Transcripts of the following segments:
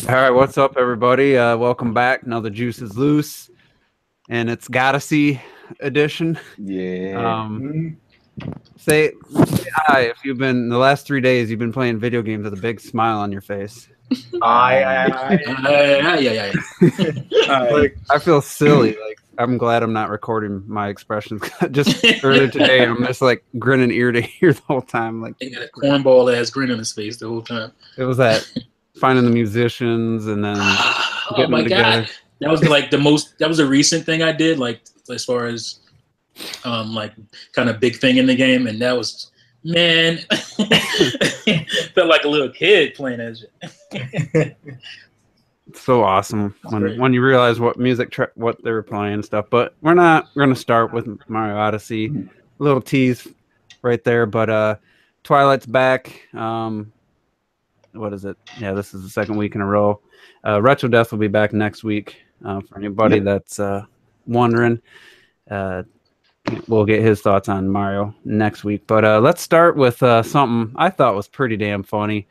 All right, what's up, everybody? Welcome back. Now the juice is loose, and it's Godyssey edition. Yeah. Say hi if you've been the last 3 days. You've been playing video games with a big smile on your face. Yeah. Like, I feel silly. Like, I'm glad I'm not recording my expressions. Just earlier today, I'm just like grinning ear to ear the whole time. Like, He got a cornball ass grin on his face the whole time. it was that finding the musicians and then Oh my god, that was like the most. That was a recent thing I did, like as far as like kind of big thing in the game, and that was man felt like a little kid playing that shit. It's so awesome when you realize what music what they were playing and stuff. But we're going to start with Mario Odyssey. A little tease right there, but Twilight's back. What is it? Yeah, this is the second week in a row. Retro Death will be back next week. For anybody that's wondering, we'll get his thoughts on Mario next week. But let's start with something I thought was pretty damn funny.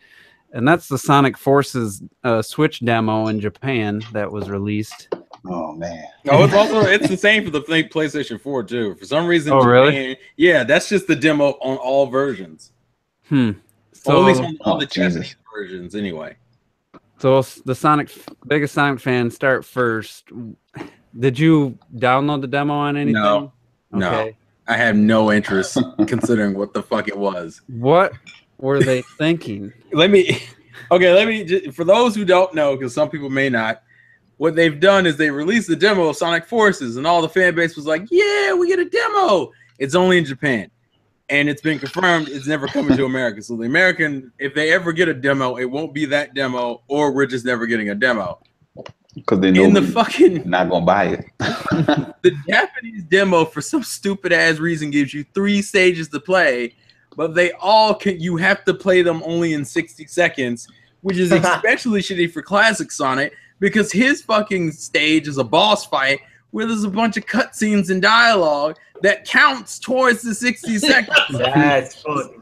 And that's the Sonic Forces Switch demo in Japan that was released. Oh man! No, it's the same for the PlayStation 4 too. For some reason, oh Japan, really? Yeah, that's just the demo on all versions. So at least on all the Japanese versions, anyway. So the biggest Sonic fan, start first. Did you download the demo on anything? No, no. I have no interest considering what the fuck it was. What were they thinking? Let me just, for those who don't know, because some people may not, what they've done is they released the demo of Sonic Forces, and all the fan base was like, yeah, we get a demo. It's only in Japan, and it's been confirmed it's never coming to America. So the American, if they ever get a demo, it won't be that demo, or we're just never getting a demo. Because they know not gonna buy it. The Japanese demo, for some stupid ass reason, gives you 3 stages to play, but they all can. You have to play them only in 60 seconds, which is especially shitty for classic Sonic because his fucking stage is a boss fight where there's a bunch of cutscenes and dialogue that counts towards the 60 seconds. That's funny.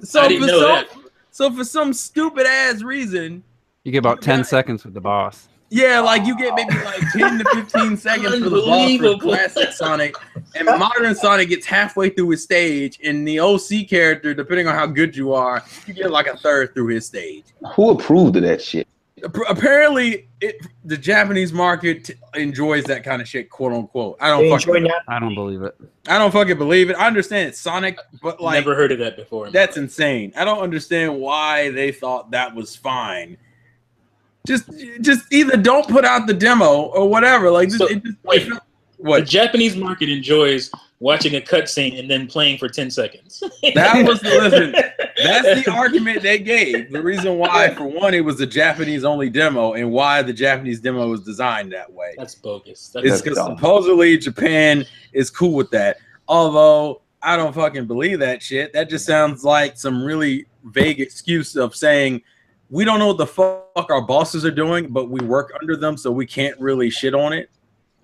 So for some stupid ass reason, you get about 10 seconds with the boss. Yeah, like you get maybe like 10 to 15 seconds for the boss for classic Sonic, and modern Sonic gets halfway through his stage, and the OC character, depending on how good you are, you get like a third through his stage. Who approved of that shit? Apparently, the Japanese market enjoys that kind of shit, quote unquote. I don't believe it. I don't fucking believe it. I understand it's Sonic, but like never heard of that before. That's insane. I don't understand why they thought that was fine. Just either don't put out the demo or whatever. Like, what? The Japanese market enjoys watching a cutscene and then playing for 10 seconds. That's the argument they gave. The reason why, for one, it was a Japanese only demo, and why the Japanese demo was designed that way. That's bogus. It's because supposedly Japan is cool with that. Although I don't fucking believe that shit. That just sounds like some really vague excuse of saying, we don't know what the fuck our bosses are doing, but we work under them, so we can't really shit on it.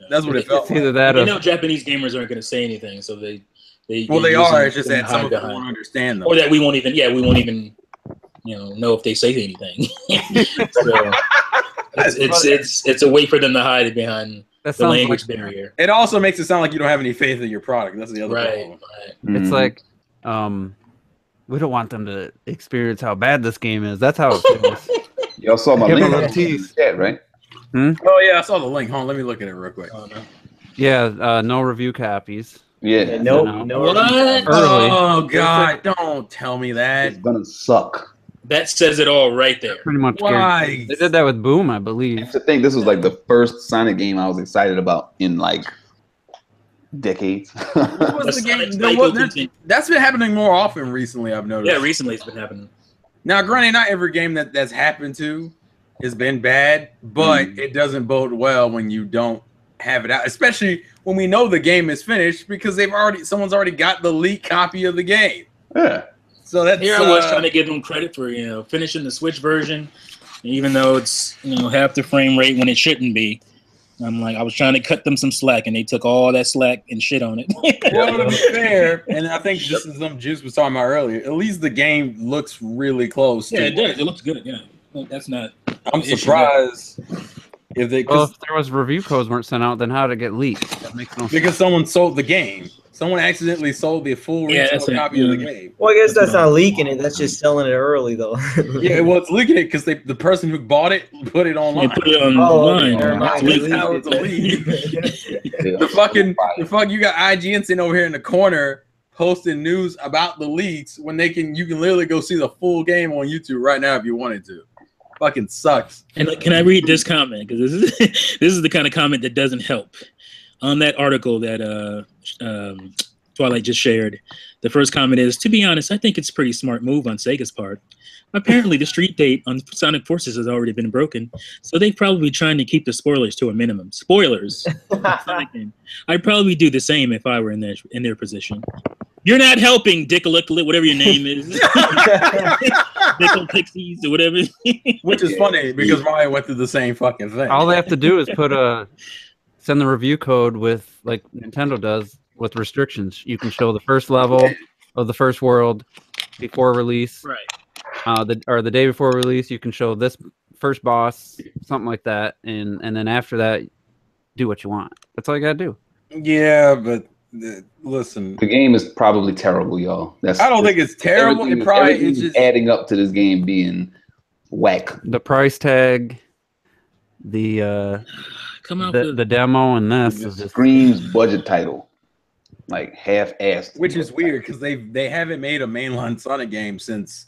That's what it felt like. Either that, Japanese gamers aren't going to say anything, so they are. It's just that some of them won't understand them, or that we won't even, know if they say anything. So it's a way for them to hide behind the language barrier. It also makes it sound like you don't have any faith in your product. That's the other problem. Right. It's like, we don't want them to experience how bad this game is. That's how it feels. Y'all saw my link chat, right? Oh yeah, I saw the link. Hold on, let me look at it real quick. Oh, no. Yeah, no review copies. Yeah. No. What? Early. Oh god, don't tell me that. It's gonna suck. That says it all right there. Pretty much. Why? Guaranteed. They did that with Boom, I believe. That's the thing. This was like the first Sonic game I was excited about in like decades. What was the game? That's been happening more often recently, I've noticed. Yeah, recently it's been happening. Now, granted, not every game that's happened to has been bad, but it doesn't bode well when you don't have it out, especially when we know the game is finished because someone's already got the leaked copy of the game. Yeah. So that's here I was trying to give them credit for finishing the Switch version, even though it's half the frame rate when it shouldn't be. I'm like, I was trying to cut them some slack, and they took all that slack and shit on it. Well, to be fair, and I think this is something Juice was talking about earlier. At least the game looks really close. Yeah, it does. It looks good. Yeah, that's not. I'm surprised if they. Well, if there was review codes weren't sent out, then how did it get leaked? That makes no sense. Because someone sold the game. Someone accidentally sold the full retail copy of the game. Well, I guess that's not leaking it. That's just selling it early, though. Yeah, well, it's leaking it because the person who bought it put it online. They put it online. It's a leak. The fuck, you got IGN sitting over here in the corner posting news about the leaks when you can literally go see the full game on YouTube right now if you wanted to. Fucking sucks. And can I read this comment? Because this is the kind of comment that doesn't help. On that article that Twilight just shared, the first comment is, to be honest, I think it's a pretty smart move on Sega's part. Apparently, the street date on Sonic Forces has already been broken, so they're probably trying to keep the spoilers to a minimum. Spoilers. I'd probably do the same if I were in their position. You're not helping, Dickle-Lickle, whatever your name is. Dickle Pixies or whatever. Which is funny because Mario went through the same fucking thing. All they have to do is send the review code with, like Nintendo does, with restrictions. You can show the first level of the first world before release. Right. The day before release, you can show this first boss, something like that, and then after that, do what you want. That's all you gotta do. Yeah, but listen, the game is probably terrible, y'all. I don't think it's terrible. It's just adding up to this game being whack. The price tag, the demo, and this is just screams budget title, like half-assed. Which is weird because they haven't made a mainline Sonic game since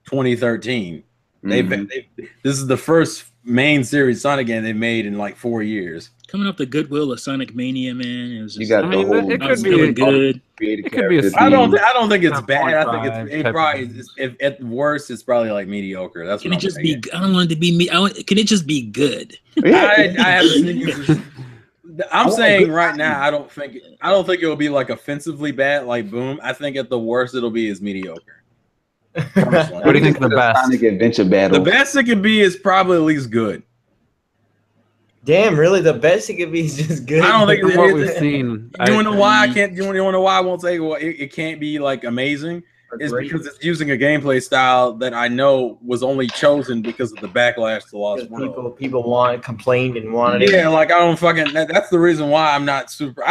2013. This is the first main series Sonic game they've made in like 4 years. Coming off the goodwill of Sonic Mania, man, it was just, you got the whole. It could be good. It could be. I don't think it's bad. I think it probably at worst it's probably like mediocre. That's can it just be? I don't want it to be me. Can it just be good? I have. I'm saying right now, I don't think it'll be like offensively bad like Boom. I think at the worst it'll be is mediocre. What do you think the best? Sonic Adventure battle. The best it could be is probably at least good. Damn, really? The best it could be is just good. I don't think what we've seen. You want to know why I can't? You want to know why I won't say it can't be like amazing? It's because it's using a gameplay style that I know was only chosen because of the backlash to Lost World. People complained and wanted it. Yeah, like I don't fucking. That's the reason why I'm not super.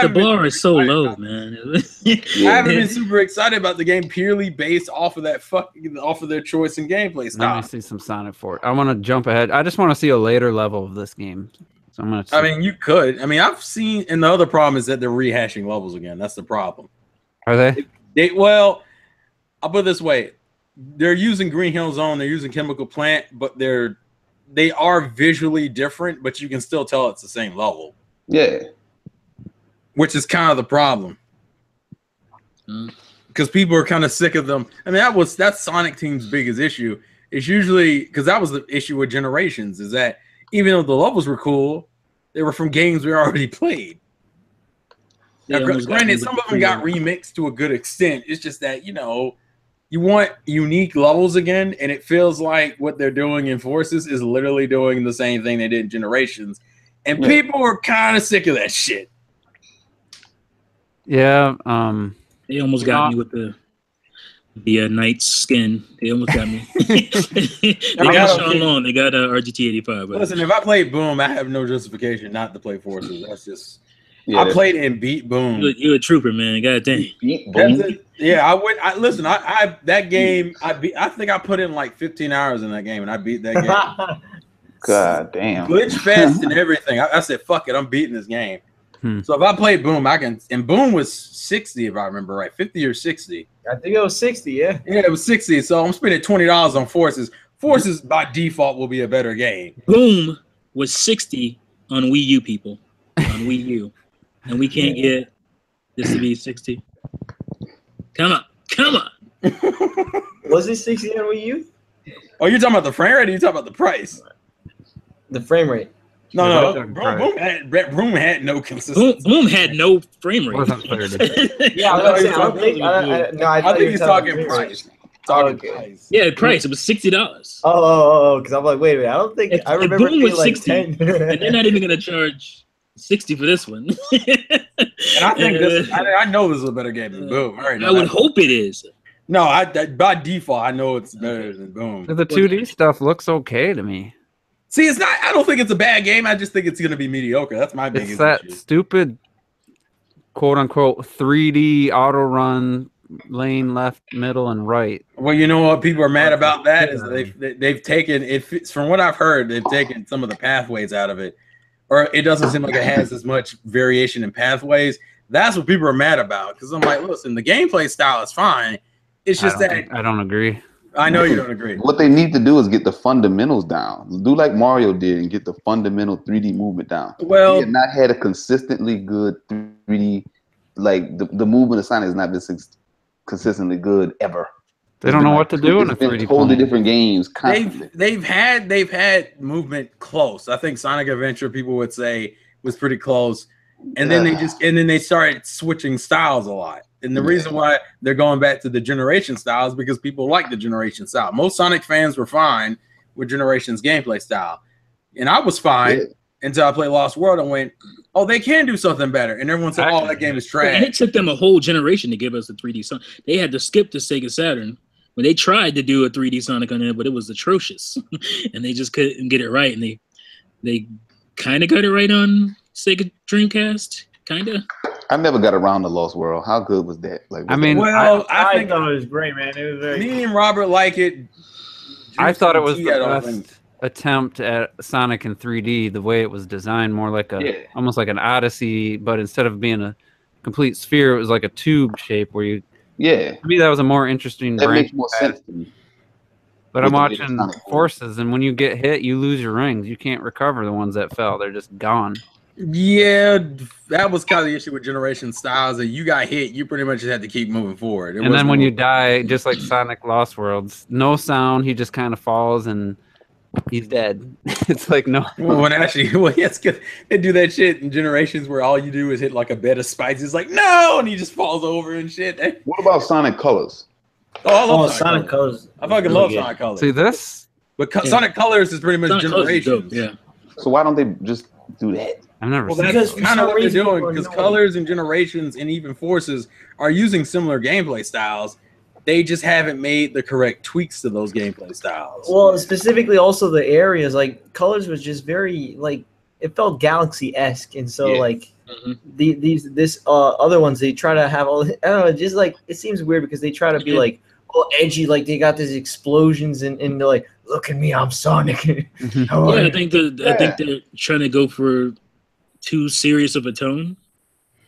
The bar is so low, man. I haven't been super excited about the game purely based off of their choice in gameplay style. Let me see some Sonic for it. I want to jump ahead. I just want to see a later level of this game. So I'm gonna. I mean, you could. I mean, I've seen, and the other problem is that they're rehashing levels again. That's the problem. Are they? Well, I'll put it this way: they're using Green Hill Zone, they're using Chemical Plant, but they are visually different, but you can still tell it's the same level. Yeah. Which is kind of the problem. Because people are kind of sick of them. I mean, that's Sonic Team's biggest issue. It's usually because that was the issue with Generations, is that even though the levels were cool, they were from games we already played. Now, granted, some of them got remixed to a good extent. It's just that, you want unique levels again, and it feels like what they're doing in Forces is literally doing the same thing they did in Generations. And people are kind of sick of that shit. Yeah. They almost got me with the Knight's skin. They almost got me. They got Sean Long. They got RGT 85. Listen, if I played Boom, I have no justification not to play Forces. That's just... Yeah, I played and beat Boom. You're a trooper, man. God dang. Beat Boom. Yeah, I would. Listen. That game. I think I put in like 15 hours in that game, and I beat that game. God damn. Glitch fest and everything. I said, "Fuck it, I'm beating this game." So if I played Boom, I can. And Boom was 60, if I remember right, 50 or 60. I think it was 60. Yeah. Yeah, it was 60. So I'm spending $20 on Forces. Forces by default will be a better game. Boom was 60 on Wii U, people. On Wii U. And we can't get this to be 60. Come on. Was it 60 on Wii U? Oh, you're talking about the frame rate, or you talking about the price? The frame rate. No. Boom had no consistency. Boom had no frame rate. Yeah, I think he's talking price. Price. Yeah, price. It was $60. Oh, because I'm like, wait a minute. I don't think I remember Boom was like 60, 10. and they're not even gonna charge 60 for this one. And I think I know this is a better game than Boom. I would hope it is. No, by default, I know it's better than Boom. The 2D stuff looks okay to me. See, it's not. I don't think it's a bad game. I just think it's going to be mediocre. That's my biggest It's that issue. stupid, quote unquote, 3D auto run lane left, middle, and right. Well, you know what people are mad about that is they've taken it. From what I've heard, they've taken some of the pathways out of it, or it doesn't seem like it has as much variation in pathways. That's what people are mad about. Because I'm like, listen, the gameplay style is fine. It's just I don't agree. I know you don't agree. What they need to do is get the fundamentals down. Do like Mario did and get the fundamental 3D movement down. Well, he had not had a consistently good 3D. Like the movement of Sonic has not been consistently good ever. They don't know what to do in a 3D. Totally different games. Constantly. They've had movement close. I think Sonic Adventure people would say was pretty close, and then they started switching styles a lot. And the reason why they're going back to the Generation style is because people like the Generation style. Most Sonic fans were fine with Generation's gameplay style, and I was fine until I played Lost World and went, "Oh, they can do something better." And everyone said, "Oh, that game is trash." And it took them a whole generation to give us the 3D Sonic. They had to skip the Sega Saturn when they tried to do a 3D Sonic on it, but it was atrocious, and they just couldn't get it right. And they kind of got it right on Sega Dreamcast, kind of. I never got around to Lost World. How good was that? Like, I mean, I think thought it was great, man. It was very. Me and Robert like it. I thought it was the best attempt at Sonic in 3D. The way it was designed, more like almost like an Odyssey, but instead of being a complete sphere, it was like a tube shape where you. Yeah. To me, that was a more interesting. That makes more sense to me. But I'm watching Forces, and when you get hit, you lose your rings. You can't recover the ones that fell; they're just gone. Yeah, that was kind of the issue with Generation styles. That you got hit, you pretty much just had to keep moving forward. And then when you die, just like Sonic Lost Worlds, no sound. He just kind of falls and he's dead. It's like no. When actually, it's good. They do that shit in Generations where all you do is hit like a bed of spikes. It's like no, and he just falls over and shit. What about Sonic Colors? Oh, I love Sonic Colors. I fucking love Sonic Colors. See this? But Sonic Colors is pretty much Sonic Generations. Yeah. So why don't they just do that? I've never Well, seen that's it. kind of what they're doing because Colors and Generations and even Forces are using similar gameplay styles. They just haven't made the correct tweaks to those gameplay styles. Well, specifically also the areas, like Colors was just very like it felt Galaxy-esque, and so like this other ones they try to have all I don't know, just like it seems weird because they try to be like all edgy, like they got these explosions and they're like, look at me, I'm Sonic. I think they're trying to go for too serious of a tone.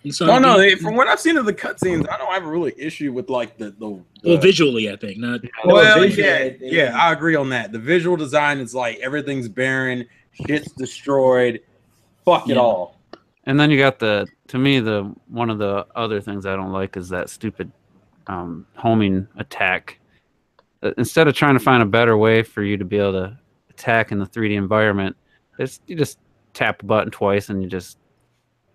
No, from what I've seen of the cutscenes, I don't have a really issue with like the well, visually, I think not. Well, yeah, I agree on that. The visual design is like everything's barren, shit's destroyed, fuck it all. And then you got to me, one of the other things I don't like is that stupid homing attack. Instead of trying to find a better way for you to be able to attack in the 3D environment, you just tap a button twice and you just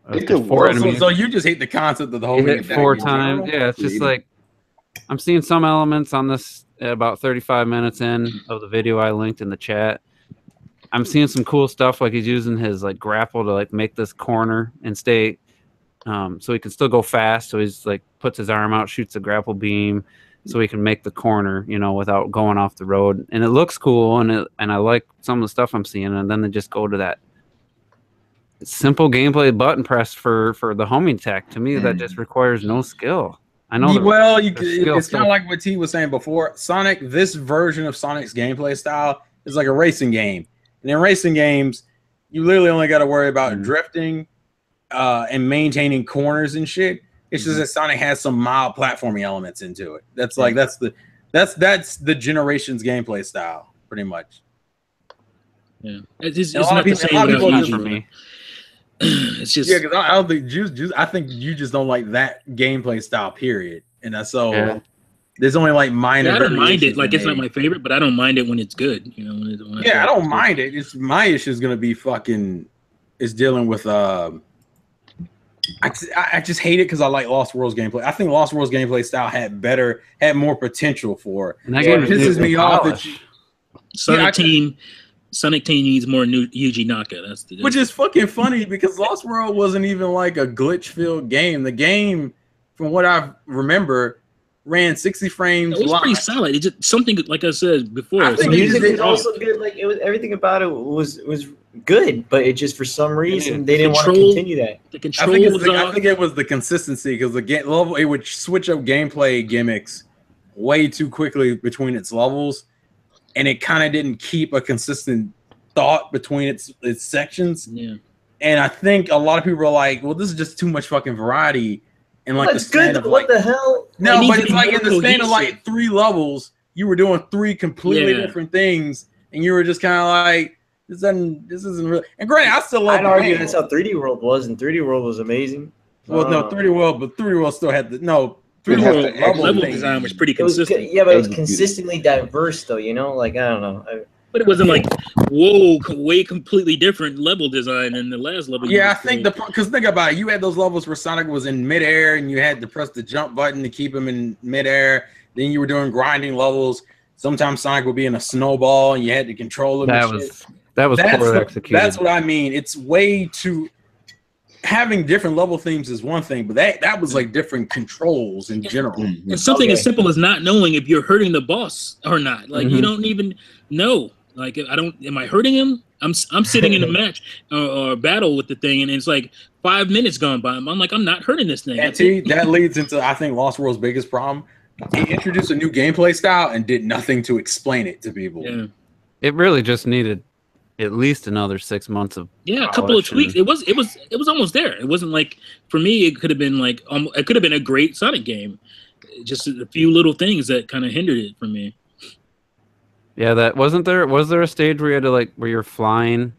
so you just hate the concept of the whole hit 4 times. Yeah, it's just like I'm seeing some elements on this at about 35 minutes in of the video I linked in the chat. I'm seeing some cool stuff like he's using his like grapple to like make this corner and stay so he can still go fast. So he's like puts his arm out, shoots a grapple beam so he can make the corner, without going off the road. And it looks cool and I like some of the stuff I'm seeing, and then they just go to that simple gameplay button press for the homing attack. To me, that just requires no skill. I know. It's kind of like what T was saying before. Sonic, this version of Sonic's gameplay style is like a racing game, and in racing games, you literally only got to worry about drifting and maintaining corners and shit. It's just that Sonic has some mild platforming elements into it. That's the Generations gameplay style, pretty much. Yeah, it's not the same for me. It's just because I don't think I think you just don't like that gameplay style, period. And so there's only like minor. I don't mind it. Like it's not my favorite, but I don't mind it when it's good. I don't mind it. It's my issue is gonna be is dealing with I just hate it because I like Lost World's gameplay. I think Lost World's gameplay style had more potential for it. And that game pisses me off that Sonic Team needs more new Yuji Naka. Which is fucking funny because Lost World wasn't even like a glitch-filled game. The game, from what I remember, ran 60 frames. It was pretty live. solid. It just something like I said before. I think The you music just was also good. Like everything about it was good, but it just for some reason they didn't want to continue that. The I control think, was I think it was the consistency because the game level it would switch up gameplay gimmicks way too quickly between its levels, and it kind of didn't keep a consistent thought between its sections. Yeah. And I think a lot of people are like, "Well, this is just too much fucking variety." And like That's the span good. of Though. like, What the hell? no, It but needs it's to be like more in the span of like cohesive. 3 levels, you were doing 3 completely Yeah. different things, and you were just kind of like, this isn't really. And granted, I still love. I'd the argue game. that's how 3D World was, and 3D World was amazing. Well, no, 3D World, but 3D World still had the no. 3D It has World to actually Level thing. design was pretty It was consistent, yeah, but it was Executed. consistently diverse, though. You know, like I don't know. but it wasn't like whoa, way completely different level design in the last level. Yeah, I think because think about it, you had those levels where Sonic was in midair, and you had to press the jump button to keep him in midair. Then you were doing grinding levels. Sometimes Sonic would be in a snowball, and you had to control him. That was poorly executed. That's what I mean. It's way too. Having different level themes is one thing, but that was like different controls in general. and something as simple as not knowing if you're hurting the boss or not. Like you don't even know. Like I don't. Am I hurting him? I'm sitting in a match or battle with the thing, and it's like 5 minutes gone by. I'm like, I'm not hurting this thing. And that leads into I think Lost World's biggest problem. He introduced a new gameplay style and did nothing to explain it to people. Yeah. It really just needed at least another 6 months of a couple of tweaks. It was almost there. It wasn't like for me. It could have been like it could have been a great Sonic game. Just a few little things that kind of hindered it for me. Yeah, that wasn't there. Was there a stage where you had to where you're flying?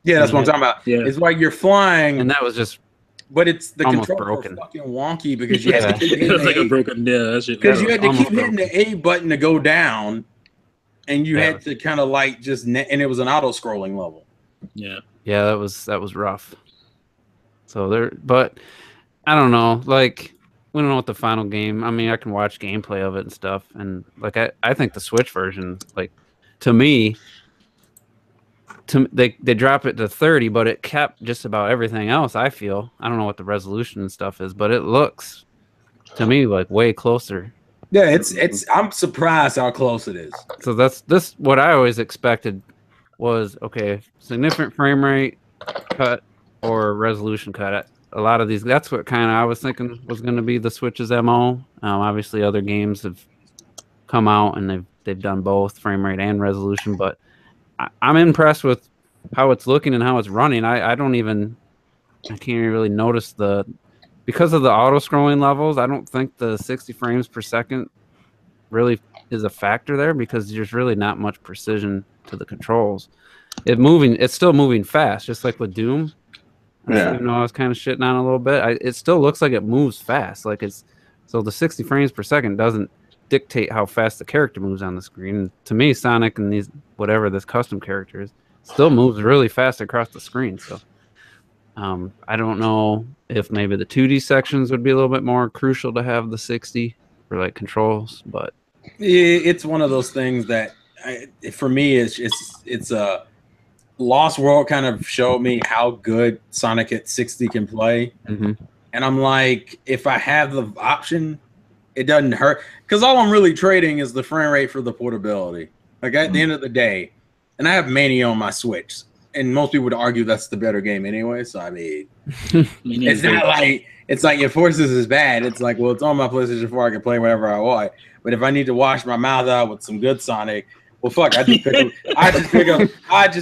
Yeah, that's what I'm talking about. Yeah. It's like you're flying, and that was just. But it's the almost controls broken. were fucking wonky because you had to keep It was hitting like a the broken because you had to keep hitting broken. the A button to go down, and you had to kind of like and it was an auto scrolling level. Yeah, that was rough. So but I don't know. Like we don't know what the final game. I mean, I can watch gameplay of it and stuff, and like I think the Switch version, like to me. They drop it to 30, but it kept just about everything else. I feel I don't know what the resolution and stuff is, but it looks to me like way closer. Yeah, it's. I'm surprised how close it is. So this what I always expected was okay, significant frame rate cut or resolution cut. A lot of these, that's what kind of I was thinking was going to be the Switch's MO. Obviously, other games have come out and they've done both frame rate and resolution, but I'm impressed with how it's looking and how it's running. I can't really notice because of the auto scrolling levels. I don't think the 60 frames per second really is a factor there because there's really not much precision to the controls. It's still moving fast, just like with Doom. Yeah. Even though I was kind of shitting on it a little bit, it still looks like it moves fast. So the 60 frames per second doesn't dictate how fast the character moves on the screen. And to me, Sonic and this custom character is still moves really fast across the screen. So I don't know if maybe the 2D sections would be a little bit more crucial to have the 60 for like controls, but it's one of those things that for me it's a Lost World kind of showed me how good Sonic at 60 can play. And I'm like, if I have the option, it doesn't hurt because all I'm really trading is the frame rate for the portability. Like at the end of the day, and I have Mania on my Switch, and most people would argue that's the better game anyway. So I mean, it's not like if Forces is bad. It's like, well, it's on my PlayStation 4. I can play whatever I want. But if I need to wash my mouth out with some good Sonic, well, fuck, I just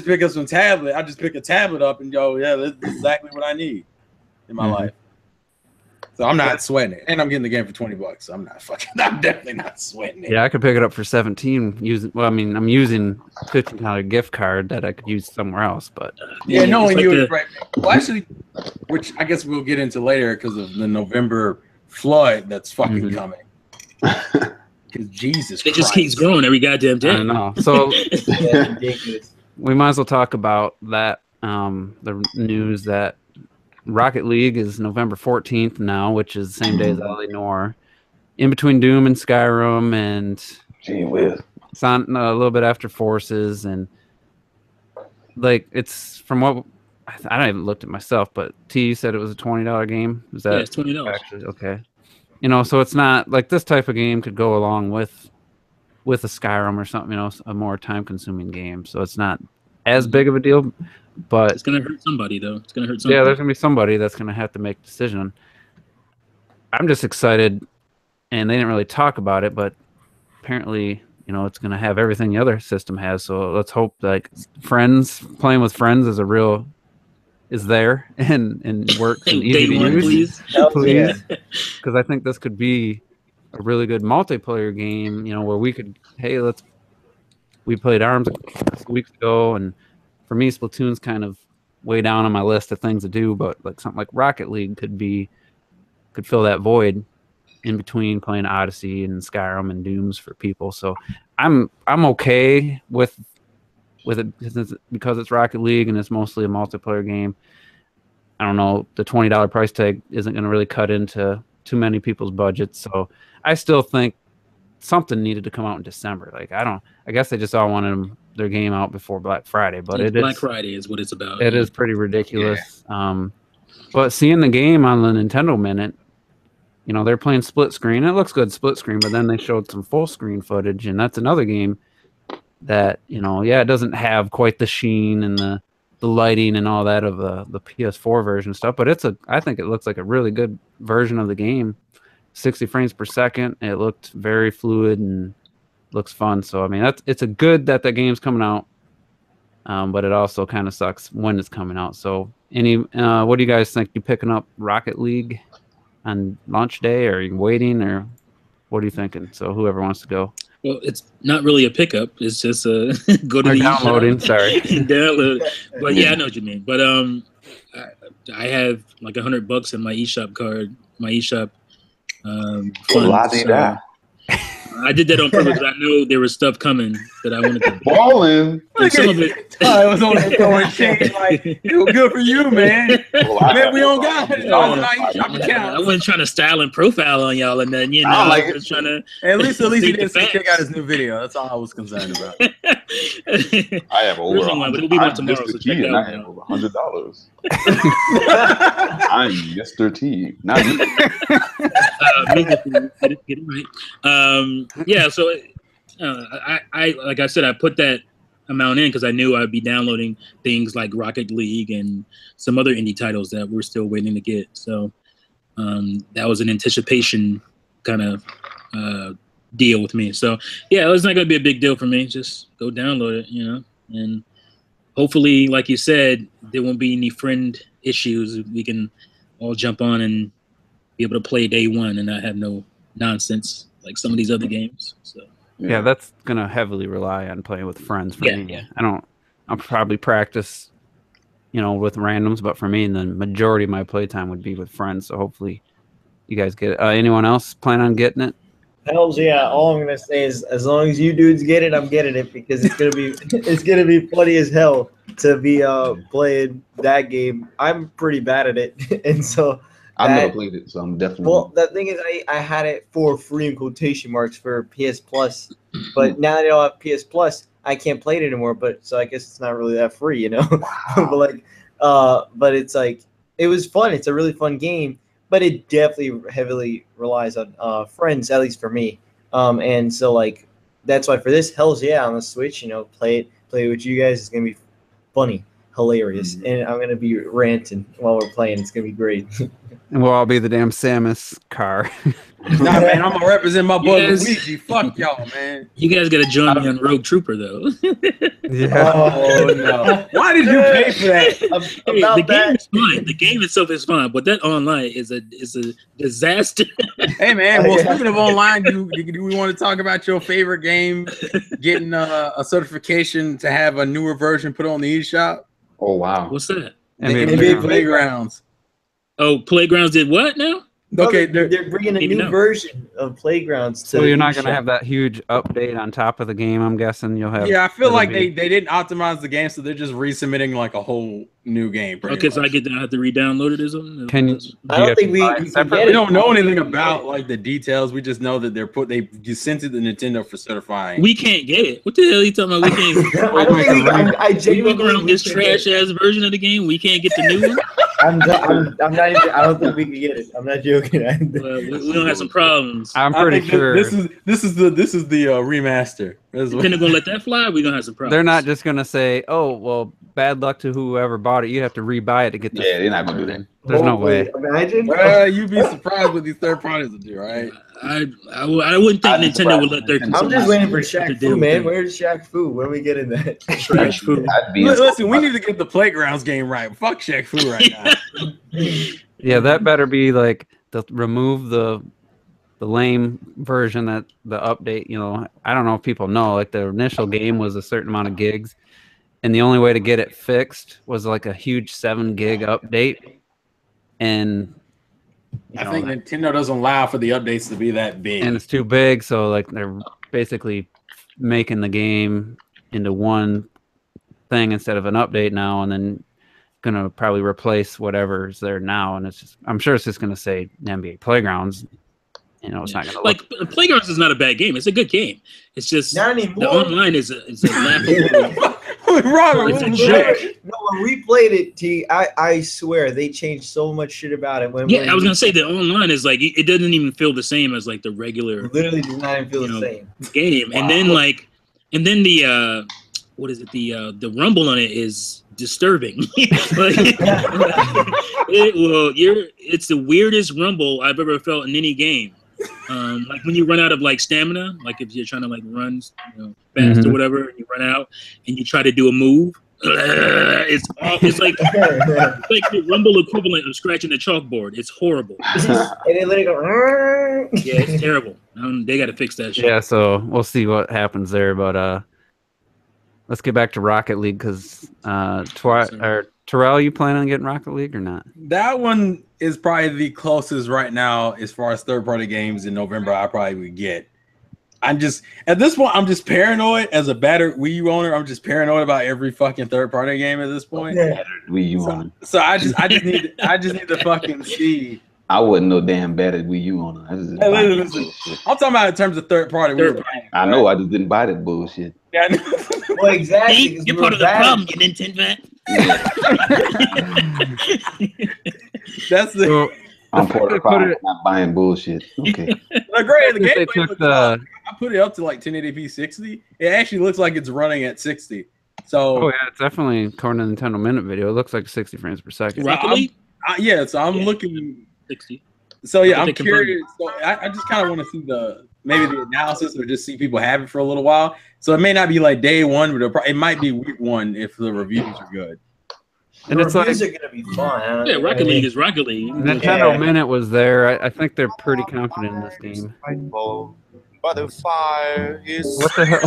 pick up some tablet. I just pick a tablet up and go, yeah, this is exactly what I need in my life. So I'm not sweating it, and I'm getting the game for $20. So I'm definitely not sweating it. Yeah, I could pick it up for 17. I'm using $15 gift card that I could use somewhere else, but yeah, knowing you, right? Well, actually, which I guess we'll get into later because of the November flood that's fucking coming. Because Jesus, it just keeps growing every goddamn day. I know. So we might as well talk about that. The news that Rocket League is November 14th now, which is the same day as LA Noire. In between Doom and Skyrim and a little bit after Forces, and like it's from what I don't even looked at myself, but T said it was a $20 game. Is that it's $20? Actually, okay. you know, so it's not like this type of game could go along with a Skyrim or something, you know, a more time-consuming game. So it's not as big of a deal, but it's gonna hurt somebody though. It's gonna hurt somebody. Yeah, there's gonna be somebody that's gonna have to make a decision. I'm just excited, and they didn't really talk about it, but apparently, you know, it's gonna have everything the other system has. So let's hope like playing with friends is there and works and easy to use. Please, because I think this could be a really good multiplayer game. You know, where we could, hey, we played ARMS a couple weeks ago, and for me, Splatoon's kind of way down on my list of things to do, but like something like Rocket League could fill that void in between playing Odyssey and Skyrim and Dooms for people. So I'm okay with it because it's Rocket League and it's mostly a multiplayer game. I don't know, the $20 price tag isn't going to really cut into too many people's budgets. So I still think something needed to come out in December. Like I guess they just all wanted their game out before Black Friday, but Black Friday is what it's about. It is pretty ridiculous. Yeah. But seeing the game on the Nintendo Minute, you know, they're playing split screen. It looks good split screen, but then they showed some full screen footage, and that's another game that, you know, yeah, it doesn't have quite the sheen and the lighting and all that of the PS4 version stuff, but I think it looks like a really good version of the game. 60 frames per second. It looked very fluid and looks fun. So I mean, it's a good that the game's coming out, but it also kind of sucks when it's coming out. So what do you guys think? You picking up Rocket League on launch day, or are you waiting, or what are you thinking? So whoever wants to go. Well, it's not really a pickup. It's just go to the downloading. Sorry, download. But yeah, I know what you mean. But I have like $100 in my eShop card, my eShop funds. So I did that on purpose. I know there was stuff coming that I wanted to balling. Some of it. I was only throwing shade like, it was good for you, man. Man, we don't got it. I wasn't trying to style and profile on y'all and then, you know, I was trying to. At least he didn't check out his new video. That's all I was concerned about. I have over but it'll be one tomorrow, so check that out. I have over $100. I'm Mr. T. Not you. Get it right. Yeah, so I like I said, I put that amount in because I knew I'd be downloading things like Rocket League and some other indie titles that we're still waiting to get. So that was an anticipation kind of deal with me. So yeah, it's not going to be a big deal for me. Just go download it, you know, and hopefully, like you said, there won't be any friend issues. We can all jump on and be able to play day one and not have no nonsense like some of these other games. So yeah, that's gonna heavily rely on playing with friends for me. Yeah. I'll probably practice, you know, with randoms, but for me, the majority of my playtime would be with friends. So hopefully you guys get it. Anyone else plan on getting it? Hells yeah! All I'm gonna say is, as long as you dudes get it, I'm getting it, because it's gonna be funny as hell to be playing that game. I'm pretty bad at it, and so I've never played it, so I'm definitely. Well, the thing is, I had it for free in quotation marks for PS Plus, but now that I don't have PS Plus, I can't play it anymore. But so I guess it's not really that free, you know. But it's like, it was fun. It's a really fun game. But it definitely heavily relies on friends, at least for me. And so, like, that's why for this, hells yeah, on the Switch, you know, play it with you guys. It's going to be funny, hilarious. And I'm going to be ranting while we're playing. It's going to be great. And we'll all be the damn Samus car. Nah, man, I'm going to represent my boy Luigi. Fuck y'all, man. You guys got to join me on Rogue Trooper, though. Yeah. Oh, no. Why did you pay for that? The game is fun. The game itself is fun, but that online is a disaster. Hey, man, well, speaking of online, do we want to talk about your favorite game getting a certification to have a newer version put on the eShop? Oh, wow. What's that? NBA Playgrounds. Oh, Playgrounds did what now? Okay, they're bringing a new version of Playgrounds. So you're not going to have that huge update on top of the game, I'm guessing. You'll have. Yeah, I feel like they didn't optimize the game, so they're just resubmitting like a whole new game. Okay, so I have to re-download it or something? I don't think we can get it. We don't know anything about like the details. We just know that they sent it to Nintendo for certifying. We can't get it. What the hell are you talking about? We can't. I don't think we can. I We genuinely walk around this trash ass version of the game. We can't get the new one. I'm not even. I don't think we can get it. I'm not joking. We don't have some problems. I'm pretty sure this is the remaster. Nintendo gonna let that fly? We're gonna have some problems. they're not just gonna say, "Oh, well, bad luck to whoever bought it. You have to rebuy it to get the." Yeah, they're not gonna do that. There's no way. Imagine. You'd be surprised what these third parties will do, right? I wouldn't think Nintendo would let their. I'm just waiting for Shaq Fu, man. Where's Shaq Fu? When are we getting that? Trash food. Listen, we need to get the Playgrounds game right. Fuck Shaq Fu right now. Yeah, that better be like remove the lame version that the update. You know, I don't know if people know. Like the initial game was a certain amount of gigs, and the only way to get it fixed was like a huge 7 gig update. And I think Nintendo doesn't allow for the updates to be that big, and it's too big. So like they're basically making the game into one thing instead of an update now, and then gonna probably replace whatever's there now. And it's just, I'm sure it's just gonna say NBA Playgrounds. You know, it's not gonna like Playgrounds is not a bad game. It's a good game. It's just not anymore. The online is a laughable. Robert, it's a joke. No, when we played it, T, I swear they changed so much shit about it. I was gonna say the online is like it doesn't even feel the same as like the regular. Literally does not even feel the same game. Wow. And then the what is it? The rumble on it is disturbing. It's the weirdest rumble I've ever felt in any game. Like when you run out of like stamina, like if you're trying to like run, fast or whatever, and you run out and you try to do a move, it's like the rumble equivalent of scratching the chalkboard. It's horrible. And they let it go. Yeah, it's terrible. They got to fix that shit. Yeah, so we'll see what happens there, but let's get back to Rocket League because Terrell, you plan on getting Rocket League or not? That one is probably the closest right now as far as third-party games in November I probably would get. At this point, I'm just paranoid as a battered Wii U owner. I'm just paranoid about every fucking third-party game at this point. Wii U owner. So I just need to fucking see. I wasn't no damn battered Wii U owner. I'm talking about in terms of third-party. I know. I just didn't buy that bullshit. Yeah. Well, exactly. You're part of the problem, you Nintendo fan. That's the. I'm part of the problem. Not buying bullshit. Okay. Great. The gameplay I put it up to like 1080p 60. It actually looks like it's running at 60. So. Oh yeah, it's definitely according to Nintendo Minute Video. It looks like 60 frames per second. Rocket League? So I'm looking 60. So yeah, I'm curious. So I just kind of want to see maybe the analysis or just see people have it for a little while. So it may not be like day one, but it might be week one if the reviews are good. And the reviews are gonna be fun. Yeah, Rocket League is Rocket League. Nintendo Minute was there. I think they're pretty confident in this game. Butterfly is. What the hell?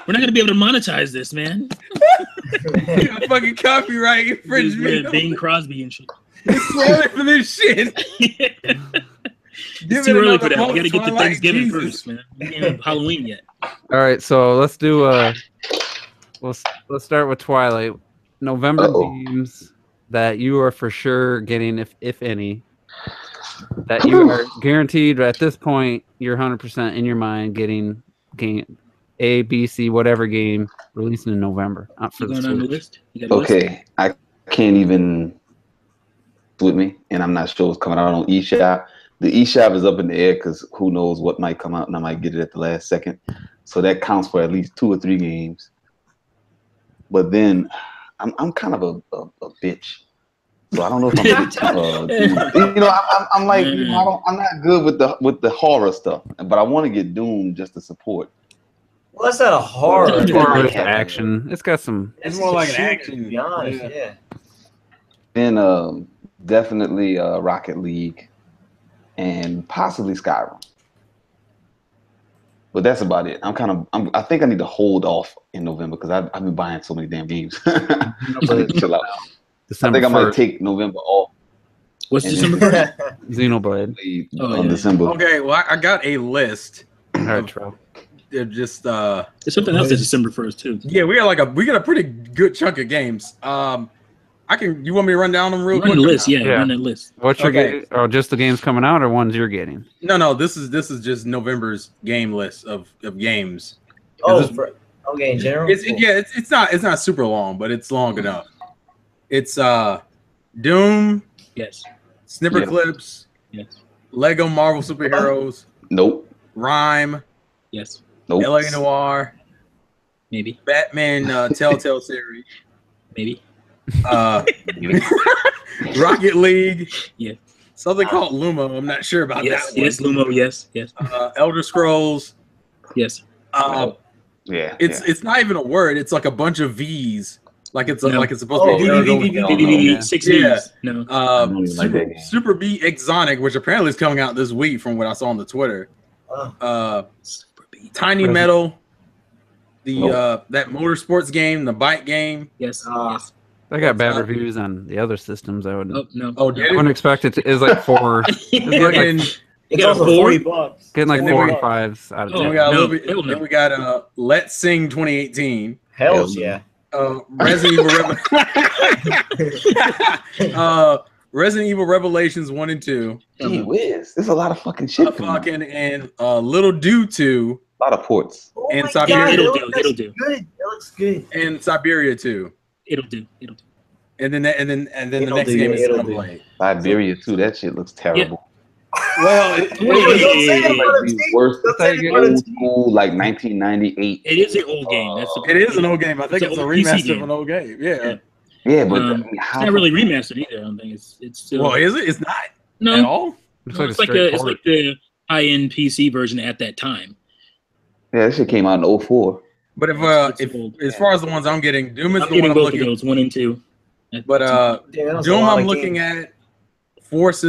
We're not gonna be able to monetize this, man. Fucking copyright infringement. Bing Crosby and shit. It's for this shit. It's too early for that. We gotta get to Thanksgiving first, man. We can't have Halloween yet. All right, so let's do let's start with Twilight. November games that you are for sure getting, if any, that you are guaranteed at this point. You're 100% in your mind getting game A, B, C, whatever game releasing in November. For the list? Okay, I can't even with me, and I'm not sure what's coming out on eShop. The eShop is up in the air because who knows what might come out, and I might get it at the last second. So that counts for at least 2 or 3 games. But then I'm kind of a bitch, so I don't know if I'm I'm like I'm not good with the horror stuff, but I want to get Doom just to support. Well, that's not a horror. It's action. It's got some. It's more like an action. To be honest, yeah. Then definitely Rocket League, and possibly Skyrim. But that's about it. I think I need to hold off in November because I've been buying so many damn games. Chill out. I think I might take November off. What's December 1st? Xenoblade. On December. Okay, well, I got a list. All right, Troll. just There's something else that's December 1st too. Yeah, we got a pretty good chunk of games. You want me to run down them real quick? Run the list, yeah, run that list. What's your game? Or just the games coming out, or ones you're getting? No. This is just November's game list of games. In general. It's not super long, but it's long enough. It's Doom. Yes. Snipper Clips. Yes. Lego Marvel Superheroes. Nope. Rhyme. Yes. Nope. LA Noire. Maybe. Batman Telltale series. Maybe. Rocket League. Yeah. Something called Lumo. I'm not sure about that one. Yes, Lumo. Yes. Elder Scrolls. Yes. It's not even a word. It's like a bunch of V's. Like it's supposed to be 6 V's. No. Super B Exonic, which apparently is coming out this week from what I saw on the Twitter. Tiny Metal. That motorsports game, the bike game. Yes. I got bad reviews on the other systems. I wouldn't. Oh, I wouldn't expect it. It's like 4. It's also $40. Getting like 4 and 5s out of 10. Then we got Let's Sing 2018. Hell yeah. Resident Evil Revelations 1 and 2. Gee whiz, there's a lot of fucking shit. And Little Due 2. A lot of ports. And Siberia. It'll do. Good. That looks good. And Siberia 2. It'll do. And then the next game is Xenoblade. Siberia 2. That shit looks terrible. Well, worst old school, like 1998. It is an old game. It is an old game. I think it's a remaster of an old game. Yeah, but it's not really remastered either. I don't think it's still. Well, is it? It's not. No. At all. It's like the high-end PC version at that time. Yeah, that shit came out in 04. But if as far as the ones I'm getting, Doom is the one I'm looking at. Those 1 and 2. But Doom I'm looking at.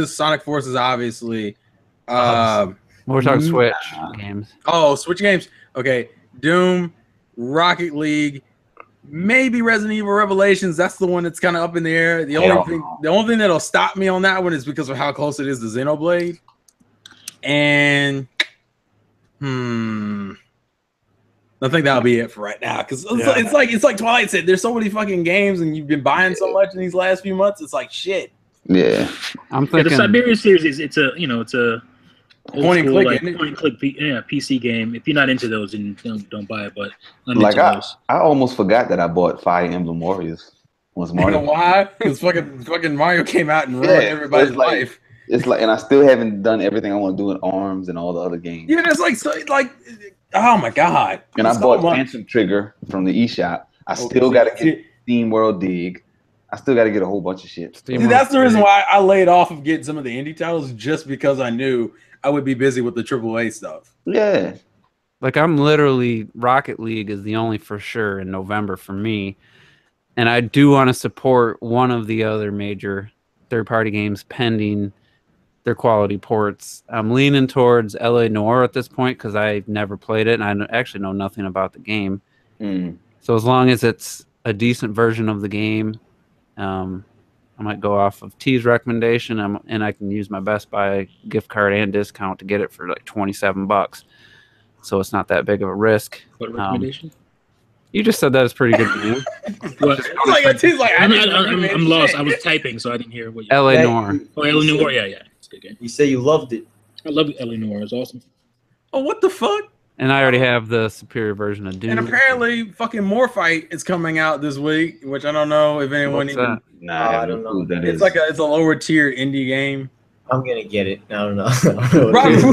Sonic Forces, obviously. We're talking Switch games. Oh, Switch games. Okay, Doom, Rocket League, maybe Resident Evil Revelations. That's the one that's kind of up in the air. The only thing that'll stop me on that one is because of how close it is to Xenoblade. And I think that'll be it for right now. Because it's like Twilight said. There's so many fucking games, and you've been buying so much in these last few months. It's like shit. Yeah, I'm thinking the Siberia series. It's a point and click, PC game. If you're not into those, then don't buy it. But I almost forgot that I bought Fire Emblem Warriors. You know why? Because fucking Mario came out and ruined everybody's life. It's like, and I still haven't done everything I want to do in ARMS and all the other games. Yeah, it's like oh my god. And I bought Phantom Trigger from the eShop. I still got to get Steam World Dig. I still got to get a whole bunch of shit. See, that's the reason why I laid off of getting some of the indie titles, just because I knew I would be busy with the AAA stuff. Yeah. Like I'm literally Rocket League is the only for sure in November for me. And I do want to support one of the other major third-party games pending their quality ports. I'm leaning towards LA Noire at this point because I've never played it and I actually know nothing about the game. So as long as it's a decent version of the game, I might go off of T's recommendation, and I can use my Best Buy gift card and discount to get it for like $27. So it's not that big of a risk. What recommendation? You just said that is pretty good to you. I'm lost. I was typing, so I didn't hear what you. LA Noire. Oh, LA Noire. Yeah. It's a good game. You say you loved it. I love LA Noire. It's awesome. Oh, what the fuck? And I already have the superior version of Doom. And apparently, fucking Morphite is coming out this week, which I don't know if anyone even. Nah, I don't know who that is. It's a lower tier indie game. I'm gonna get it. I don't know. Robert's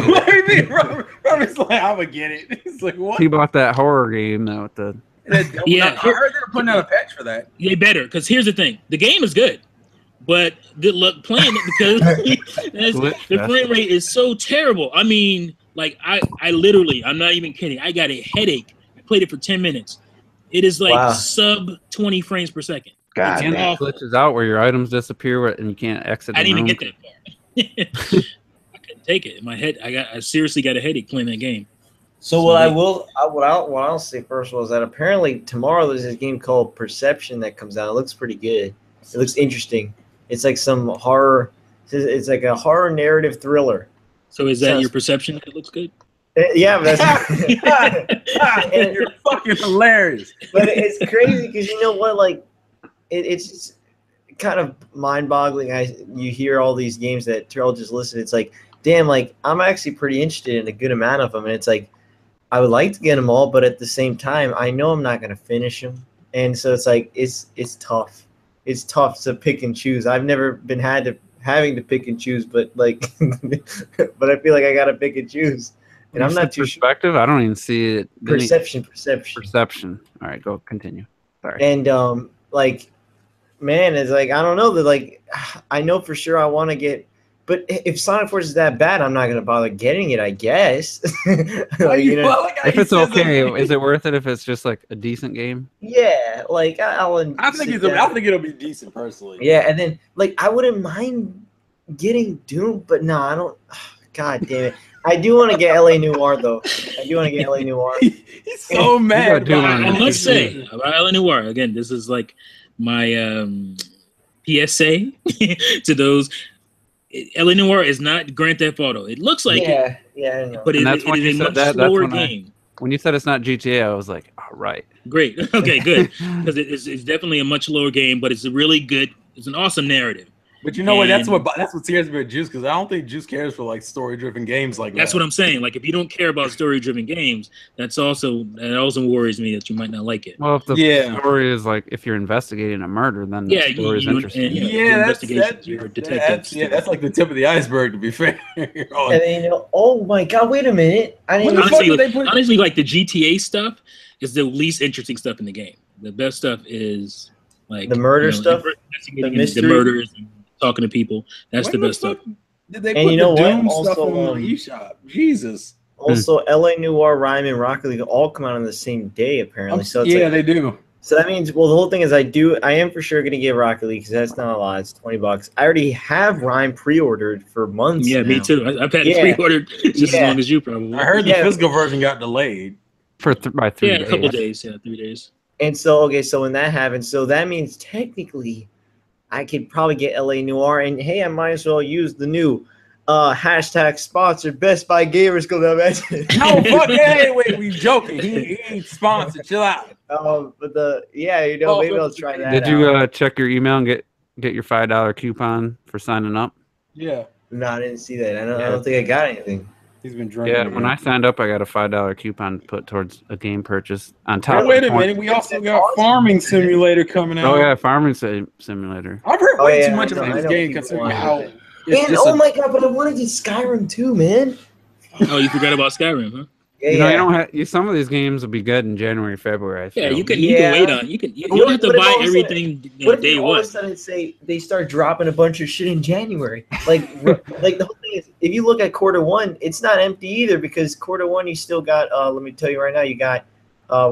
like, I'm gonna get it. He's like, what? He bought that horror game though with the. I heard they were putting out a patch for that. They better, because here's the thing: the game is good, but good luck playing it because the frame rate is so terrible. I mean. Like I literally, I'm not even kidding. I got a headache. I played it for 10 minutes. It is like sub 20 frames per second. God damn. It glitches out where your items disappear and you can't exit. I didn't even get that far. I couldn't take it. In my head, I seriously got a headache playing that game. So what I'll say first was that apparently tomorrow there's this game called Perception that comes out. It looks pretty good. It looks interesting. It's like some horror. It's like a horror narrative thriller. So is that your perception that it looks good? Yeah, but that's You're fucking hilarious. But it's crazy because you know what? Like, it's just kind of mind-boggling. You hear all these games that Terrell just listed. It's like, damn, like I'm actually pretty interested in a good amount of them, and it's like I would like to get them all, but at the same time, I know I'm not going to finish them, and so it's like it's tough. It's tough to pick and choose. I've never been having to pick and choose, but like, but I feel like I got to pick and choose. And I'm not too perspective. I don't even see it. Perception. All right, go continue. Sorry. And like, man, it's like I don't know that. Like, I know for sure I want to get, but if Sonic Force is that bad, I'm not gonna bother getting it. I guess. Like, you know, if it's okay, is it worth it? If it's just like a decent game? Yeah, like I think it'll be decent personally. Yeah, and then like I wouldn't mind getting Doom, but no, I don't. God damn it. I do want to get LA Noire though. I do want to get LA Noire. He's so mad. I must say about LA Noire again. This is like my PSA to those. LA Noire is not Grand Theft Auto. It looks like it, I know. But it is a much slower game. When you said it's not GTA, I was like, all right, great, okay, good, because it's definitely a much lower game, but it's a really good. It's an awesome narrative. But you know what? That's what scares me about Juice, because I don't think Juice cares for like story-driven games like that. That's what I'm saying. Like if you don't care about story-driven games, that also worries me that you might not like it. Well, if the story is like if you're investigating a murder, then the story is interesting. That's like the tip of the iceberg, to be fair. And then, you know, oh my God, wait a minute! Honestly, like the GTA stuff is the least interesting stuff in the game. The best stuff is like the murder stuff, the murders. And talking to people, that's the best stuff. Did they put the Doom stuff on the eShop? Jesus. Also, LA Noire, Rhyme, and Rocket League all come out on the same day, apparently. So it's they do. So that means, well, the whole thing is I am for sure going to get Rocket League because that's not a lot. It's $20. I already have Rhyme pre-ordered for months. Yeah, now. Me too. I've had it pre-ordered just as long as you probably. I heard the physical version got delayed by 3 days. Yeah, a couple days. Yeah, 3 days. And so, so when that happens, so that means technically I could probably get LA Noire, and hey, I might as well use the new hashtag sponsored Best Buy Gamers Club. No, fuck, hey, wait, we joking. He ain't sponsored. Chill out. But maybe I'll try that. Did you check your email and get your $5 coupon for signing up? Yeah. No, I didn't see that. I don't think I got anything. He's been drinking. Yeah, when I signed up, I got a $5 coupon to put towards a game purchase on top. Wait a minute, we also got Farming Simulator coming out. Oh yeah, Farming Simulator. I've heard way too much about this game considering how. And oh my God, but I want to get Skyrim too, man. Oh, you forgot about Skyrim, huh? Yeah, you don't have some of these games will be good in January, February. I feel. Yeah, you can wait on. You don't have to buy everything day one. All of a sudden, say they start dropping a bunch of shit in January. Like the whole thing is, if you look at quarter 1, it's not empty either because quarter 1 you still got. Let me tell you right now, you got.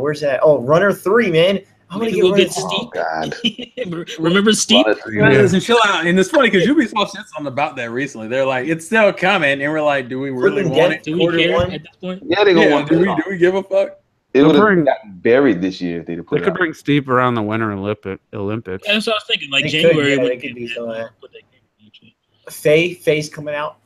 Where's that? Oh, Runner 3, man. I'm gonna get Steve. Oh God! Remember Steve? Listen, chill out. And it's funny because Ubisoft said something about that recently. They're like, "It's still coming," and we're like, "Do we really want it?" Do we care at this point? Yeah, they gonna want do we give a fuck? It would have gotten buried this year if they'd put it. They could bring Steve around the Winter Olympics. Yeah, that's what I was thinking. Like January would be something. Faye's coming out.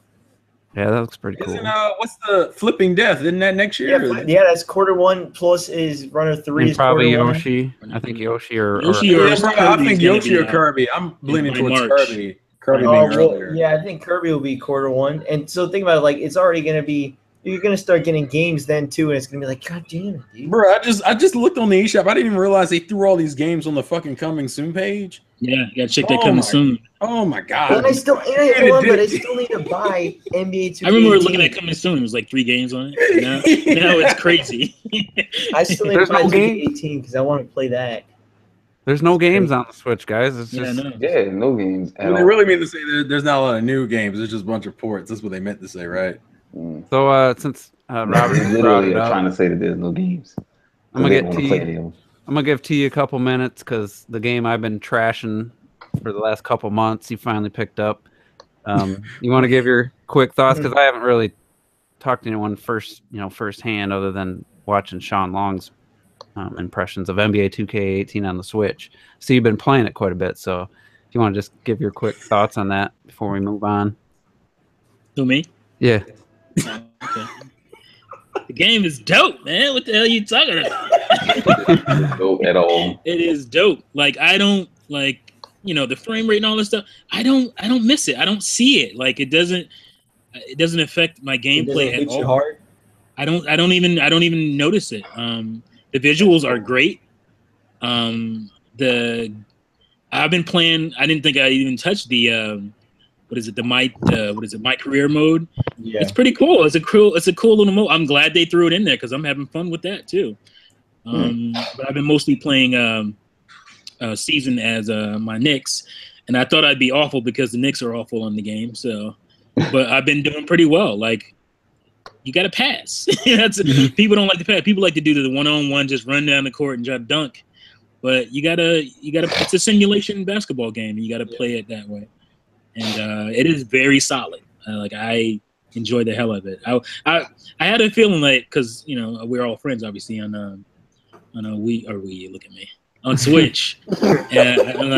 Yeah, that looks pretty cool. What's the Flipping Death? Isn't that next year? Yeah, that's quarter 1 plus is Runner 3. And probably Yoshi. I think Yoshi or I think Yoshi or Kirby. I'm leaning towards Kirby. Kirby being earlier. Yeah, I think Kirby will be quarter 1. And so think about it, like it's already going to be. You're gonna start getting games then too, and it's gonna be like, God damn it, dude. Bro, I just looked on the eShop. I didn't even realize they threw all these games on the fucking coming soon page. Yeah, you gotta check that coming soon. Oh my God! But I still need to buy NBA 2K18. I remember looking at coming soon. It was like 3 games on it. Now it's crazy. I still need to buy 2K18 because I want to play that. There's no games on the Switch, guys. It's just no games. They really mean to say there's not a lot of new games. There's just a bunch of ports. That's what they meant to say, right? So since Robert literally trying to say that there's no games, I'm gonna give T a couple minutes because the game I've been trashing for the last couple months, you finally picked up. You want to give your quick thoughts because I haven't really talked to anyone firsthand other than watching Sean Long's impressions of NBA 2K18 on the Switch. So you've been playing it quite a bit. So if you want to just give your quick thoughts on that before we move on. To me? Yeah. Okay. The game is dope, man. What the hell are you talking about? Dope at all. It is dope. Like I don't like, the frame rate and all this stuff. I don't miss it. I don't see it. Like it doesn't affect my gameplay at all. Hard? I don't even notice it. The visuals are great. I've been playing. I didn't think I even touched the my career mode. Yeah, it's pretty cool. It's a cool little mode. I'm glad they threw it in there because I'm having fun with that too. But I've been mostly playing season as my Knicks, and I thought I'd be awful because the Knicks are awful in the game. So, but I've been doing pretty well. Like you got to pass. People don't like to pass. People like to do the one-on-one, just run down the court and try to dunk. But you gotta. It's a simulation basketball game, and you gotta play it that way. And it is very solid. I enjoy the hell of it. I had a feeling like because we're all friends obviously on look at me on Switch, and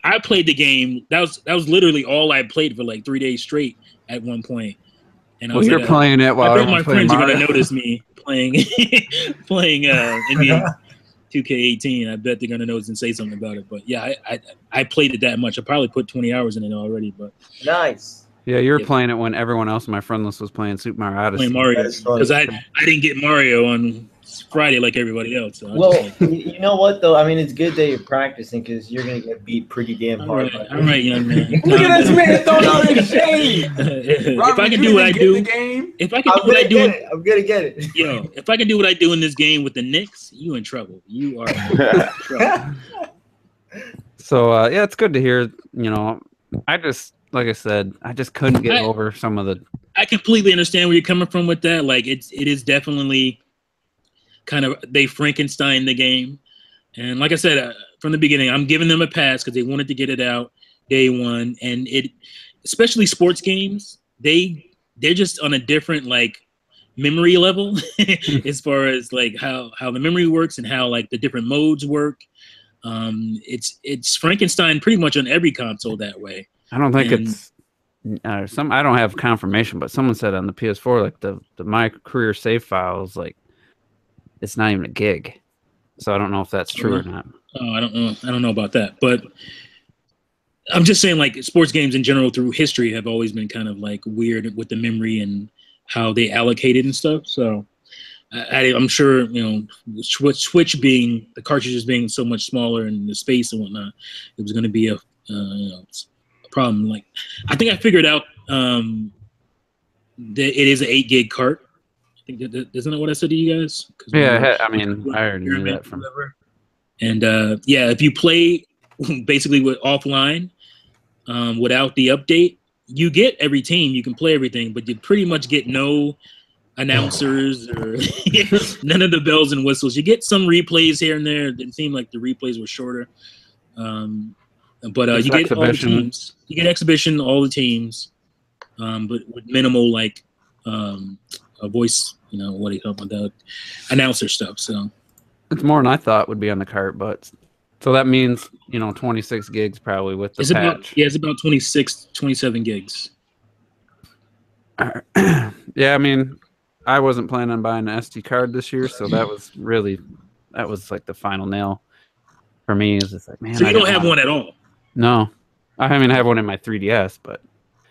I played the game. That was literally all I played for like 3 days straight at one point. And I was you're playing it while I bet my friends Mario. are gonna notice me playing NBA 2K18. I bet they're gonna notice and say something about it. But yeah, I played it that much. I probably put 20 hours in it already. But nice. Yeah, you were playing it when everyone else on my friend list was playing Super Mario Odyssey. Playing Mario because I didn't get Mario on Friday like everybody else. So you know what though? I mean, it's good that you're practicing because you're gonna get beat pretty damn hard. All right, young man. Look at this man throwing out his shade. If I can do what I do, if I can do what I do, I'm gonna get it. If I can do what I do in this game with the Knicks, you in trouble. You are in trouble. So yeah, it's good to hear. Like I said, I just couldn't get over some of the. I completely understand where you're coming from with that. Like it is definitely kind of they Frankenstein the game, and like I said from the beginning, I'm giving them a pass because they wanted to get it out day one, and especially sports games, they're just on a different memory level as far as how the memory works and how the different modes work. It's Frankenstein pretty much on every console that way. I don't think it's I don't have confirmation, but someone said on the PS4 the my career save files it's not even a gig, so I don't know if that's true or not. Oh, I don't know about that, but I'm just saying sports games in general through history have always been kind of weird with the memory and how they allocate it and stuff. So I'm sure Switch being the cartridges being so much smaller and the space and whatnot, it was going to be a problem. I think I figured out that it is an 8 gig cart. I think isn't that what I said to you guys? Yeah, I already knew that from. And if you play basically with offline without the update, you get every team. You can play everything, but you pretty much get no announcers or none of the bells and whistles. You get some replays here and there. It didn't seem like the replays were shorter. But you get all the teams. You get exhibition, all the teams, but with minimal a voice. What do you talk about that announcer stuff? So it's more than I thought would be on the cart, but so that means 26 gigs probably with the patch. It's about 26, 27 gigs. Yeah, I mean, I wasn't planning on buying an SD card this year, so that was the final nail for me. Is just man. So you don't have one at all? No, I mean I have one in my 3DS, but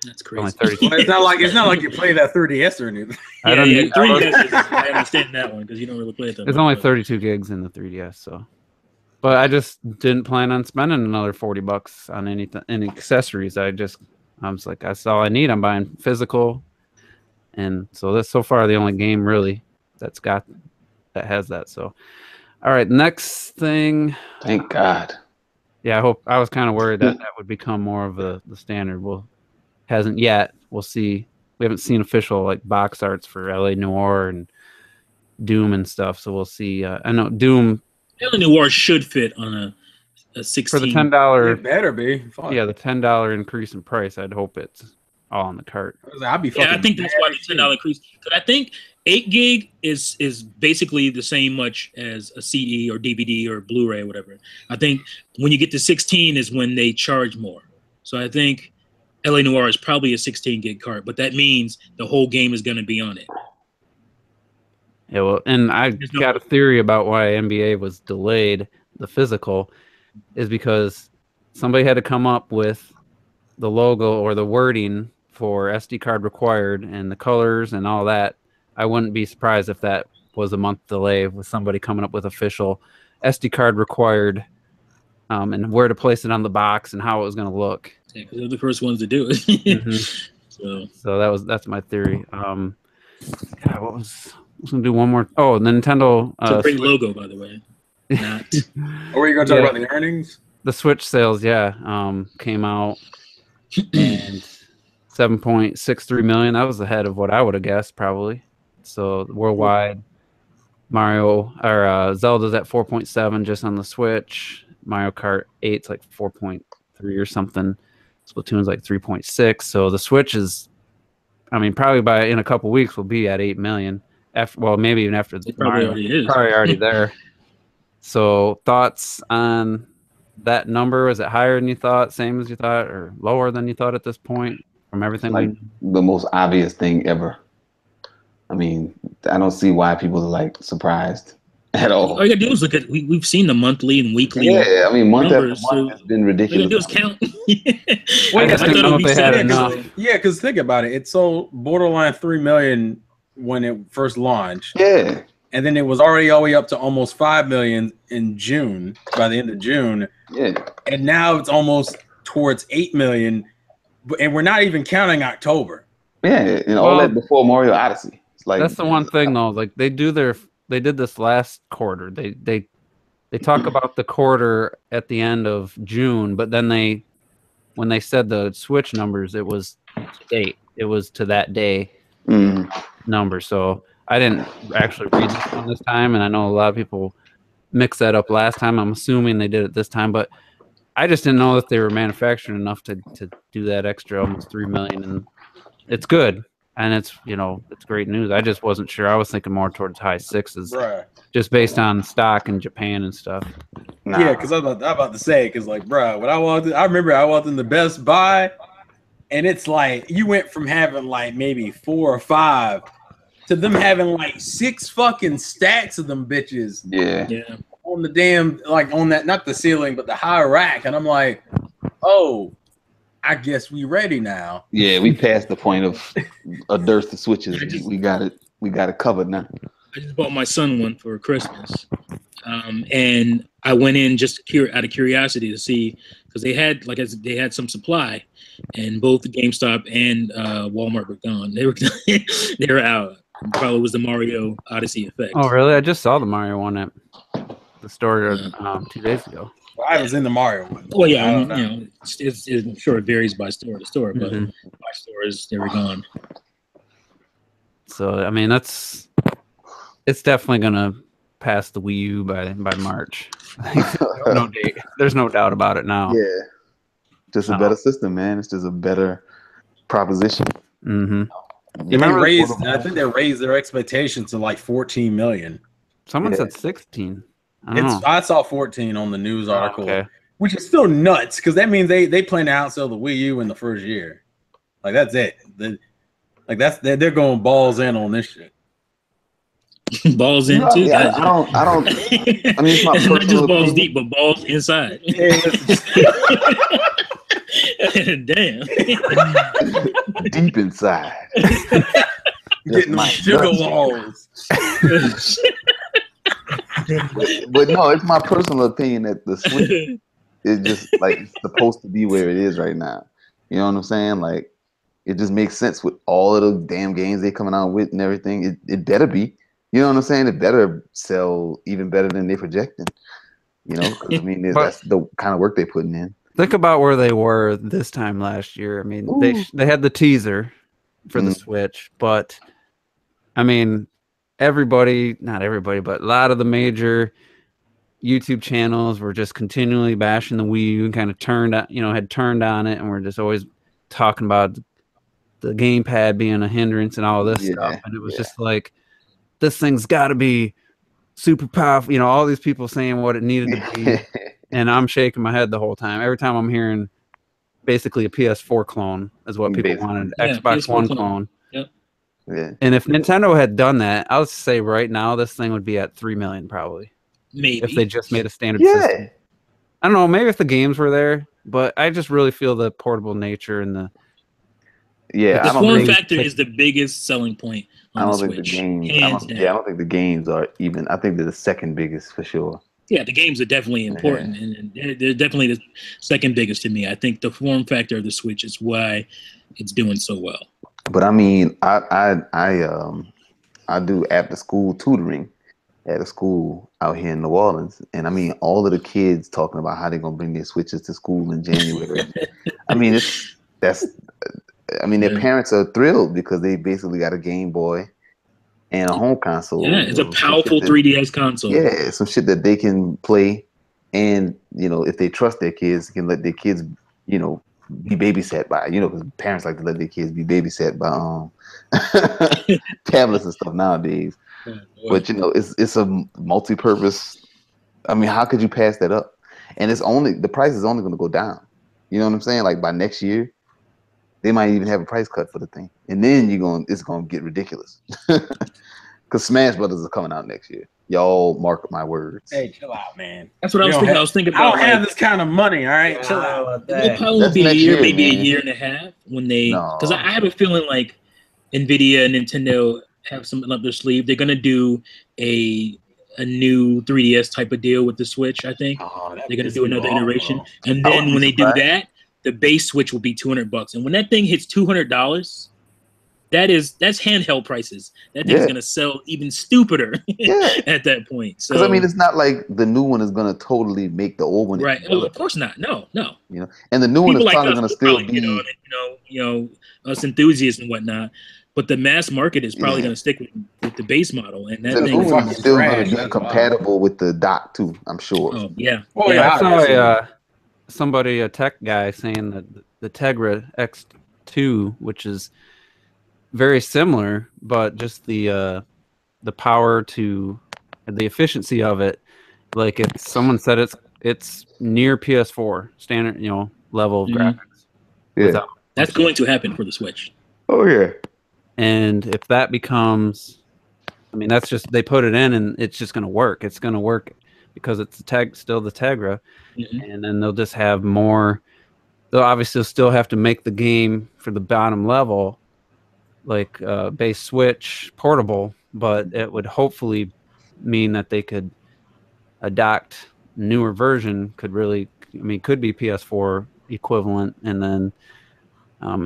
that's crazy. Only 32. Well, it's not like you play that 3DS or anything. I don't need 3DS. I understand that one because you don't really play it that much. There's only 32 gigs in the 3DS, so. But I just didn't plan on spending another $40 on any accessories. I was like, that's all I need. I'm buying physical, and so that's so far the only game really that has that. So, all right, next thing. Thank God. Yeah, I was kind of worried that would become more of the standard. Well, hasn't yet. We'll see. We haven't seen official box arts for LA Noire and Doom and stuff, so we'll see. I know Doom. LA Noire should fit on a 16. For the $10. It better be. Fine. Yeah, the $10 increase in price. I'd hope it's all on the cart. I'd be I think that's why the $10 increase. Because I think 8 gig is basically the same much as a CD or DVD or Blu-ray or whatever. I think when you get to 16 is when they charge more. So I think LA Noire is probably a 16 gig cart, but that means the whole game is going to be on it. Yeah, well, and I got a theory about why NBA was delayed, the physical, is because somebody had to come up with the logo or the wording for SD card required and the colors and all that. I wouldn't be surprised if that was a month delay with somebody coming up with official SD card required, and where to place it on the box and how it was going to look. Yeah, because they're the first ones to do it. So that's my theory. Yeah, I was gonna do one more. Oh, the Nintendo. It's a great logo, by the way. Not. Or were you going to talk about the earnings? The Switch sales, came out and 7.63 million. That was ahead of what I would have guessed, probably. So worldwide, Mario or Zelda's at 4.7 just on the Switch. Mario Kart 8's like 4.3 or something. Splatoon's like 3.6. So the Switch is, I mean, probably in a couple weeks we'll be at 8 million. Well, maybe even after the probably Mario, already is. probably already there. So thoughts on that number? Is it higher than you thought, same as you thought, or lower than you thought at this point from everything? Like the most obvious thing ever. I mean, I don't see why people are like surprised at all. All you gotta do is look at we've seen the monthly and weekly. Yeah, I mean, month numbers, after month has been ridiculous. All you gotta do is count. I just didn't know if they had enough. Yeah, because think about it. It sold borderline 3 million when it first launched. Yeah. And then it was already all the way up to almost 5 million in June, by the end of June. Yeah. And now it's almost towards 8 million. And we're not even counting October. Yeah, all that before Mario Odyssey. It's like that's the one thing though. Like they did this last quarter. They talk about the quarter at the end of June, but then when they said the Switch numbers, it was to date. It was to that day number. So I didn't actually read this one this time, and I know a lot of people mixed that up last time. I'm assuming they did it this time, but I just didn't know that they were manufacturing enough to do that extra almost 3 million, and it's good, and it's it's great news. I just wasn't sure. I was thinking more towards high sixes, just based on stock in Japan and stuff. Nah. Yeah, because I'm about to say, because like, bro, when I remember I walked in the Best Buy, and it's like you went from having like maybe 4 or 5 to them having like 6 fucking stacks of them bitches. Yeah. On the damn, like on that, not the ceiling, but the high rack. And I'm like, oh, I guess we ready now. Yeah, we passed the point of a dearth of Switches. We got it covered now. I just bought my son one for Christmas. And I went in just out of curiosity to see, because they had some supply, and both GameStop and Walmart were gone. They were out. Probably was the Mario Odyssey effect. Oh, really? I just saw the Mario one at the store 2 days ago. Well, I was in the Mario one. Well, yeah, I'm sure it varies by store to store, but my stores, they were gone. So I mean, it's definitely gonna pass the Wii U by March. No date. There's no doubt about it now. Yeah, just a better system, man. It's just a better proposition. I think they raised their expectations to like 14 million. Someone said 16. I saw 14 on the news article, which is still nuts because that means they plan to outsell the Wii U in the first year. Like that's it. They're going balls in on this shit. Balls in too. Yeah, I don't. I mean, it's not just balls deep, but balls inside. Damn. Deep inside. Getting my sugar walls. but no, it's my personal opinion that the Switch is just like it's supposed to be where it is right now. You know what I'm saying? Like it just makes sense with all of the damn games they're coming out with and everything. It better be. You know what I'm saying? It better sell even better than they're projecting. You know, 'cause, I mean, that's the kind of work they're putting in. Think about where they were this time last year. I mean, they had the teaser for the Switch, but I mean, not everybody, but a lot of the major YouTube channels were just continually bashing the Wii U and kind of had turned on it, and we're just always talking about the gamepad being a hindrance and all this stuff. And it was just like, this thing's got to be super powerful. All these people saying what it needed to be. And I'm shaking my head the whole time. Every time I'm hearing basically a PS4 clone is what people wanted. Xbox One clone. Yep. Yeah. And if Nintendo had done that, I would say right now this thing would be at 3 million probably. Maybe If they just made a standard system. I don't know, maybe if the games were there, but I just really feel the portable nature and the Yeah, the I don't form think factor is the biggest selling point on the Switch. Hands down. I don't think the games are even. I think they're the second biggest for sure. Yeah, the games are definitely important, and they're definitely the second biggest to me. I think the form factor of the Switch is why it's doing so well. But I mean, I do after school tutoring at a school out here in New Orleans, and I mean, all of the kids talking about how they're gonna bring their Switches to school in January. I mean, their parents are thrilled because they basically got a Game Boy and a home console. Yeah, it's a powerful 3DS console. Yeah, some shit that they can play, and if they trust their kids, can let their kids, be babysat by. Because parents like to let their kids be babysat by tablets and stuff nowadays. Yeah, but it's a multi-purpose. I mean, how could you pass that up? And the price is only going to go down. You know what I'm saying? Like by next year, they might even have a price cut for the thing, and then it's gonna get ridiculous. Because Smash Brothers is coming out next year. Y'all mark my words. Hey, chill out, man. That's what I was thinking. I was thinking about. I don't have this kind of money. All right, chill out. It'll probably be a year, maybe a year and a half when they. Because I have a feeling like Nvidia and Nintendo have something up their sleeve. They're gonna do a new 3DS type of deal with the Switch. I think they're gonna do another iteration, and then when they do that, the base Switch will be $200. And when that thing hits $200, that's handheld prices. That thing's gonna sell even stupider at that point. So, because I mean, it's not like the new one is gonna totally make the old one. Right? Oh, of course not. No. And the new one is like probably gonna still be, us enthusiasts and whatnot. But the mass market is probably gonna stick with the base model, and that thing is still gonna be compatible with the dock too. I'm sure. Oh yeah. I saw somebody, a tech guy, saying that the Tegra X2, which is very similar, but just the power to the efficiency of it, like someone said it's near PS4 standard, level of graphics. Yeah, that's going to happen for the Switch. Oh yeah. And if that becomes, I mean, that's just, they put it in and it's just going to work. It's going to work because it's still the Tegra. And then they'll just have more. They'll obviously still have to make the game for the bottom level, like base Switch portable, but it would hopefully mean that they could adopt newer version. Could be PS4 equivalent, and then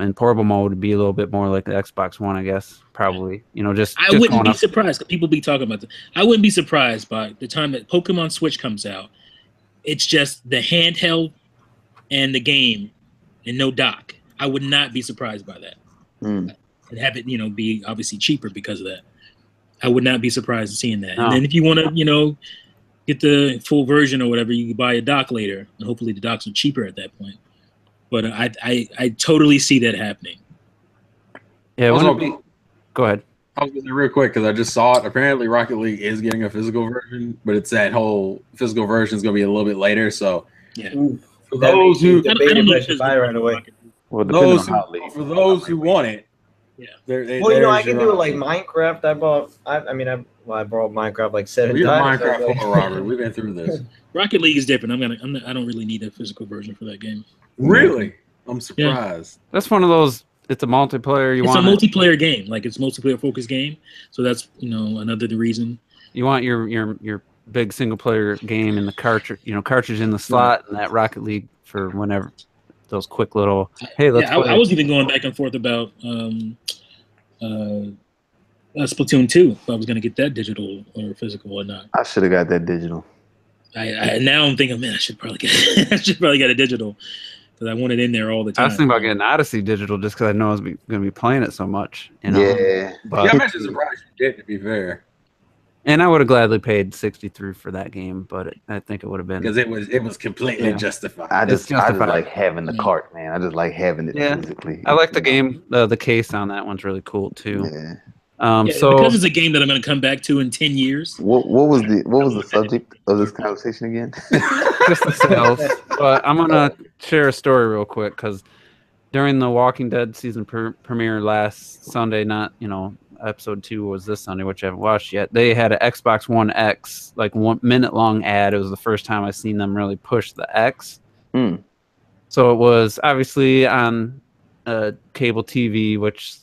in portable mode would be a little bit more like the Xbox One, I guess. Probably, I wouldn't be surprised. People be talking about I wouldn't be surprised by the time that Pokemon Switch comes out. It's just the handheld and the game, and no dock. I would not be surprised by that. And have it, be obviously cheaper because of that. I would not be surprised seeing that. No. And then if you want to, get the full version or whatever, you can buy a dock later, and hopefully the docks are cheaper at that point. But I totally see that happening. Yeah. Go ahead. I was going to say real quick because I just saw it. Apparently, Rocket League is getting a physical version, but it's that whole physical version is going to be a little bit later. So, yeah. For those who right away. Well, for those who want it, I can do it like Minecraft. I borrowed Minecraft like 7 times. Minecraft for Robert. We've been through this. Rocket League is different. I don't really need a physical version for that game. Really? I'm surprised. Yeah. That's one of those. It's a multiplayer. It's a multiplayer game. Like it's a multiplayer focused game. So that's another reason. You want your big single player game in the cartridge. Cartridge in the slot, and that Rocket League for whenever. Those quick little. Hey, let's. I was even going back and forth about Splatoon 2. If I was going to get that digital or physical or not. I should have got that digital. Now I'm thinking, man, I should probably get a digital because I want it in there all the time. I was thinking about getting Odyssey digital just because I know I was going to be playing it so much. Yeah. But I'm actually surprised you did, to be fair. And I would have gladly paid $63 for that game, but I think it would have been because it was completely justified. I just like having the cart, man. I just like having it physically. I like the game. The case on that one's really cool too. Yeah. So because it's a game that I'm going to come back to in 10 years. What was the subject of this conversation again? Just the sales. But I'm gonna share a story real quick because during the Walking Dead season premiere last Sunday, episode 2 was this Sunday, which I haven't watched yet. They had an Xbox One X, like 1 minute long ad. It was the first time I've seen them really push the X. So it was obviously on cable TV, which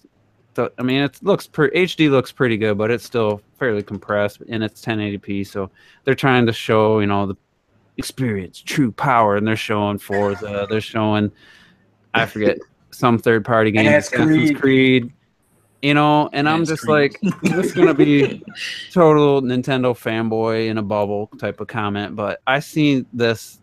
I mean, it looks HD looks pretty good, but it's still fairly compressed, and it's 1080p. So they're trying to show, you know, the experience, true power, and they're showing Forza. They're showing, I forget, some third-party game, Assassin's Creed. You know, and I'm just like, this is gonna be total Nintendo fanboy in a bubble type of comment, but I see this,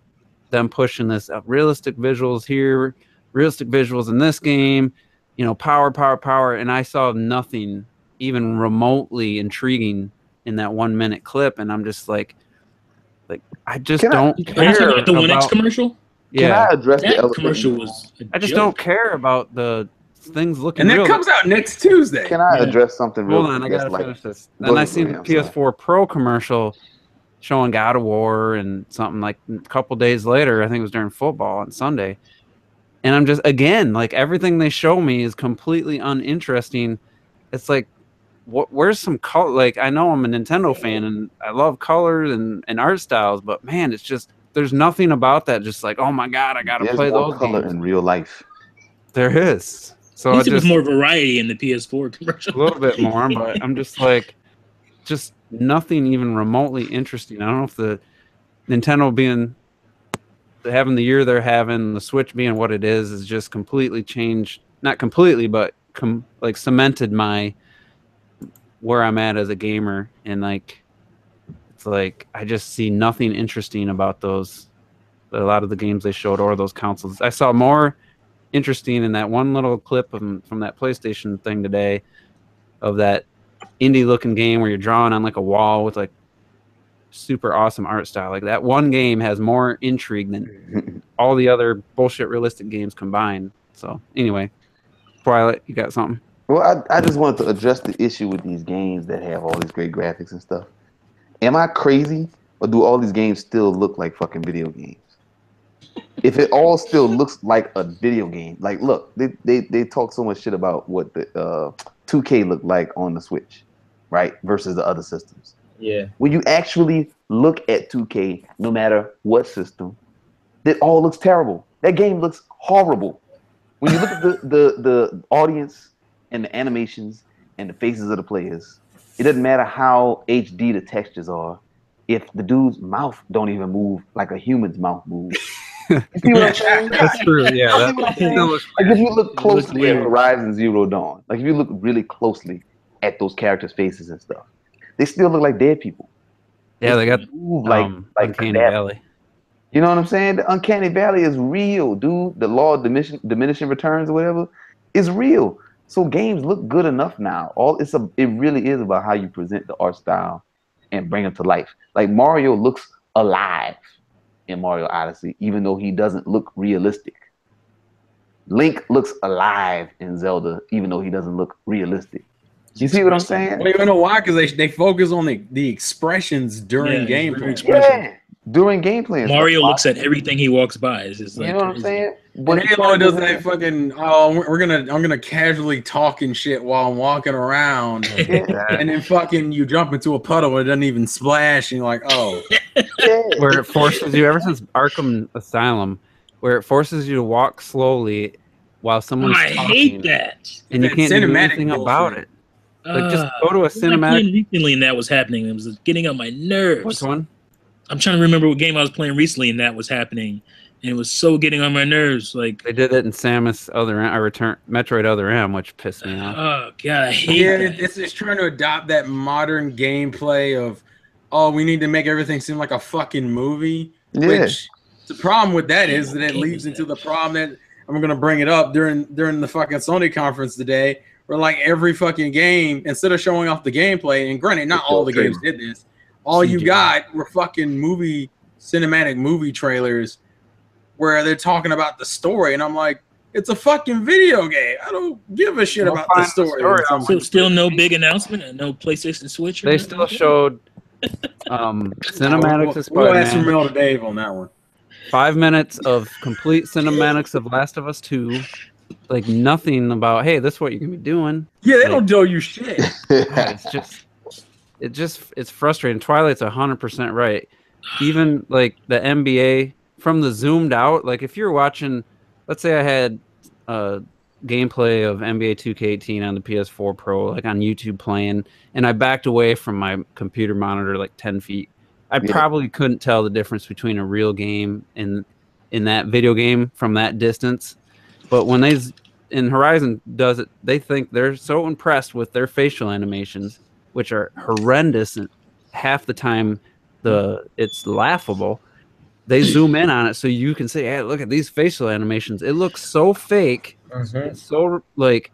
them pushing this realistic visuals here, realistic visuals in this game, you know, power, and I saw nothing even remotely intriguing in that 1 minute clip, and I'm just like I just don't care about the 1X commercial. Yeah, can I address that commercial? Was I just don't care about the things looking. And that comes out next Tuesday. Can I address something real quick? Hold on, I gotta finish this. And I seen the PS4 Pro commercial showing God of War and something like a couple days later. I think it was during football on Sunday. And I'm just, again, like everything they show me is completely uninteresting. It's like, where's some color? Like, I know I'm a Nintendo fan and I love colors and art styles, but man, it's just, there's nothing about that. Just like, oh my God, I gotta play those color games. In real life. There is. So at least it was more variety in the PS4 commercial. A little bit more, but I'm just like, just nothing even remotely interesting. I don't know if the Nintendo being having the year they're having, the Switch being what it is just completely changed. Not completely, but like cemented my where I'm at as a gamer, and like it's like I just see nothing interesting about those. A lot of the games they showed or those consoles. I saw more interesting in that one little clip from that PlayStation thing today of that indie looking game where you're drawing on like a wall with like super awesome art style. Like that one game has more intrigue than all the other bullshit realistic games combined. So anyway, Twilight, you got something? Well, I just wanted to address the issue with these games that have all these great graphics and stuff. Am I crazy, or do all these games still look like fucking video games? If it all still looks like a video game, like look, they talk so much shit about what the 2K looked like on the Switch, right, versus the other systems. Yeah. When you actually look at 2K, no matter what system, it all looks terrible. That game looks horrible. When you look at the audience and the animations and the faces of the players, it doesn't matter how HD the textures are if the dude's mouth don't even move like a human's mouth moves. You see what I'm saying? That's true. Yeah. Like if you look closely at Horizon Zero Dawn, like if you look really closely at those characters' faces and stuff, they still look like dead people. Yeah, they got like Uncanny Valley. You know what I'm saying? The Uncanny Valley is real, dude. The law of diminishing returns or whatever is real. So games look good enough now. It really is about how you present the art style and bring it to life. Like Mario looks alive in Mario Odyssey, even though he doesn't look realistic. Link looks alive in Zelda, even though he doesn't look realistic. You see what I'm saying? Well, you know why? Because they focus on the expressions during gameplay. Yeah, during gameplay. Mario looks at everything he walks by. It's just like, you know what I'm saying? But Halo does that fucking. Oh, I'm gonna casually talk and shit while I'm walking around, and then fucking you jump into a puddle and it doesn't even splash, and you're like, oh. Where it forces you, ever since Arkham Asylum, where it forces you to walk slowly while someone's talking. I hate that. And you can't do anything about it. Like, just go to a cinematic. Recently, and that was happening. It was getting on my nerves. Which one? I'm trying to remember what game I was playing recently, and that was happening, and it was so getting on my nerves. Like they did it in Samus Metroid Other M, which pissed me off. Oh god, I hate that. It's trying to adopt that modern gameplay of, oh, we need to make everything seem like a fucking movie. Yeah. Which the problem with that is that it leads into the problem that I'm gonna bring it up during the fucking Sony conference today. Where like every fucking game, instead of showing off the gameplay, and granted, not all the games did this, all you got were fucking cinematic movie trailers where they're talking about the story, and I'm like, it's a fucking video game. I don't give a shit about the story. So still no big announcement and no PlayStation Switch? They still showed cinematics of Spider-Man. We'll ask from Mel to Dave on that one. 5 minutes of complete cinematics of Last of Us 2. like nothing about, hey, this is what you're gonna be doing. Yeah, they like, don't tell you shit. God, it's frustrating. Twilight's 100% right. Even like the NBA from the zoomed out, like if you're watching, let's say I had gameplay of NBA 2K18 on the PS4 Pro, like on YouTube playing, and I backed away from my computer monitor like 10 feet. I probably couldn't tell the difference between a real game and in that video game from that distance. But when in Horizon does it, they think they're so impressed with their facial animations, which are horrendous, and half the time it's laughable. They zoom in on it so you can say, hey, look at these facial animations. It looks so fake. It's so like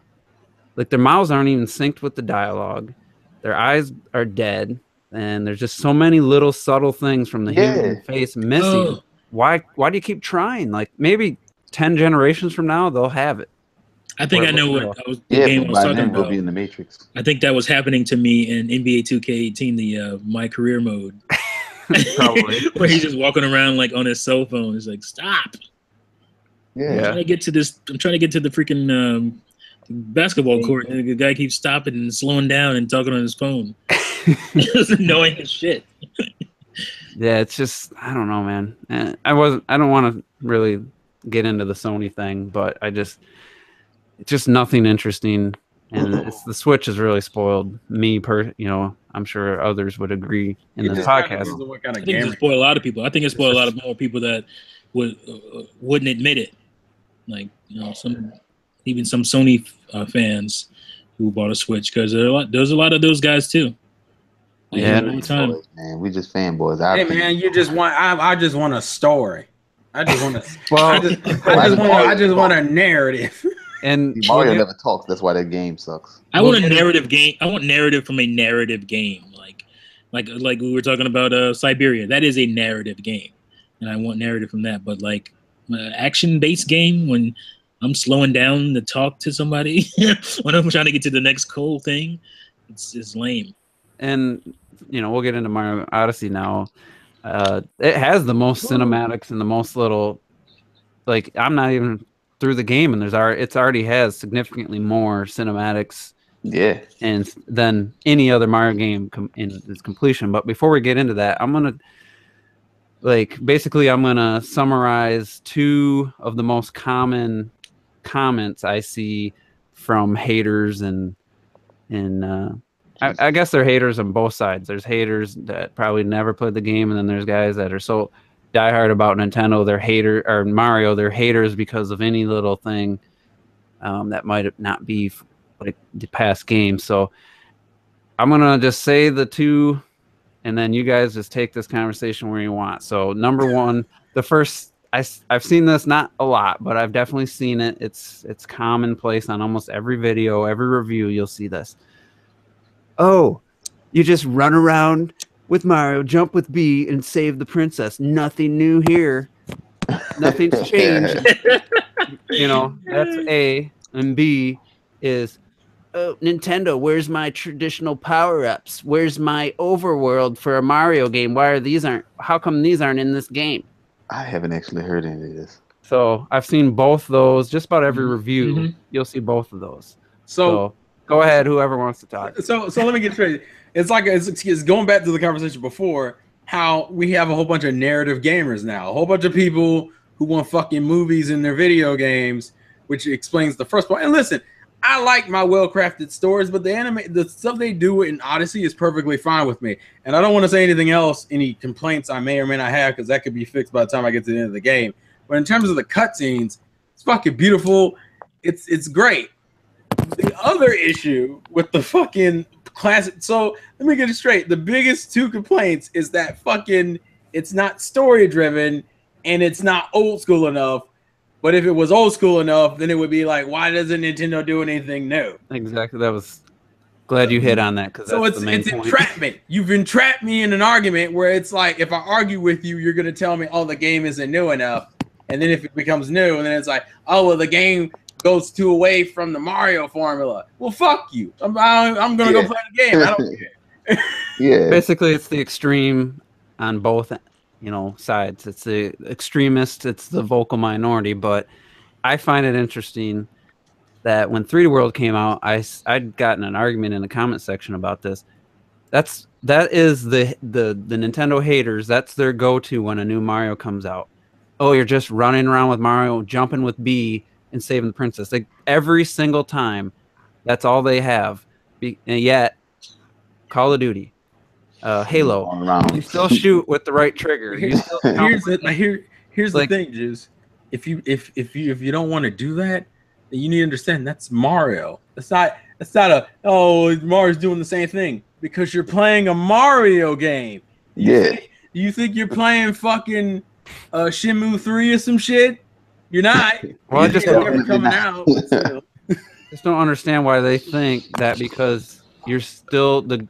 their mouths aren't even synced with the dialogue. Their eyes are dead, and there's just so many little subtle things from the human face missing. Why do you keep trying? Like maybe 10 generations from now they'll have it. I think I know what the game I was talking about. We'll be in the Matrix. I think that was happening to me in NBA 2K18, the My Career mode. Probably. Where he's just walking around like on his cell phone. He's like, stop. Yeah. I'm trying to get to the freaking basketball court, and the guy keeps stopping and slowing down and talking on his phone. It's annoying as shit. Yeah, it's just, I don't know, man. I don't want to really get into the Sony thing, but it's just nothing interesting. And the Switch has really spoiled me, I'm sure others would agree in this podcast. I think it spoiled a lot of people. I think it spoiled a lot of more people that wouldn't admit it. Like, even some Sony fans who bought a Switch, because there's a lot of those guys too. Like, man, we just fanboys. Hey man, I just want a story. I just want I just want a narrative. And Mario never talks. That's why that game sucks. I want a narrative game. I want narrative from a narrative game, like we were talking about Siberia. That is a narrative game, and I want narrative from that. But like action-based game, when I'm slowing down to talk to somebody, when I'm trying to get to the next cool thing, it's lame. And we'll get into Mario Odyssey now. It has the most cinematics and the most little, like, I'm not even through the game, and it's already has significantly more cinematics and than any other Mario game in its completion. But before we get into that, I'm gonna summarize two of the most common comments I see from haters, and I guess they're haters on both sides. There's haters that probably never played the game, and then there's guys that are so diehard about Nintendo, or Mario, they're haters because of any little thing that might not be like the past game. So I'm gonna just say the two, and then you guys just take this conversation where you want. So number one, the first, I've seen this, not a lot, but I've definitely seen it. It's commonplace on almost every video, every review. You'll see this. Oh, you just run around with Mario, jump with B, and save the princess. Nothing new here. Nothing's changed. That's A. And B is, oh, Nintendo, where's my traditional power-ups? Where's my overworld for a Mario game? How come these aren't in this game? I haven't actually heard any of this. So I've seen both those. Just about every review, you'll see both of those. So go ahead, whoever wants to talk. So let me get straight. It's like it's going back to the conversation before, how we have a whole bunch of narrative gamers now, a whole bunch of people who want fucking movies in their video games, which explains the first part. And listen, I like my well-crafted stories, but the stuff they do in Odyssey is perfectly fine with me. And I don't want to say anything else, any complaints I may or may not have, because that could be fixed by the time I get to the end of the game. But in terms of the cutscenes, it's fucking beautiful. It's great. The other issue with the fucking classic, so let me get it straight. The biggest two complaints is that fucking it's not story driven and it's not old school enough. But if it was old school enough, then it would be like, why doesn't Nintendo do anything new? Exactly. That was glad you hit on that, because that's the main point. Entrapment. You've entrapped me in an argument where it's like, if I argue with you, you're gonna tell me, oh, the game isn't new enough, and then if it becomes new, and then it's like, oh, well, the game goes too away from the Mario formula. Well, fuck you. I'm gonna go play the game. I don't care. Yeah. Basically, it's the extreme on both, sides. It's the extremist. It's the vocal minority. But I find it interesting that when 3D World came out, I'd gotten an argument in the comment section about this. That is the Nintendo haters. That's their go-to when a new Mario comes out. Oh, you're just running around with Mario, jumping with B, and saving the princess. Like every single time, that's all they have. And yet, Call of Duty, Halo, you still shoot with the right trigger. Here's the thing, Juice. If you don't want to do that, then you need to understand that's Mario. That's not Mario's doing the same thing because you're playing a Mario game. You think you're playing fucking Shenmue 3 or some shit? You're not. Well, I just never coming out. Just don't understand why they think that because you're still the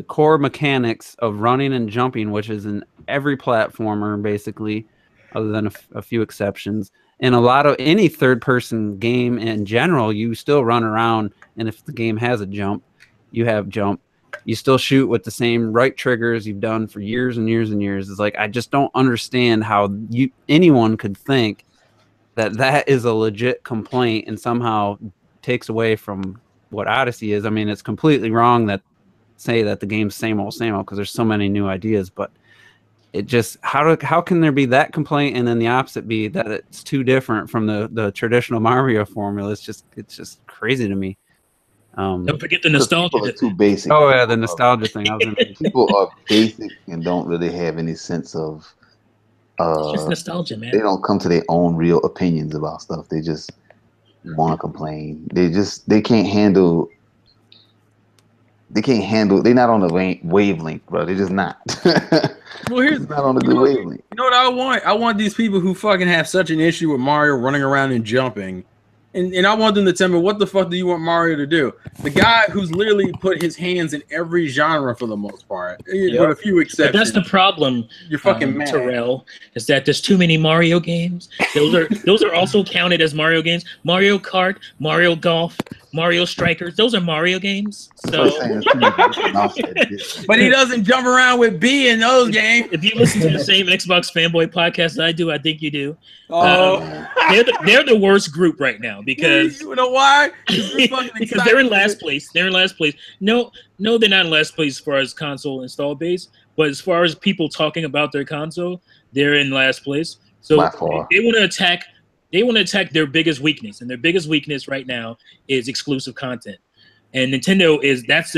core mechanics of running and jumping, which is in every platformer basically, other than a few exceptions. In a lot of any third-person game in general, you still run around, and if the game has a jump, you have jump. You still shoot with the same right triggers you've done for years and years and years. It's like I just don't understand how anyone could think that is a legit complaint and somehow takes away from what Odyssey is. I mean, it's completely wrong that say that the game's same old because there's so many new ideas, but it just how can there be that complaint and then the opposite be that it's too different from the traditional Mario formula? It's just crazy to me. Don't forget the nostalgia. People are too basic. Oh yeah, the nostalgia thing. People are basic and don't really have any sense of. It's just nostalgia, man. They don't come to their own real opinions about stuff. They just want to complain. They can't handle. They're not on the wavelength, bro. They're just not. Well, here's not on a good wavelength. You know what I want? I want these people who fucking have such an issue with Mario running around and jumping. And I want them to tell me, what the fuck do you want Mario to do? The guy who's literally put his hands in every genre for the most part, with a few exceptions. But that's the problem. You're fucking mad. Terrell, is that there's too many Mario games. Those are also counted as Mario games. Mario Kart, Mario Golf, Mario Strikers. Those are Mario games. So, but he doesn't jump around with B in those games. If you listen to the same Xbox fanboy podcast that I do, I think you do. They're the worst group right now because you know why? Because they're in last place. They're in last place. No, they're not in last place as far as console install base, but as far as people talking about their console, they're in last place. So they want to attack. They want to attack their biggest weakness, and their biggest weakness right now is exclusive content. And Nintendo that's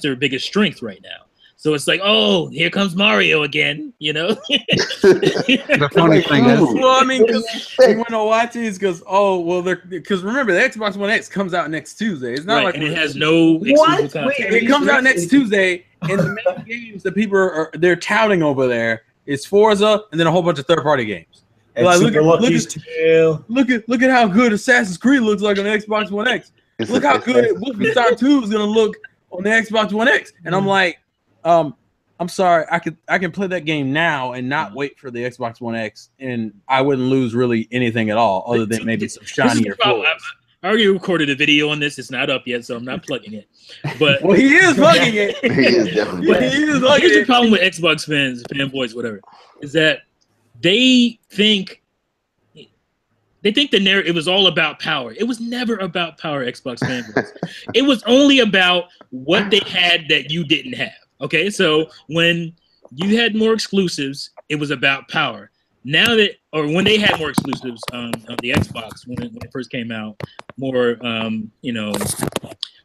their biggest strength right now. So it's like, oh, here comes Mario again, you know. The funny thing is, well, I mean, you want to watch these because because remember the Xbox One X comes out next Tuesday. It's not like and it has no exclusive content. It comes out next Tuesday, and the main games that people they're touting over there is Forza and then a whole bunch of third-party games. Like, look at how good Assassin's Creed looks like on the Xbox One X. Look how good Wolfenstein 2 is gonna look on the Xbox One X, and I'm like. I'm sorry. I can play that game now and not wait for the Xbox One X, and I wouldn't lose really anything at all, other than maybe some shinier floors. I already recorded a video on this. It's not up yet, so I'm not plugging it. But well, he is plugging it. He is definitely. Here's the problem with Xbox fanboys, whatever, is that they think the narrative it was all about power. It was never about power, Xbox fanboys. It was only about what they had that you didn't have. Okay, so when you had more exclusives, it was about power. Now when they had more exclusives on the Xbox when it first came out, more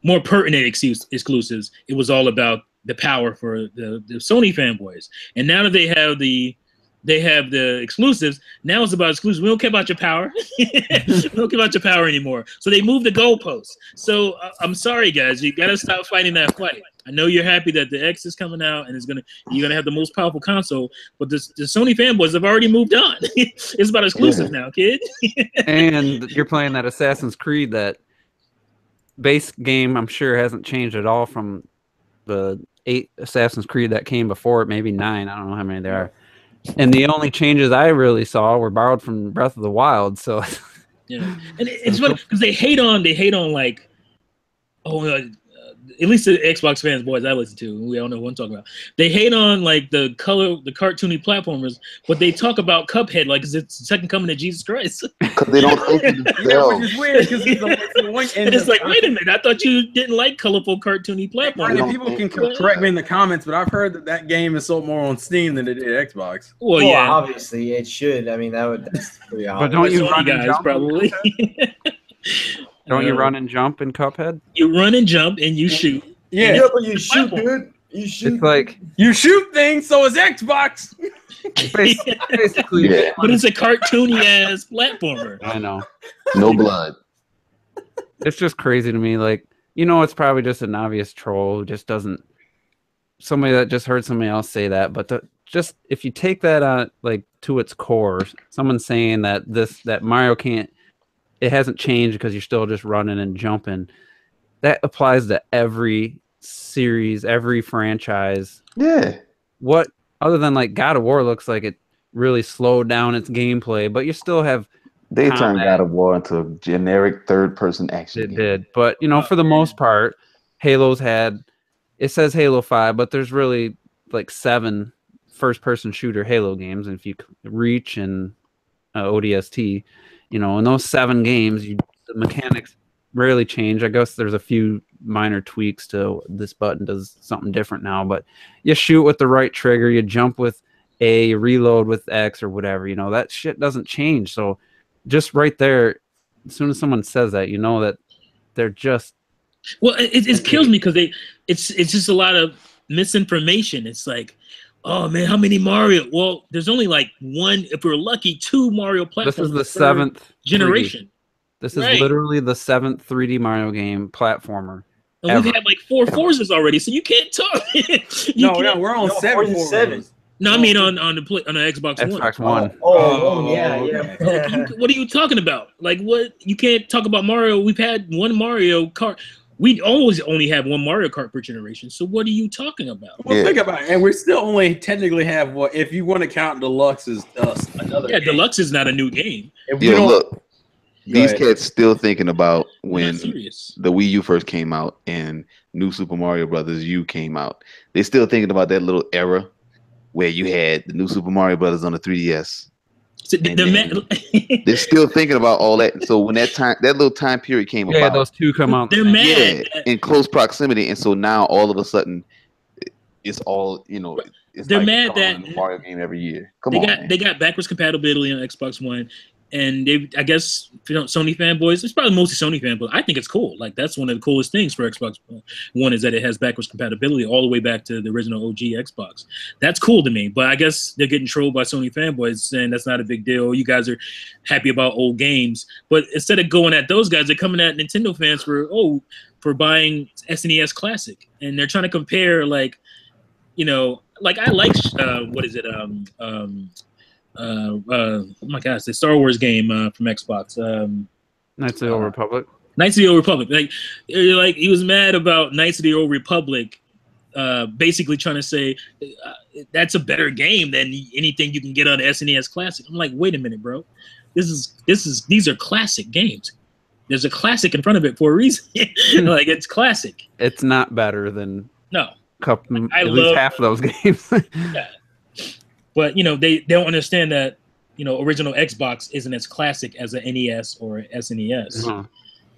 more pertinent exclusives, it was all about the power for the Sony fanboys. And now that they have the exclusives, now it's about exclusives. We don't care about your power. We don't care about your power anymore. So they moved the goalposts. So I'm sorry, guys. You got to stop fighting that fight. I know you're happy that the X is coming out and you're gonna have the most powerful console, but the Sony fanboys have already moved on. It's about exclusive now, kid. And you're playing that Assassin's Creed, that base game. I'm sure hasn't changed at all from the 8 Assassin's Creed that came before it, maybe 9. I don't know how many there are. And the only changes I really saw were borrowed from Breath of the Wild. So yeah, and it's funny because they hate on like, at least the Xbox fans, boys I listen to, we all know what I'm talking about. They hate on like the cartoony platformers, but they talk about Cuphead like it's the second coming of Jesus Christ. Because they don't think of themselves. Which is weird because the one. And it's like, wait a minute, I thought you didn't like colorful cartoony platformers. People can correct me in the comments, but I've heard that game is sold more on Steam than it did Xbox. Well, yeah, obviously it should. I mean, that's pretty obvious. But don't you run and guys jump? probably? Don't you run and jump in Cuphead? You run and jump and you shoot. Yeah, but you shoot, dude. You shoot. It's like you shoot things, so is Xbox. Basically, Yeah. But it's a cartoony ass platformer. I know. No blood. It's just crazy to me. Like, it's probably just an obvious troll who just doesn't. Somebody that just heard somebody else say that, but just if you take that on like to its core, someone saying that Mario can't. It hasn't changed because you're still just running and jumping. That applies to every series, every franchise. Yeah. What other than like God of War looks like it really slowed down its gameplay, but you still have. They turned God of War into a generic third-person action game. Did, but for the most part, Halo's had. It says Halo 5, but there's really like 7 first-person shooter Halo games, and if you Reach and ODST. In those 7 games, the mechanics rarely change. I guess there's a few minor tweaks to this button does something different now, but you shoot with the right trigger, you jump with A, you reload with X or whatever. That shit doesn't change. So just right there, as soon as someone says that, that they're just. Well, it kills me because it's just a lot of misinformation. It's like, oh man, how many Mario? Well, there's only like one, if we're lucky, 2 Mario platforms. This is the 7th generation. 3D. This is literally the 7th 3D Mario game platformer. And we've had like 4 Forzas already, so you can't talk. No, we're on 7 Forzas. No, I mean on the Xbox One. Xbox One. Oh, yeah. What are you talking about? Like what? You can't talk about Mario. We've had one Mario Kart. We always only have one Mario Kart per generation. So what are you talking about? Well, think about it. And we still only technically have if you want to count Deluxe as another game. Deluxe is not a new game. Look. These cats still thinking about when the Wii U first came out and New Super Mario Brothers U came out. They're still thinking about that little era where you had the New Super Mario Brothers on the 3DS. So they're still thinking about all that. So when that little time period came about, those 2 come out. They're mad. In close proximity, and so now all of a sudden, it's all It's they're like mad that a Mario game every year. They got backwards compatibility on Xbox One, and I guess Sony fanboys. It's probably mostly Sony fanboys. I think it's cool. Like that's one of the coolest things for Xbox One is that it has backwards compatibility all the way back to the original OG Xbox. That's cool to me. But I guess they're getting trolled by Sony fanboys saying that's not a big deal. You guys are happy about old games, but instead of going at those guys, they're coming at Nintendo fans for buying SNES Classic, and they're trying to compare like I like what is it oh my gosh, the Star Wars game from Xbox. Knights of the Old Republic. Knights of the Old Republic. Like he was mad about Knights of the Old Republic, basically trying to say that's a better game than anything you can get on the SNES Classic. I'm like, wait a minute, bro. These are classic games. There's a classic in front of it for a reason. Like it's classic. It's not better than at least half of those games. Yeah. But they don't understand that original Xbox isn't as classic as an NES or SNES. Uh-huh.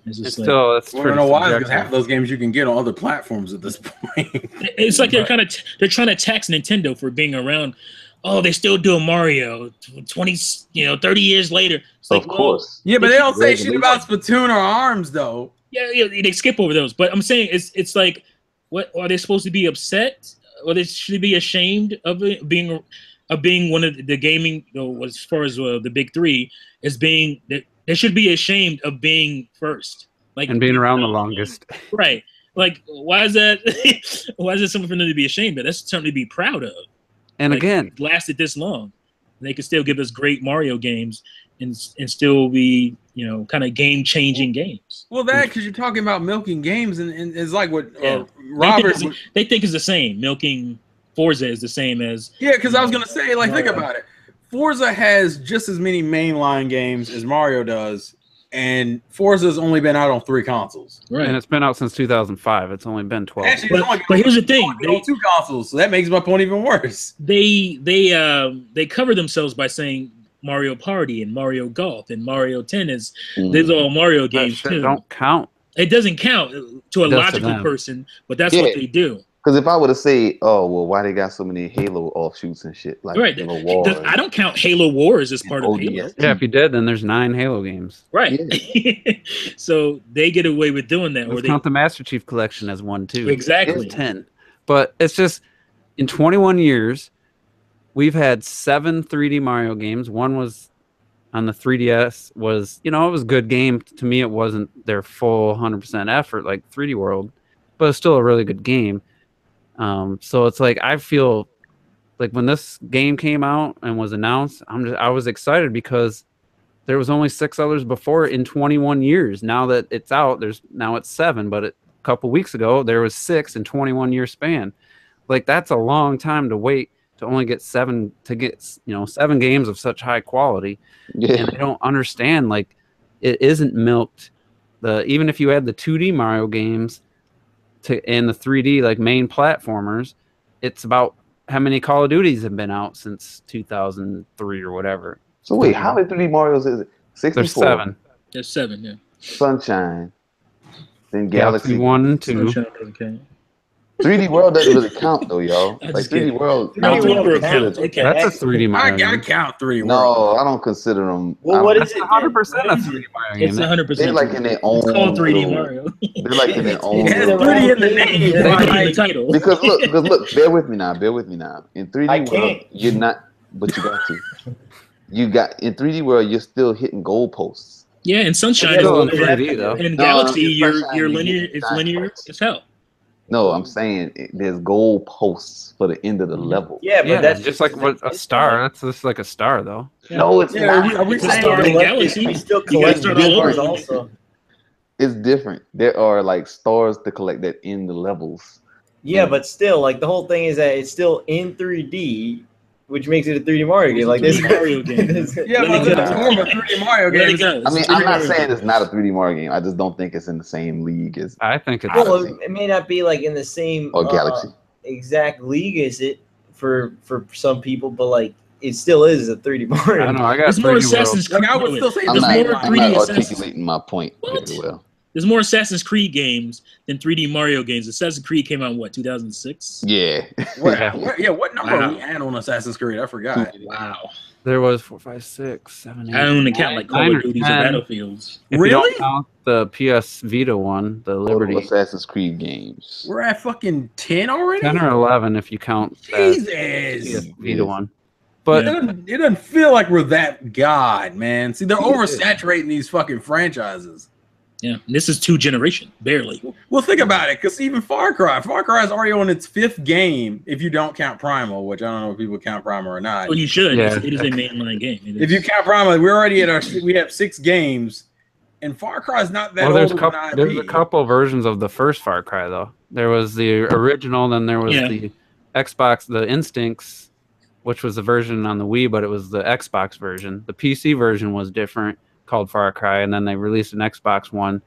It's just I don't know why, because half of those games you can get on other platforms at this point. It's like they're trying to tax Nintendo for being around. Oh, they're still doing Mario 30 years later. It's like, of course. Yeah, but they don't say shit about Splatoon or ARMS though. Yeah, they skip over those. But I'm saying it's like, what are they supposed to be upset? Or they should be ashamed of it being one of the gaming, as far as the big three, is being that they should be ashamed of being first, and being around the longest. Right? Like, why is that? Why is it something for them to be ashamed of? That's something to be proud of. And again, it lasted this long, they can still give us great Mario games and still be kind of game changing games. Well, because you're talking about milking games, and it's like what Robert they think is the same. Milking Forza is the same as because I was gonna say, think about it. Forza has just as many mainline games as Mario does, and Forza's only been out on 3 consoles. Right. And it's been out since 2005. It's only been 12. Actually, but here's the thing: they on 2 consoles, so that makes my point even worse. They cover themselves by saying Mario Party and Mario Golf and Mario Tennis. These are all Mario games too. Don't count. It doesn't count to a logical person, but that's what they do. Because if I were to say, oh, well, why they got so many Halo offshoots and shit? Like, Right. I don't count Halo Wars as part of Halo. Yeah, if you did, then there's 9 Halo games. Right. Yeah. So they get away with doing that. Let's count the Master Chief Collection as 1 too. Exactly. It's 10. But it's just, in 21 years, we've had 7 3D Mario games. One was on the 3DS, was, it was a good game. To me, it wasn't their full 100% effort like 3D World, but it's still a really good game. So it's like, I feel like when this game came out and was announced, I was excited because there was only 6 others before in 21 years. Now that it's out, now it's 7, but a couple weeks ago there was 6 in 21-year span. Like, that's a long time to wait to only get 7 games of such high quality. Yeah. And I don't understand, like, it isn't milked. Even if you add the 2D Mario games and the 3D like main platformers, it's about how many Call of Duties have been out since 2003 or whatever. So wait, how many 3D Marios is it? 64. There's 7. There's 7, yeah. Sunshine, then Galaxy 1 and 2. 3D World doesn't really count though, y'all. Like 3D World. That's a 3D Mario. I gotta count 3D World. No, I don't consider them. Well, what is it? 100% a 3D Mario game. It's 100%. They're like in their own. It's called 3D Mario. They're like in their own. It has 3D in the name. In the title. Because look, bear with me now. In 3D World, you're not, but you got to. In 3D World, you're still hitting goalposts. Yeah, in Sunshine, still in 3D though. In Galaxy, you're linear. It's linear as hell. No, I'm saying there's goal posts for the end of the level. Yeah, but that's just like a star. That's just like a star, though. Yeah. No, it's not. Are we saying in Galaxy? We still collect stars also. It's different. There are like stars to collect that in the levels. Yeah, but still, like the whole thing is that it's still in 3D, which makes it a 3D Mario game. Like this Mario game. Yeah, but it's more of a 3D Mario game. I mean, I'm not saying it's not a 3D Mario game. I just don't think it's in the same league as. I think it's. Well, it may not be like in the same or Galaxy exact league as it for some people, but like it still is a 3D Mario. I don't know. I got There's more Assassin's Creed. Like, I would still say I'm not articulating my point very well. There's more Assassin's Creed games than 3D Mario games. Assassin's Creed came out in what, 2006? Yeah. What number are we at on Assassin's Creed? I forgot. Wow. There was 4, 5, 6, 7, 8. I don't count like Call of Duties or Battlefields. If you don't count the PS Vita one, the Liberty. Assassin's Creed games. We're at fucking 10 already? 10 or 11 if you count Jesus. PS Vita one. But it doesn't feel like we're that god, man. See, they're oversaturating these fucking franchises. Yeah, this is 2 generation, barely. Well, think about it, because even Far Cry is already on its 5th game, if you don't count Primal, which I don't know if people count Primal or not. Well, you should. Yeah. It is a mainline game. If you count Primal, we're already we have 6 games, and Far Cry is not that old. There's a couple versions of the first Far Cry, though. There was the original, then there was the Xbox, the Instincts, which was the version on the Wii, but it was the Xbox version. The PC version was different, called Far Cry, and then they released an Xbox one.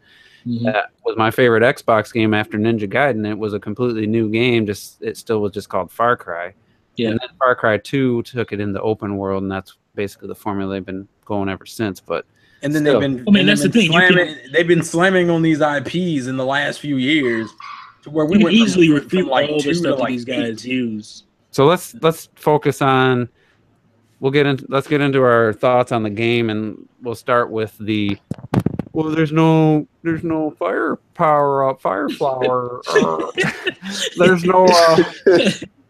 That was my favorite Xbox game after Ninja Gaiden. It was a completely new game, it still was just called Far Cry. Yeah. And then Far Cry 2 took it into open world, and that's basically the formula they've been going ever since. But and then they've been slamming on these IPs in the last few years to where we can easily refute like all the stuff that these guys use. So let's focus on. Let's get into our thoughts on the game, and we'll start with there's no fire power up, fire flower. There's no.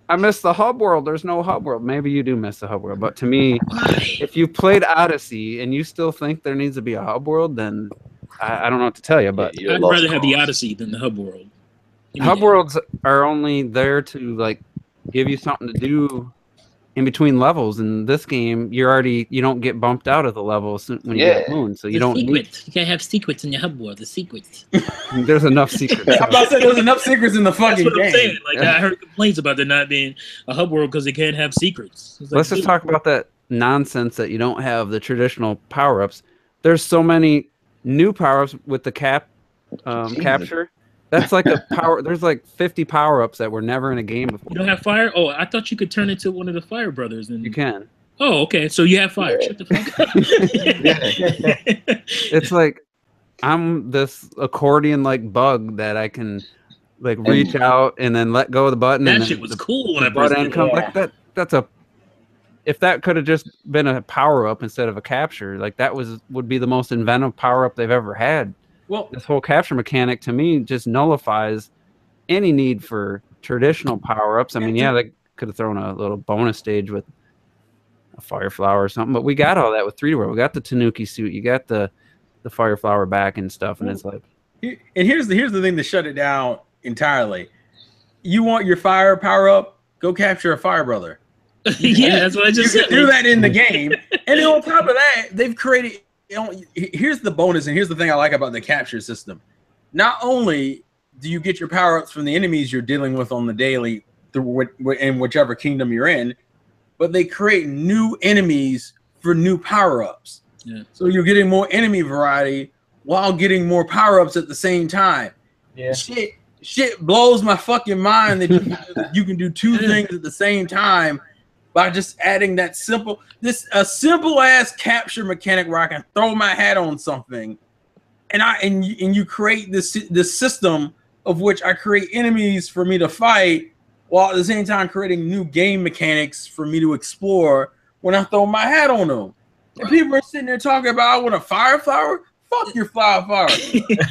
I miss the hub world. There's no hub world. Maybe you do miss the hub world, but to me, if you played Odyssey and you still think there needs to be a hub world, then I don't know what to tell you. But I'd rather have the Odyssey than the hub world. Hub worlds are only there to like give you something to do in between levels. In this game, you don't get bumped out of the levels when you get moon, so you don't need. You can't have secrets in your hub world. The secrets. There's enough secrets. I'm about to say there's enough secrets in the fucking game. I'm saying. Like I heard complaints about there not being a hub world because they can't have secrets. Like, let's just talk about that nonsense that you don't have the traditional power ups. There's so many new power-ups with the capture. That's like a power. There's like 50 power-ups that were never in a game before. You don't have fire? Oh, I thought you could turn into one of the fire brothers. And You can. Oh, okay. So you have fire. Shut the fuck up. It's like I'm this accordion-like bug that I can like reach out and then let go of the button. That and shit was cool when the I first button did comes it. like that. That's a. If that could have just been a power-up instead of a capture, like that would be the most inventive power-up they've ever had. Well, this whole capture mechanic to me just nullifies any need for traditional power-ups. I mean, yeah, they could have thrown a little bonus stage with a fire flower or something, but we got all that with 3D World. We got the Tanuki suit, you got the fire flower back and stuff, and it's like. And here's the thing to shut it down entirely. You want your fire power up? Go capture a fire brother. Yeah, that's what I just said. Do that in the game, and then on top of that, they've created. Here's the bonus, and here's the thing I like about the capture system. Not only do you get your power ups from the enemies you're dealing with on the daily, in whichever kingdom you're in, but they create new enemies for new power ups. Yeah. So you're getting more enemy variety while getting more power ups at the same time. Yeah. Shit blows my fucking mind that you can do two things at the same time by just adding that simple ass capture mechanic where I can throw my hat on something, and you create this system of which I create enemies for me to fight, while at the same time creating new game mechanics for me to explore when I throw my hat on them. And people are sitting there talking about, I want a fire flower. Fuck your fire flower.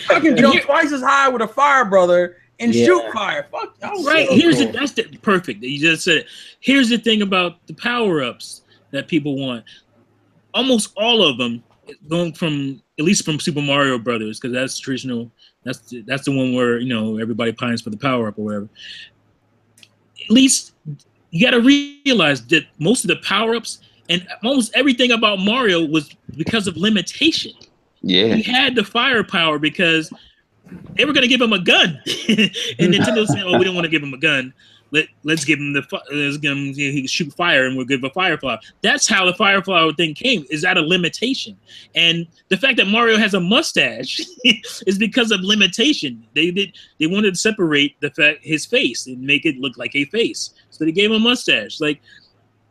I can jump twice as high with a fire brother and shoot fire. Fuck. Right. So That's perfect. You just said it. Here's the thing about the power-ups that people want. Almost all of them, going from at least from Super Mario Brothers, because that's traditional. That's the one where everybody pines for the power-up or whatever. At least you got to realize that most of the power-ups and almost everything about Mario was because of limitation. Yeah, he had the firepower because they were going to give him a gun, and Nintendo said, "Oh, we don't want to give him a gun. Let's give him he can shoot fire, and we'll give a fire flower." That's how the fire flower thing came. Is that a limitation? And the fact that Mario has a mustache is because of limitation. They wanted to separate his face and make it look like a face, so they gave him a mustache. Like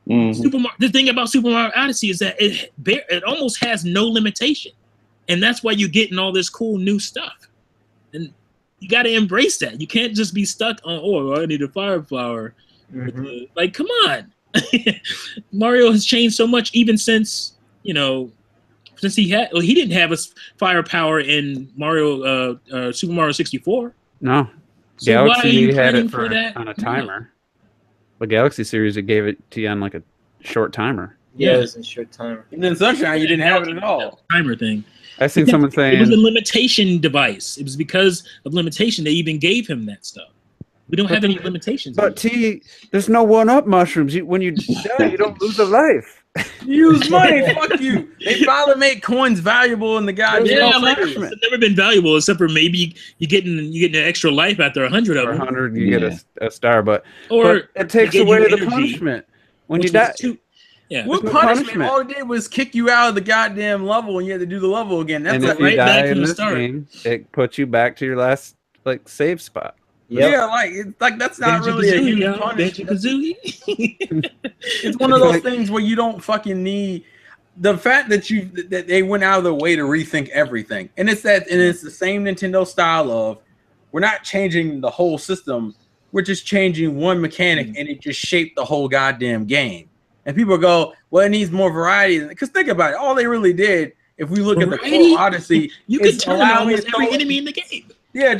the thing about Super Mario Odyssey is that it almost has no limitation. And that's why you're getting all this cool new stuff. And you got to embrace that. You can't just be stuck on, I need a fire flower. Like, come on. Mario has changed so much even since, since he didn't have a firepower in Super Mario 64. No. So Galaxy had it on a timer. The Galaxy series, it gave it to you on like a short timer. Yeah, it was a short timer. And then Sunshine, you didn't have it at all. Timer thing. I seen someone saying it was a limitation device. It was because of limitation they even gave him that stuff. We don't have any limitations. But T, there's no one-up mushrooms. When you die, you don't lose a life. Use money, fuck you. They finally made coins valuable in the goddamn. Yeah, it's never been valuable except for maybe you getting an extra life after 100 of them. 100, you get a star, but it takes they give away you the energy, punishment when you die. Yeah. What punishment? All it did was kick you out of the goddamn level, and you had to do the level again. That's if you die in this game, it puts you back to your last save spot. Yep. Yeah, that's not really a huge punishment. It's one of those things where you don't fucking need the fact that they went out of their way to rethink everything, and it's the same Nintendo style of we're not changing the whole system, we're just changing one mechanic, and it just shaped the whole goddamn game. And people go, well, it needs more variety. Because think about it. All they really did, if we look at the full Odyssey, you can turn almost every enemy in the game. Yeah,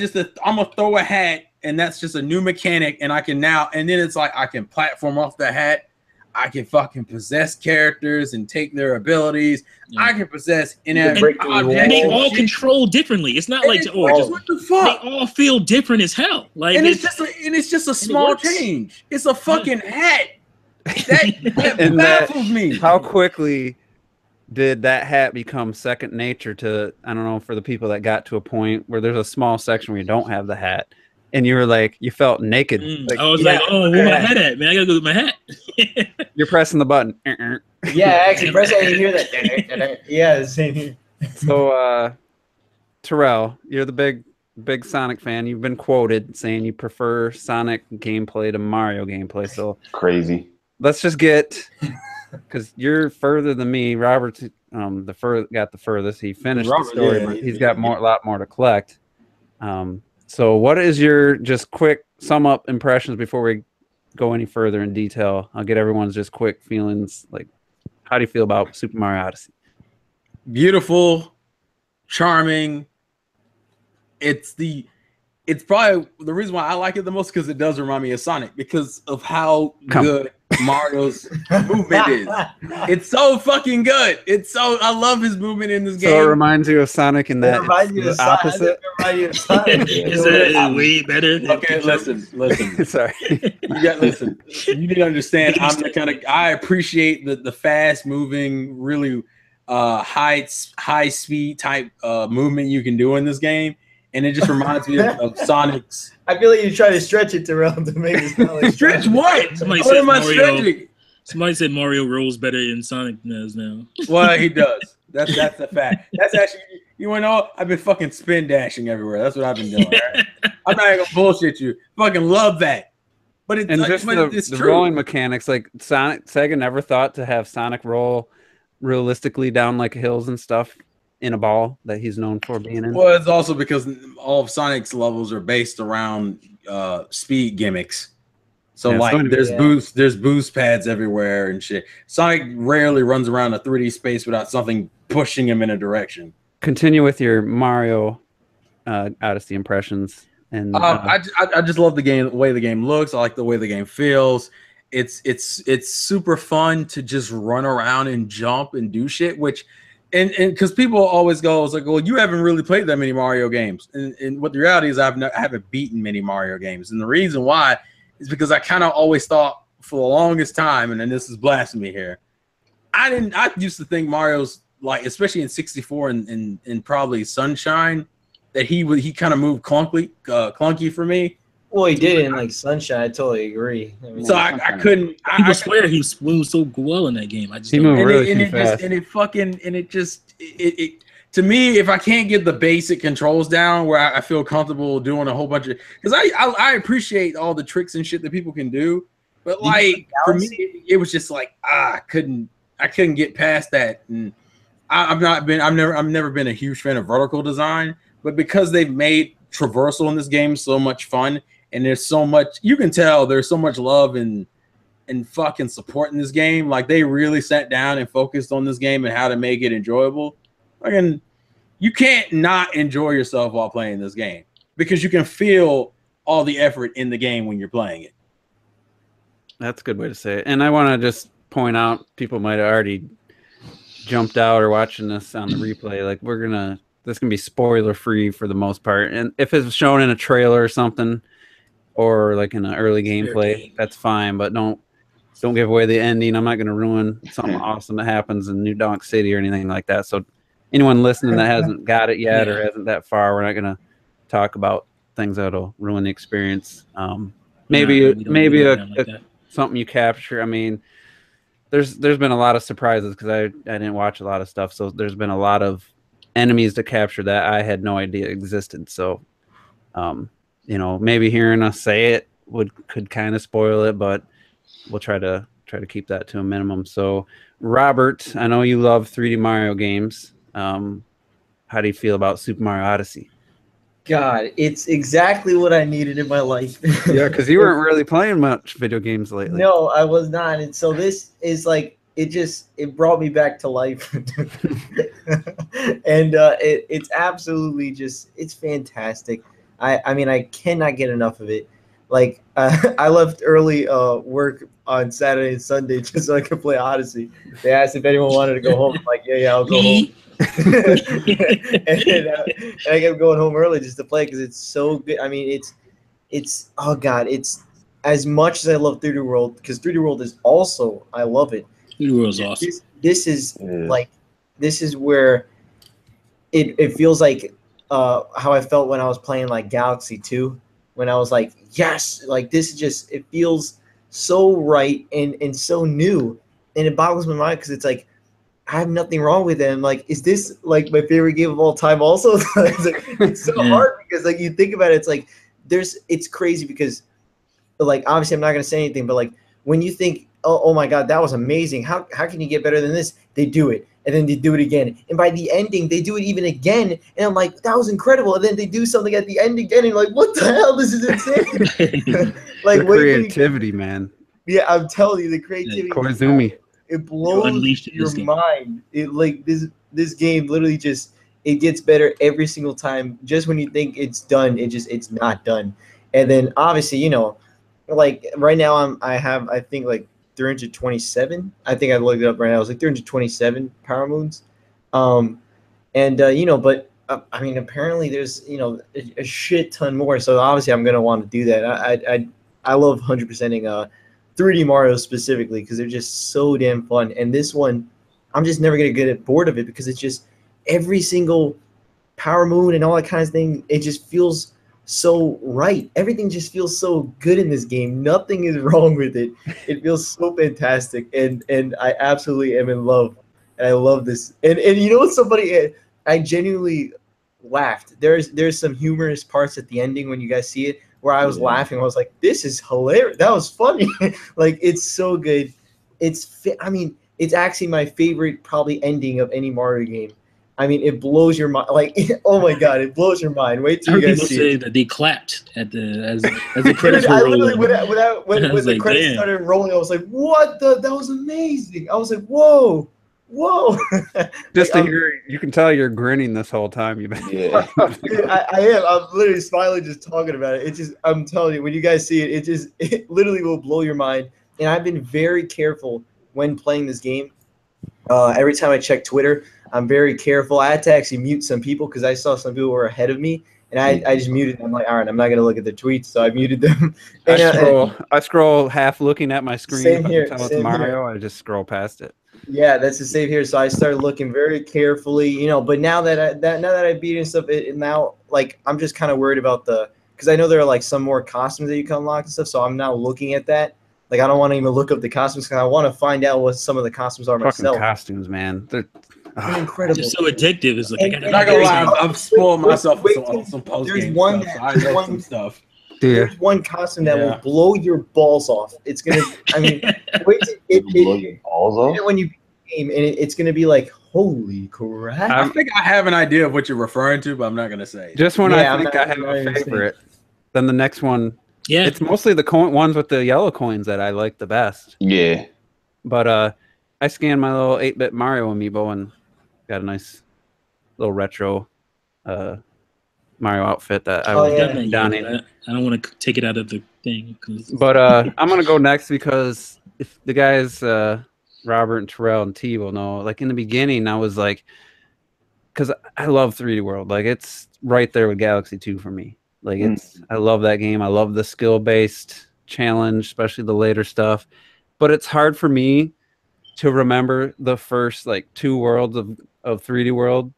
I'm going to throw a hat, and that's just a new mechanic, and I can and then it's like I can platform off the hat. I can fucking possess characters and take their abilities. Yeah. I can possess inanimate objects. And they all control differently. It's not like what the fuck? They all feel different as hell. Like, and it's just a small change. It's a fucking hat. That baffles me. How quickly did that hat become second nature to, I don't know, for the people that got to a point where there's a small section where you don't have the hat and you were like, you felt naked. I was like, where my hat at, man? I gotta go get my hat. You're pressing the button. Yeah, actually press it and you hear that. Yeah, the same here. So Terrell, you're the big Sonic fan. You've been quoted saying you prefer Sonic gameplay to Mario gameplay. So Crazy. let's just get, because you're further than me. Robert's got the furthest. He finished the story, but he's got a lot more to collect. So what is your just quick sum up impressions before we go any further in detail? I'll get everyone's just quick feelings. Like, how do you feel about Super Mario Odyssey? Beautiful, charming. It's probably the reason why I like it the most, because it does remind me of Sonic, because of how good Mario's movement is. It's so fucking good. I love his movement in this game. So it reminds you of Sonic in that it's the opposite. Is that way better? Okay, listen. Sorry. Listen. You need to understand. I appreciate the fast moving, really high speed type movement you can do in this game. And it just reminds me of Sonic's. I feel like you try to stretch it around to make it sound like stretch what? Somebody What am I stretching? Somebody said Mario rolls better than Sonic does now. Well, he does. That's a fact. That's actually, you want to know? I've been fucking spin dashing everywhere. That's what I've been doing. Right? I'm not gonna bullshit you. Fucking love that. But it's just the rolling mechanics. Like Sega never thought to have Sonic roll realistically down like hills and stuff in a ball that he's known for being in. Well, it's also because all of Sonic's levels are based around speed gimmicks. So there's boost pads everywhere and shit. Sonic rarely runs around a 3D space without something pushing him in a direction. Continue with your Mario Odyssey impressions. And I just love the way the game looks. I like the way the game feels. It's super fun to just run around and jump and do shit, which and because people always go, it's like, well, you haven't really played that many Mario games. And what the reality is, I haven't beaten many Mario games. And the reason why is because I kind of always thought for the longest time, and then this is blasphemy here, I used to think Mario's, like, especially in 64 and probably Sunshine, that he kind of moved clunky for me. Well, he did in like Sunshine. I totally agree. I mean, so I couldn't. People swear he moved so well in that game. I just he moved really fast. To me, if I can't get the basic controls down where I feel comfortable doing a whole bunch of, because I appreciate all the tricks and shit that people can do, but like for me, it was just like I couldn't get past that. And I've never been a huge fan of vertical design, but because they've made traversal in this game so much fun. And there's so much, you can tell there's so much love and fucking support in this game. Like, they really sat down and focused on this game and how to make it enjoyable. Like, you can't not enjoy yourself while playing this game because you can feel all the effort in the game when you're playing it. That's a good way to say it. And I want to just point out, people might have already jumped out or watching this on the replay. Like, this can be spoiler free for the most part. And if it's shown in a trailer or something, or like in an early gameplay, that's fine, but don't give away the ending. I'm not going to ruin something awesome that happens in New Donk City or anything like that. So anyone listening that hasn't got it yet or hasn't that far, we're not going to talk about things that'll ruin the experience. Maybe something you capture. I mean, there's been a lot of surprises because I didn't watch a lot of stuff. So there's been a lot of enemies to capture that I had no idea existed. So, maybe hearing us say it could kind of spoil it, but we'll try to keep that to a minimum. So, Robert, I know you love 3D Mario games. How do you feel about Super Mario Odyssey? God, it's exactly what I needed in my life. Yeah, because you weren't really playing much video games lately. No, I was not. And so this is like, it brought me back to life. And it's absolutely it's fantastic. I mean, I cannot get enough of it. Like, I left early work on Saturday and Sunday just so I could play Odyssey. They asked if anyone wanted to go home. I'm like, yeah, I'll go home. and I kept going home early just to play because it's so good. I mean, it's oh god, it's as much as I love 3D World, because 3D World is also, I love it. 3D World is awesome. This is where it feels like how I felt when I was playing like Galaxy 2, when I was like, yes, like this is just, it feels so right and so new. And it boggles my mind because it's like, I have nothing wrong with them. Like, is this like my favorite game of all time? Also, it's so hard because like you think about it, it's like it's crazy because like obviously I'm not gonna say anything, but like when you think, oh my god, that was amazing. How can you get better than this? They do it, and then they do it again, and by the ending they do it even again, and I'm like, that was incredible. And then they do something at the end again, and like, what the hell? This is insane. Like the creativity, man. Yeah, I'm telling you, the creativity. Koizumi. It blows your mind. It like this game literally just it gets better every single time. Just when you think it's done, it's not done. And then obviously, you know, like right now I think like 327. I think I looked it up right now. It was like 327 power moons. You know, but I mean apparently there's, you know, a shit ton more. So obviously I'm gonna want to do that. I love 100%ing 3D Mario specifically because they're just so damn fun. And this one, I'm just never gonna get bored of it because it's just every single power moon and all that kind of thing. It just feels so right. Everything just feels so good in this game. Nothing is wrong with it. It feels so fantastic, and I absolutely am in love. And I love this. And you know what's so funny? I genuinely laughed. There's some humorous parts at the ending when you guys see it, where I was laughing. I was like, this is hilarious. That was funny. Like, it's so good. I mean, it's actually my favorite probably ending of any Mario game. I mean, it blows your mind. Like, oh my god, it blows your mind. Wait till you guys see say that they clapped at as the credits were rolling. When the credits started rolling, I was like, what the? That was amazing. I was like, whoa. Just to hear, you can tell you're grinning this whole time. Dude, I am. I'm literally smiling just talking about it. It just, I'm telling you, when you guys see it, it literally will blow your mind. And I've been very careful when playing this game. Every time I check Twitter, I'm very careful. I had to actually mute some people because I saw some people were ahead of me, and I just muted them. I'm like, all right, I'm not gonna look at the tweets, so I muted them. I scroll half looking at my screen. Same here. If I can tell it's Mario, I just scroll past it. Yeah, that's the same here. So I started looking very carefully, you know. But now that I beat and stuff, now like I'm just kind of worried about because I know there are like some more costumes that you can unlock and stuff. So I'm now looking at that. Like I don't want to even look up the costumes because I want to find out what some of the costumes are myself. Costumes, man, they're incredible. It's just so addictive. It's like I'm not gonna lie, I've spoiled myself with some post game stuff. So I know some stuff. There's one costume that will blow your balls off. It's gonna. I mean, wait till blow your balls off when you beat the game, and it's gonna be like, holy crap! I think I have an idea of what you're referring to, but I'm not gonna say. Just when I think I have a favorite, then the next one. Yeah, it's mostly the ones with the yellow coins that I like the best. Yeah, but I scanned my little 8-bit Mario amiibo and got a nice little retro Mario outfit that I was donning. I don't want to take it out of the thing. But I'm gonna go next because if the guys Robert and Terrell and T will know, like in the beginning I was like, because I love 3D World, like it's right there with Galaxy 2 for me. Like I love that game. I love the skill-based challenge, especially the later stuff. But it's hard for me to remember the first like 2 worlds of 3D World,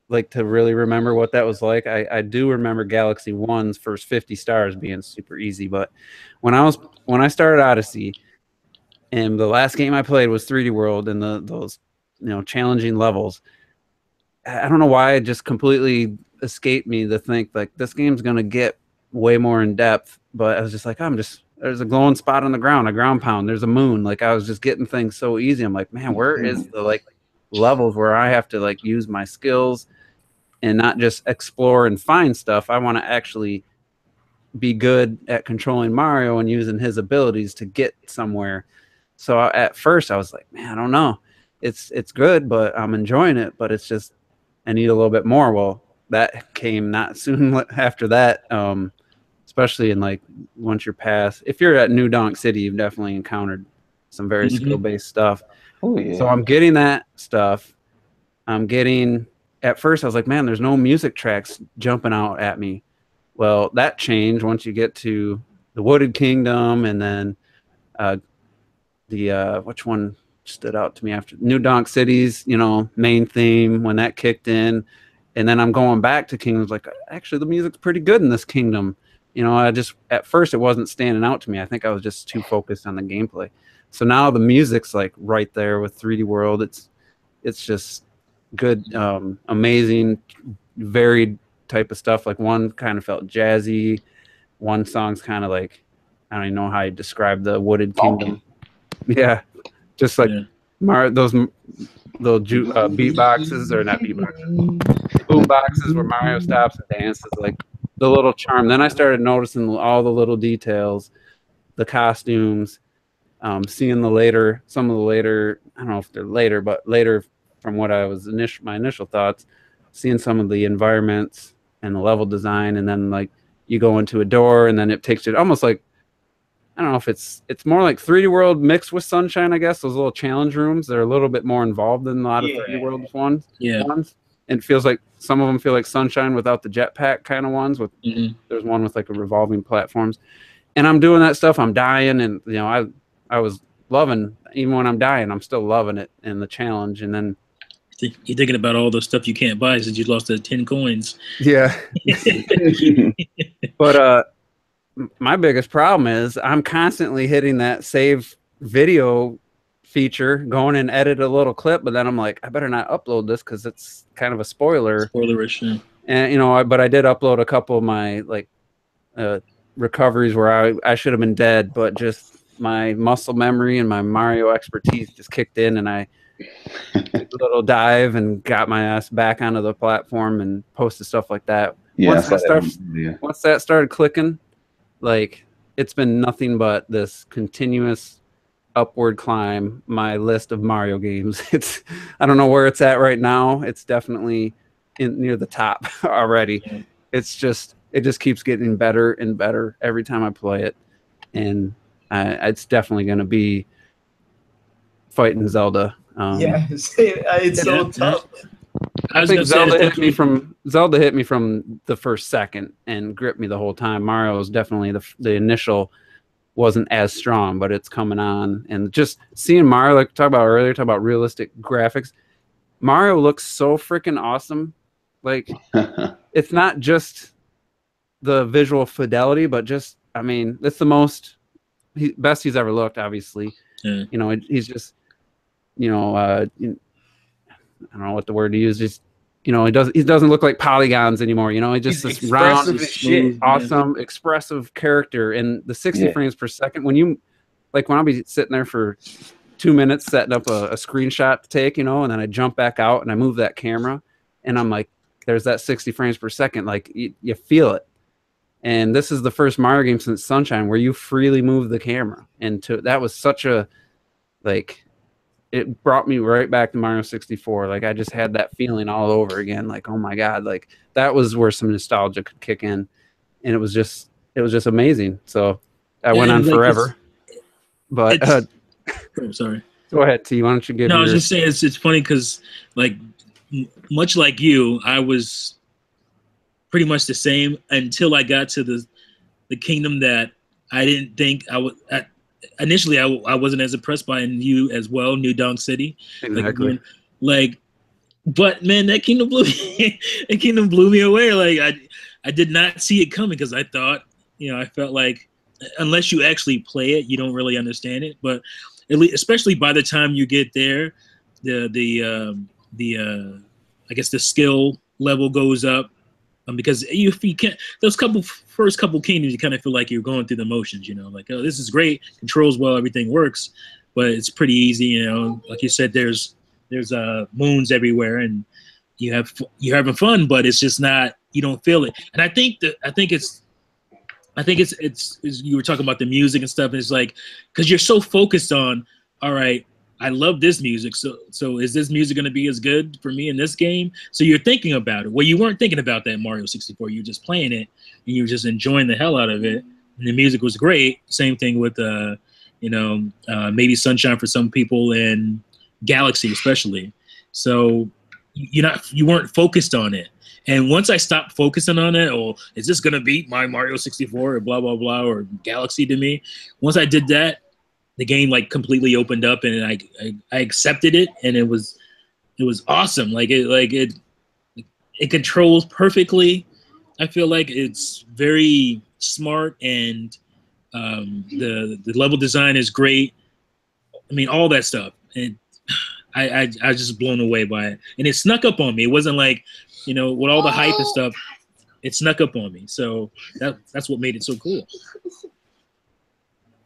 like to really remember what that was like. I do remember Galaxy 1's first 50 stars being super easy, but when I started Odyssey and the last game I played was 3D World and those challenging levels, I don't know why it just completely escaped me to think like this game's gonna get way more in depth. But I was just like, there's a glowing spot on the ground, a ground pound, there's a moon. Like I was just getting things so easy. I'm like, man, where is the like levels where I have to like use my skills and not just explore and find stuff? I want to actually be good at controlling Mario and using his abilities to get somewhere. So at first I was like, man, I don't know. It's good, but I'm enjoying it, but it's just I need a little bit more. Well, that came not soon after that, especially in like once you're past. If you're at New Donk City, you've definitely encountered some very skill-based stuff. Oh yeah. So I'm getting that stuff. At first I was like, man, there's no music tracks jumping out at me. Well, that changed once you get to the Wooded Kingdom, and then which one stood out to me after New Donk City's main theme when that kicked in. And then I'm going back to Kingdoms, like, actually, the music's pretty good in this kingdom. At first, it wasn't standing out to me. I think I was just too focused on the gameplay. So now the music's, like, right there with 3D World. it's just good, amazing, varied type of stuff. Like one kind of felt jazzy, one song's kind of like, I don't even know how you describe the Wooded Kingdom. Yeah, just like those beatboxes, or not beatboxes, boom boxes where Mario stops and dances, like the little charm. Then I started noticing all the little details, the costumes, seeing some of the later, I don't know if they're later, but later from what I was my initial thoughts, seeing some of the environments and the level design, and then like you go into a door and then it takes you almost like, I don't know if it's more like 3D World mixed with Sunshine, I guess. Those little challenge rooms, they're a little bit more involved than a lot of 3D World ones. Yeah. And it feels like some of them feel like Sunshine without the jetpack kind of ones. There's one with like a revolving platforms. And I'm doing that stuff. I'm dying, and you know, I was loving, even when I'm dying, I'm still loving it and the challenge. And then you're thinking about all the stuff you can't buy since you lost the 10 coins. Yeah. But my biggest problem is I'm constantly hitting that save video feature, going and edit a little clip, but then I'm like, I better not upload this because it's kind of a spoiler. Spoilerish. Yeah. And you know, but I did upload a couple of my like recoveries where I should have been dead, but just my muscle memory and my Mario expertise just kicked in, and I did a little dive and got my ass back onto the platform and posted stuff like that. Yeah, once that started clicking, like it's been nothing but this continuous upward climb. My list of Mario games, I don't know where it's at right now. It's definitely near the top already. It just keeps getting better and better every time I play it, and it's definitely going to be fighting Zelda. It's so tough. I think Zelda hit me from the first second and gripped me the whole time. Mario is definitely the initial wasn't as strong, but it's coming on. And just seeing Mario, like talk about realistic graphics. Mario looks so freaking awesome. Like it's not just the visual fidelity, but just, I mean, it's the best he's ever looked, obviously. Yeah. You know, he's just, you know, I don't know what the word to use. Just, you know, he doesn't look like polygons anymore. You know, he's just this round, smooth, awesome, expressive character. And the 60 frames per second, when I'll be sitting there for 2 minutes setting up a screenshot to take, you know, and then I jump back out and I move that camera, and I'm like, there's that 60 frames per second. Like you feel it. And this is the first Mario game since Sunshine where you freely move the camera. And that was such a, like, it brought me right back to Mario 64. Like I just had that feeling all over again. Like, oh my God, like that was where some nostalgia could kick in. And it was just amazing. So I went on forever. But I'm sorry. Go ahead, T. Why don't you give? No, I was just saying it's funny because like much like you, I was pretty much the same until I got to the kingdom that I didn't think I would. Initially, I wasn't as impressed by you as well, New Donk City. Exactly. But man, that kingdom blew me away. Like I did not see it coming because I thought, you know, I felt like unless you actually play it, you don't really understand it. But at least, especially by the time you get there, the I guess the skill level goes up. Because if you can't, those first couple kingdoms, you kind of feel like you're going through the motions, you know, like, oh, this is great, controls well, everything works, but it's pretty easy, you know. Like you said, there's moons everywhere, and you're having fun, but it's just not, you don't feel it. And I think it's you were talking about the music and stuff, and it's like because you're so focused on, all right, I love this music. So is this music going to be as good for me in this game? So you're thinking about it. Well, you weren't thinking about that in Mario 64. You were just playing it, and you were just enjoying the hell out of it. And the music was great. Same thing with, maybe Sunshine for some people, and Galaxy especially. So you weren't focused on it. And once I stopped focusing on it, or is this going to beat my Mario 64 or blah, blah, blah, or Galaxy to me? Once I did that, the game like completely opened up, and I accepted it, and it was awesome. It controls perfectly. I feel like it's very smart, and the level design is great. I mean, all that stuff. And I was just blown away by it, and it snuck up on me. It wasn't like, you know, with all the hype and stuff, it snuck up on me. So that's what made it so cool.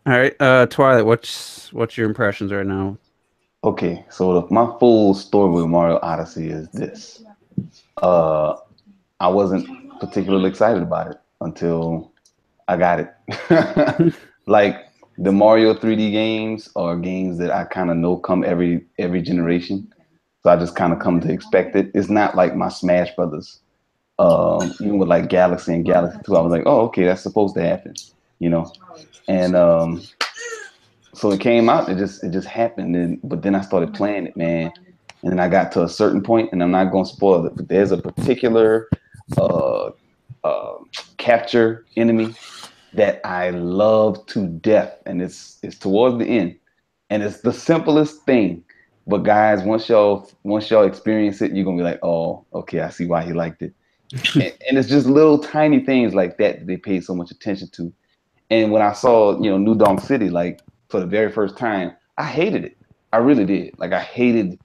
All right, Twilight, what's your impressions right now? Okay, so my full story with Mario Odyssey is this. I wasn't particularly excited about it until I got it. Like the Mario 3D games are games that I kind of know come every generation, so I just kind of come to expect it. It's not like my Smash Brothers. Even with like Galaxy and Galaxy 2, I was like, oh, okay, that's supposed to happen, you know. And so it came out. It just happened. But then I started playing it, man. And then I got to a certain point, and I'm not going to spoil it, but there's a particular capture enemy that I love to death, and it's towards the end, and it's the simplest thing. But guys, once y'all experience it, you're gonna be like, oh, okay, I see why he liked it. And it's just little tiny things like that they paid so much attention to. And when I saw, you know, New Donk City, like for the very first time, I hated it. I really did. Like I hated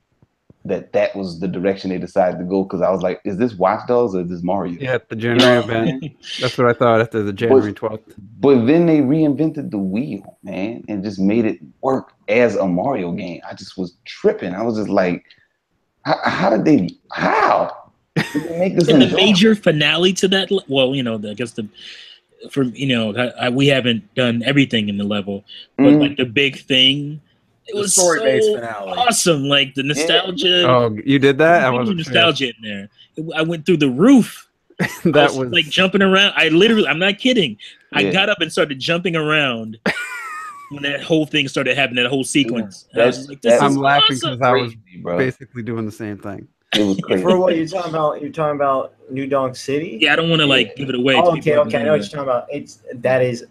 that was the direction they decided to go, because I was like, is this Watch Dogs or is this Mario? Yeah, the January event. That's what I thought after the January 12th. But then they reinvented the wheel, man, and just made it work as a Mario game. I just was tripping. I was just like, how did they make this? And the major finale to that, well, you know, I guess we haven't done everything in the level, but like the big thing, it was story-based finale. Awesome. Like the nostalgia. Yeah. Oh, you did that? I wasn't nostalgia in there. I went through the roof. That was like jumping around. I'm not kidding. I got up and started jumping around when that whole thing started happening, that whole sequence. Yeah, I'm laughing because I was basically doing the same thing. It was crazy. For what you're talking about? You're talking about New Donk City? Yeah, I don't want to like give it away. Oh, okay. I know what you're talking about. That is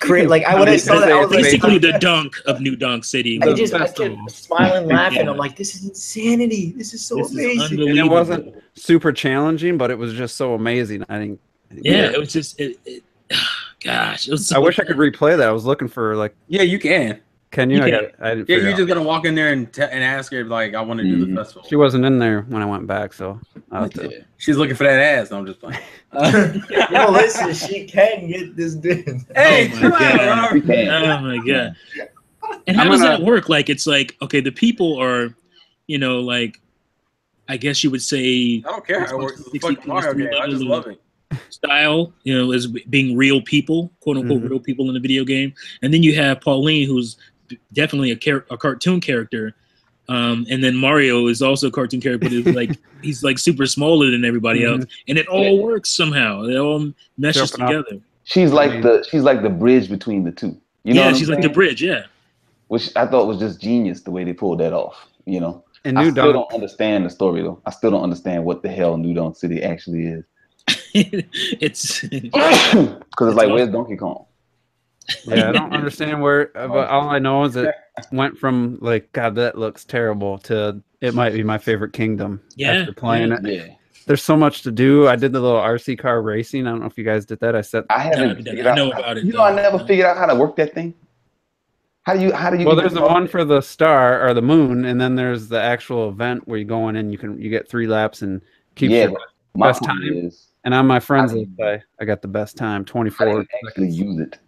great. Like I would have saw that. I was basically like, the dunk of New Donk City. I kept smiling, laughing. Yeah. I'm like, this is insanity. This is so amazing. And it wasn't super challenging, but it was just so amazing. I think. Yeah, it was just. Gosh, it was. I wish I could replay that. I was looking for like. Yeah, you can. Can you? Yeah, you're just gonna walk in there and ask her like, I want to do the festival. She wasn't in there when I went back, so she's looking for that ass. No, I'm just playing. Yo, listen, she can get this done. Hey, oh my god! And how does that work? Like, it's like, okay, the people are, you know, like, I guess you would say. I don't care how it works. It's a fucking Mario game. I just love it. Style, you know, as being real people, quote unquote, real people in the video game, and then you have Pauline, who's definitely a cartoon character, and then Mario is also a cartoon character, but he's like super smaller than everybody else, and it all works somehow. It all meshes together. She's like the bridge between the two. You know, she's like the bridge, which I thought was just genius the way they pulled that off. You know, and I still don't understand the story though. I still don't understand what the hell New Donk City actually is. It's because it's like, where's Donkey Kong? Yeah, I don't understand where, but all I know is it went from like, God, that looks terrible, to it might be my favorite kingdom. After playing it. Yeah. There's so much to do. I did the little RC car racing. I don't know if you guys did that. I haven't. I know about it. You know, I never figured out how to work that thing. How do you? Well, there's the one for the star or the moon, and then there's the actual event where you go in and you get 3 laps and keep your best time. And on my friends list, I got the best time, 24. Actually use it.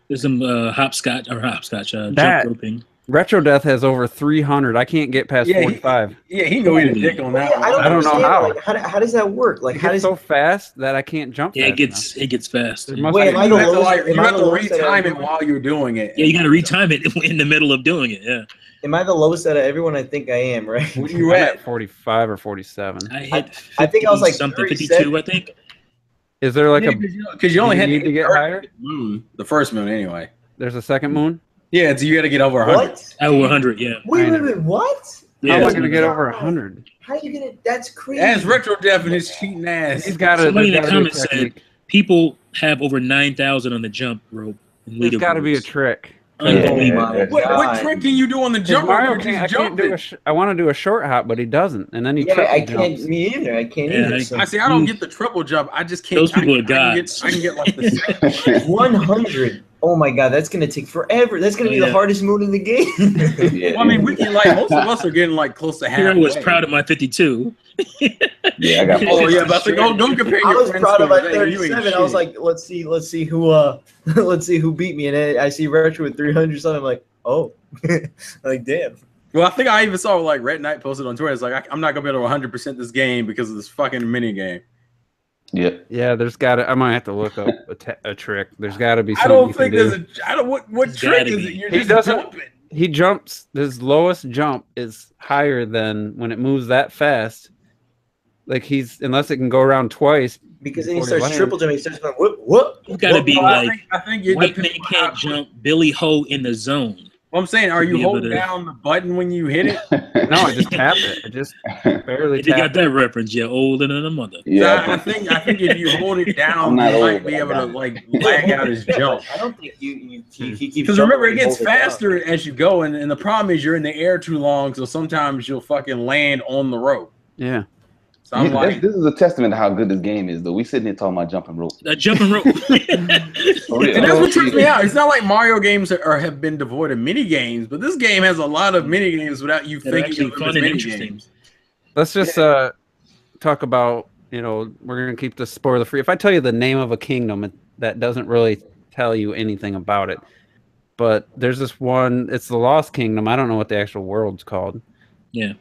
There's some hopscotch jump roping. Retro Death has over 300. I can't get past 45. He know he a dick on that. I don't know how. Like, how does that work? Like, how does so fast that I can't jump? Yeah, it gets fast. Wait, am I the lowest? You have to retime it while you're doing it. Yeah, you got to retime it in the middle of doing it. Yeah. Am I the lowest out of everyone? I think I am, right? Where you at? 45 or 47. I hit 50, I think I was like something 52. I think. Is there like because you only had to get higher? Moon, the first moon anyway. There's a second moon. Yeah, so you got to get over 100. What? Over 100, yeah. Wait a minute, what? How am I going to get over 100? How are you going to? That's crazy. That's Retro Death and his cheating ass. He's got somebody in the comments said people have over 9,000 on the jump rope. There's got to be a trick. What trick can you do on the jump rope? I want to do a short hop, but he doesn't, and then he I can't. Me either. I can't either. So. I don't get the triple jump. I just can't. Those people are gods. I can get like the 100 oh my god, that's gonna take forever. That's gonna be the hardest mode in the game. Well, I mean, we can like most of us are getting like close to half. Hero was proud of my 52. Yeah, I got. Oh yeah, but don't compare your I was friends proud of my scores. Hey, you ain't 37. I was shit. like, let's see who let's see who beat me. And then I see Retro with 300 something. I'm like, oh, like damn. Well, I think I even saw like Red Knight posted on Twitter. It's like I'm not gonna be able to 100% this game because of this fucking mini game. Yeah, there's gotta. I might have to look up a trick. There's gotta be. I don't think there's a. I don't. What trick is it? You're He just doesn't- jumping. He jumps. His lowest jump is higher than when it moves that fast. Like unless it can go around twice. Because then he before starts lands. triple jumping. He starts going whoop. You gotta be like I think you're white man can't jump, Billy Ho in the zone. Well, I'm saying, are to you be able holding to- down the button when you hit it? No, I just tap it. I just barely If you got tap. that reference, you're older than a mother. yeah. I think if you hold it down, I'm you not might old, be but I able to got it. like lag out his jump. I don't think he keeps. Because remember, it gets faster as you go, and the problem is you're in the air too long, so sometimes you'll fucking land on the rope. Yeah. So I'm like, This is a testament to how good this game is, though. We sitting here talking about jumping rope. Jumping rope. For real. and that's what trips me out. It's not like Mario games have been devoid of mini games, but this game has a lot of mini games without you They're thinking actually of them as fun and mini interesting. games. Let's just talk about. We're gonna keep this spoiler free. If I tell you the name of a kingdom, that doesn't really tell you anything about it. But there's this one. It's the Lost Kingdom. I don't know what the actual world's called. Yeah.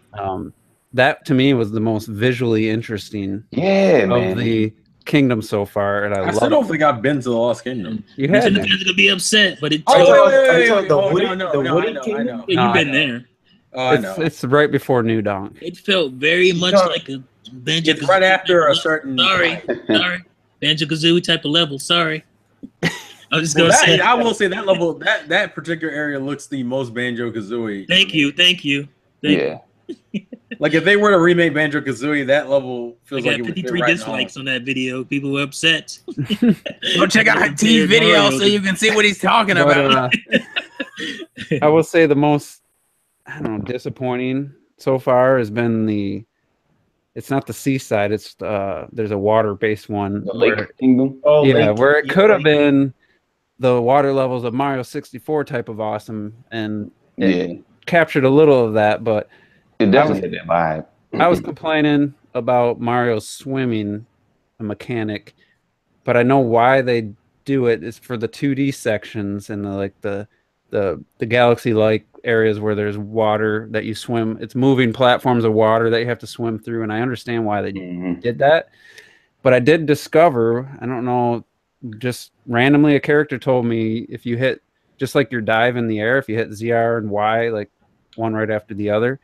That to me was the most visually interesting Yeah, of man. the kingdom so far, and I I love still it. don't think I've been to the Lost Kingdom. You You had said to. the guys are gonna be upset, but it. Oh, Are you wait, talking the oh, Woody- no, the no, Woody I know. Kingdom? Yeah, No, you've I been know. there. Oh, I know. It's right before New Donk. It felt very much can't- like a Banjo. It's right after a certain. Sorry, Banjo Kazooie type of level. Sorry. I was just Well, gonna say. I will say that level, that particular area looks the most Banjo Kazooie. Thank you. Yeah. Like if they were to remake Banjo Kazooie, that level I feels like got it would fit 53 right dislikes on that video. People were upset. Go check out T's video so you can see what he's talking But, about. I will say the most, I don't know, disappointing so far has been it's not the seaside. It's there's a water-based one. The Lake Kingdom. Oh, Yeah, Lake- where it yeah, could have Lake- been the water levels of Mario 64 type of awesome, and it Yeah. captured a little of that. But It definitely had that vibe. I was complaining about Mario's swimming mechanic, but I know why they do it. It's for the 2D sections and the galaxy-like areas where there's water that you swim. It's moving platforms of water that you have to swim through, and I understand why they did that. But I did discover, I don't know, just randomly a character told me if you hit, just like your dive in the air, if you hit ZR and Y, like one right after the other,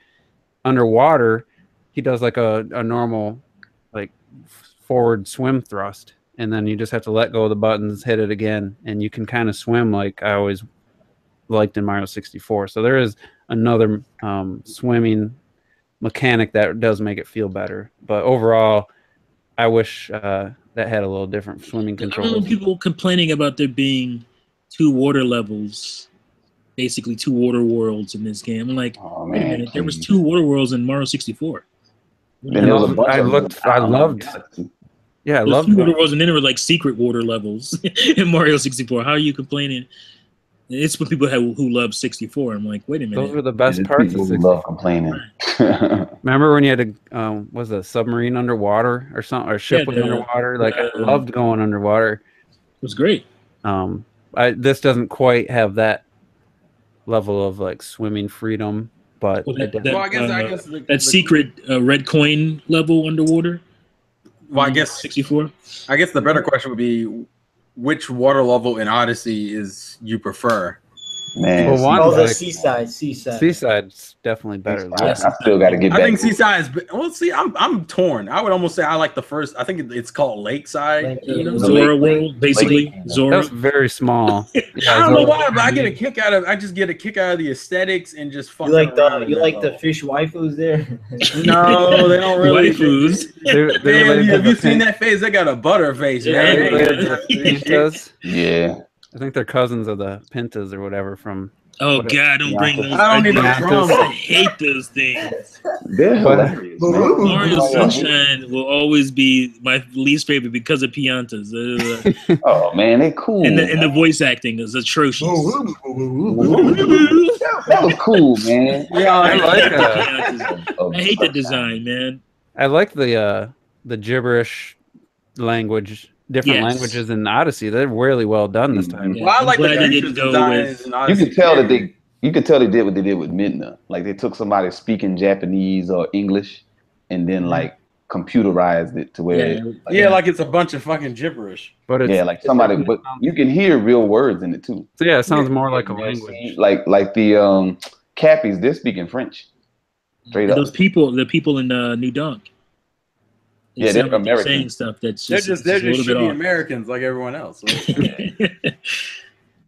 underwater, he does like a normal like forward swim thrust, and then you just have to let go of the buttons, hit it again, and you can kind of swim like I always liked in Mario 64. So there is another swimming mechanic that does make it feel better, but overall I wish that had a little different swimming I remember controls. people complaining about there being 2 water levels, basically 2 water worlds in this game. I'm like, Oh, wait a man, minute, there was please. 2 water worlds in Mario 64. Then there was a bunch I of them looked- I down loved- Galaxy. Yeah, I There's love 2 water worlds, and then there were like secret water levels in Mario 64. How are you complaining? It's for people who love 64. I'm like, wait a minute. those were the best There's parts people of who 64. love complaining. Remember when you had to was it a submarine underwater or something, or a ship was the- underwater? Like I loved going underwater. It was great. This doesn't quite have that level of like swimming freedom, but Well, it that- did. Well, I guess That secret red coin level underwater. Well, I guess 64. I guess the better question would be, which water level in Odyssey is you prefer? Man, Well, one- Oh, the like- seaside. Seaside's definitely better. I still got to get I back. think Seaside is. Well, see, I'm torn. I would almost say I like the first. I think it's called Lakeside. Lake- Zora Lake- World, basically. Lake- That Zora. was very small. I don't know why, but I get a kick out of. I just get a kick out of the aesthetics and just fucking. You like around in the that level. fish waifus there? No, they don't really. Waifus. Man, have you seen that face? They got a butter face, Yeah, man. they Pintas. Yeah. I think they're cousins of the Pintas or whatever from Oh God! Don't bring those. I don't need I the drums. hate those things. They're hilarious, man. Mario Sunshine will always be my least favorite because of Piantas. Oh man, they cool. And the voice acting is atrocious. That was cool, man. Yeah, I like I hate the design, man. I like the gibberish language, different languages in Odyssey. They're really well done this time. Yeah, Well, I I'm like the glad they entrance didn't go designs. with. You can tell that they did what they did with Midna. Like they took somebody speaking Japanese or English, and then like computerized it to where like it's a bunch of fucking gibberish. But it's like somebody, but you can hear real words in it too. so yeah, it sounds more like a language. Like the Cappies, they're speaking French. Straight up. Those people, the people in New Donk. Yeah, they're American. Saying stuff that's They're just just a little bit shitty off. Americans like everyone else. I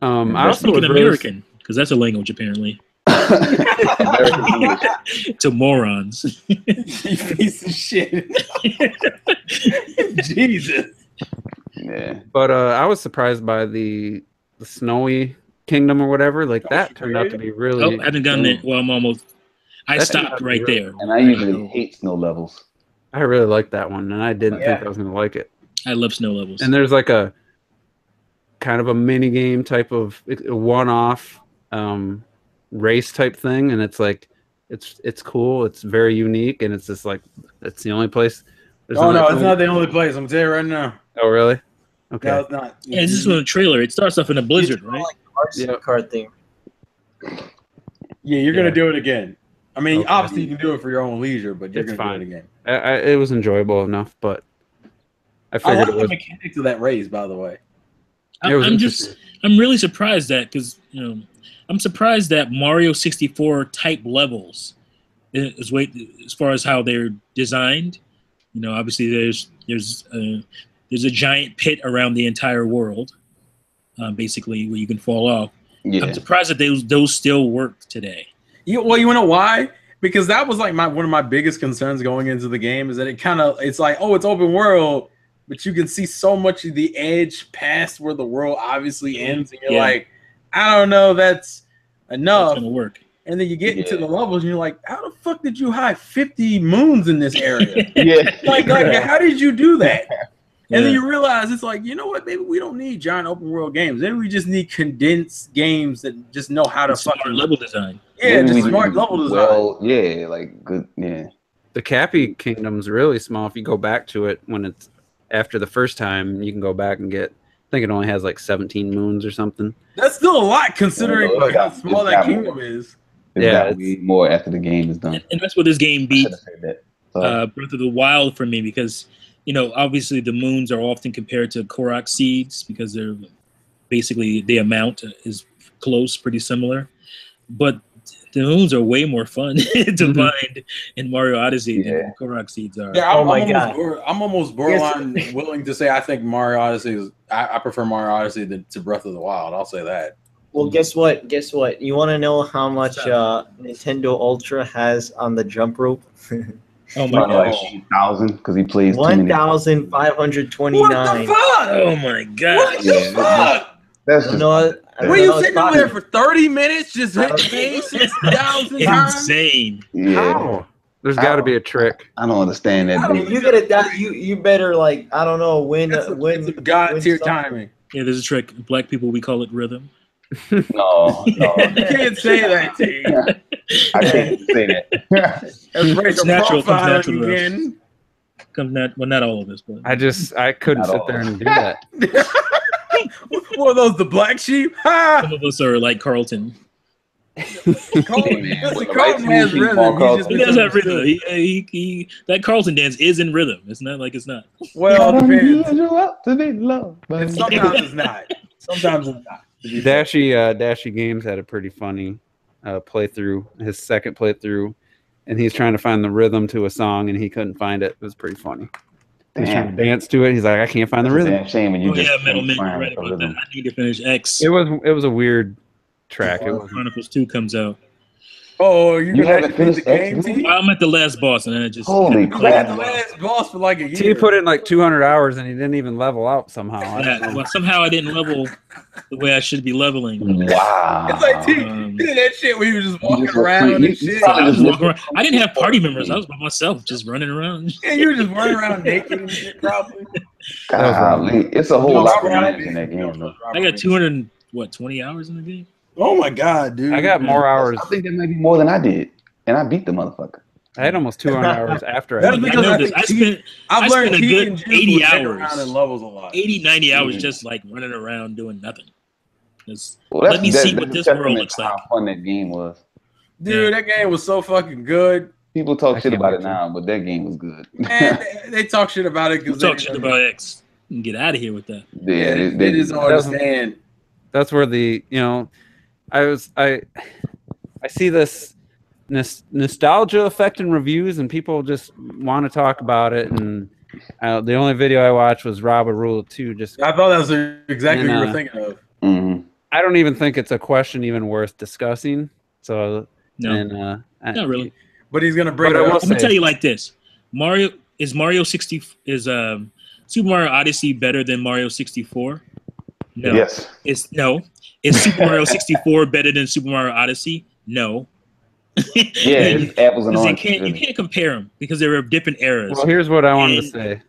I'm also speaking was American because that's a language apparently. American English. To morons. You piece of shit. Jesus. Yeah. But I was surprised by the snowy kingdom or whatever. Like that turned out to be really. Oh, I haven't gotten it. Well, I'm almost. I That stopped turned out right to be there. And I usually hate snow levels. I really liked that one, and I didn't think I was gonna like it. I love snow levels. And there's like a kind of a mini game type of one-off race type thing, and it's like it's cool. It's very unique, and it's just like it's the only place. Oh no, it's not the only place. I'm telling you right now. Oh really? Okay. No, it's not. Yeah, it's just from the trailer. It starts off in a blizzard, right? Like the RC card thing. Yeah, you're gonna do it again. I mean, Okay. obviously you can do it for your own leisure, but you're It's gonna fine. do it again. It was enjoyable enough, but I I figured like it the was. mechanics of that race, by the way. It was I'm really surprised that because I'm surprised that Mario 64 type levels is as far as how they're designed. Obviously there's a giant pit around the entire world, basically where you can fall off. Yeah. I'm surprised that those still work today. You know why? Because that was like one of my biggest concerns going into the game is that it's like, oh, it's open world, but you can see so much of the edge past where the world obviously ends, and you're like, I don't know, that's enough. That's gonna work. And then you get into the levels, and you're like, how the fuck did you hide 50 moons in this area? like how did you do that? And then you realize it's like, you know what? Maybe we don't need giant open world games. Maybe we just need condensed games that just know how to fucking level design. Yeah, just smart level design. Well, yeah, like good. Yeah. The Cappy Kingdom's really small. If you go back to it when it's after the first time, you can go back and get. I think it only has like 17 moons or something. That's still a lot considering how small that kingdom is. It's more after the game is done. And that's what this game beat Breath of the Wild for me because. Obviously the moons are often compared to Korok seeds because they're basically the amount is close, pretty similar. But the moons are way more fun to find in Mario Odyssey than Korok seeds are. Yeah, I'm almost borderline willing to say I think Mario Odyssey is. I prefer Mario Odyssey to Breath of the Wild. I'll say that. Well, guess what? You want to know how much Nintendo Ultra has on the jump rope? Oh my gosh! 1,000 because he plays 1,529. What the fuck? Oh my god! What the fuck? That's just. Were you sitting over there for 30 minutes just hitting 6,000 times? Insane! Yeah. How? There's got to be a trick. I don't understand that. You gotta die. You better I don't know win. It's a god tier timing. Yeah, there's a trick. Black people, we call it rhythm. No. You can't say that, T. I can't say that. It's natural. Comes natural again. Well, not all of us, but I couldn't sit there and do that. What are those, the black sheep? Some of us are like Carlton. Carlton has rhythm. He does have rhythm. He that Carlton dance is in rhythm. It's not like it's not. Well, it depends. And sometimes it's not. Sometimes it's not. Dashy Games had a pretty funny playthrough, his second playthrough, and he's trying to find the rhythm to a song and he couldn't find it. It was pretty funny. He's trying to dance to it. He's like, I can't find the rhythm. Damn shame when you Metal Man, you're right about that. I need to finish X. It was a weird track. Chronicles 2 comes out. Oh, you're You gonna haven't actually beat the finished game, X, T? dude? I'm at the last boss, and then it just Holy You had the crap! last boss for like a year. T put in like 200 hours and he didn't even level out somehow. I don't Yeah, know. well, somehow I didn't level the way I should be leveling. Wow. It's like T Um, did that shit where he was just You walking just went around free. and shit. So I was just walking around. missed I didn't have party it. members. I was by myself, just running around. And you were just running around naked and shit, probably. Golly, it's a whole lot of Robert games in that game. Man. I got 220 hours in the game. Oh my god, dude! I got more hours. I think that may be more than I did, and I beat the motherfucker. I had almost 200 hours after I That's did it. because I know I this. think I've learned spent a T good and Juice 80 will dick hours. around in levels a lot. 80, 90 hours Mhm. just like running around doing nothing. Well, Let me see what this world looks like. How fun that game was. Dude, that game was so fucking good. People talk I shit can't about wait it to. now, but that game was good. Man, they talk shit about it because Talk shit about X and get out of here with that. Yeah, they just don't doesn't- understand. That's where the I see this nostalgia effect in reviews, and people just want to talk about it. And the only video I watched was Rob a Rule 2. Just I thought that was exactly what you And, were thinking of. Mhm. I don't even think it's a question even worth discussing. So No, and not really. But he's gonna bring But it I will up. Let me say- tell you like this: Super Mario Odyssey better than Mario 64? No. Yes. Is Super Mario 64 better than Super Mario Odyssey? No. Yeah, it's apples and Because oranges. you can't compare them because they were different eras. Well, here's what I wanted to And- say.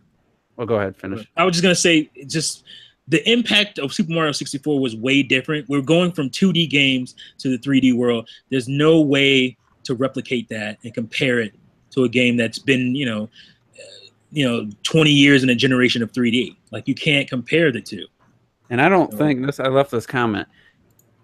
Well, go ahead, finish. I was just gonna say, just the impact of Super Mario 64 was way different. We're going from 2D games to the 3D world. There's no way to replicate that and compare it to a game that's been, 20 years in a generation of 3D. Like you can't compare the two. And I don't think this. I left this comment.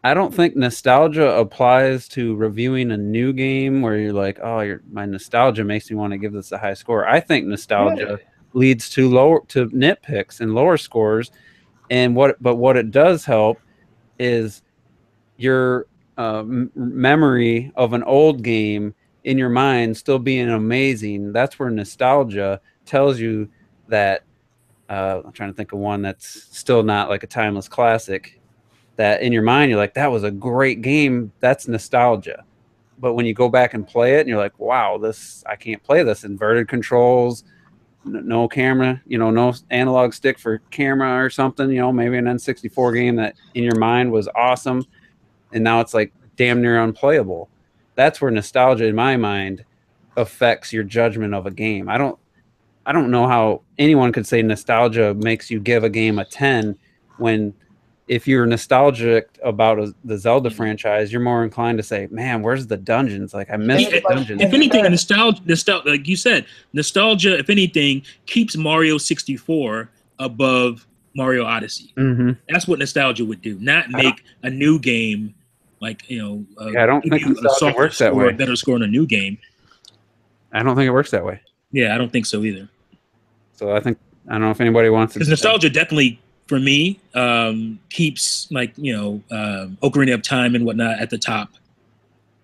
I don't think nostalgia applies to reviewing a new game where you're like, oh, my nostalgia makes me want to give this a high score. I think nostalgia leads to nitpicks and lower scores. And what it does help is your memory of an old game in your mind still being amazing. That's where nostalgia tells you that. I'm trying to think of one that's still not like a timeless classic. That in your mind, you're like, that was a great game. That's nostalgia. But when you go back and play it and you're like, wow, I can't play this. Inverted controls, no camera, no analog stick for camera or something, maybe an N64 game that in your mind was awesome. And now it's like damn near unplayable. That's where nostalgia in my mind affects your judgment of a game. I don't know how anyone could say nostalgia makes you give a game a 10 when if you're nostalgic about the Zelda franchise, you're more inclined to say, man, where's the dungeons? Like I missed the dungeons. If anything, nostalgia, like you said, nostalgia, if anything, keeps Mario 64 above Mario Odyssey. Mm-hmm. That's what nostalgia would do, not make a new game like, I don't think nostalgia works that way. A better score in a new game. I don't think it works that way. Yeah, I don't think so either. So I don't know if anybody wants to. Because nostalgia definitely, for me, keeps like Ocarina of Time and whatnot at the top.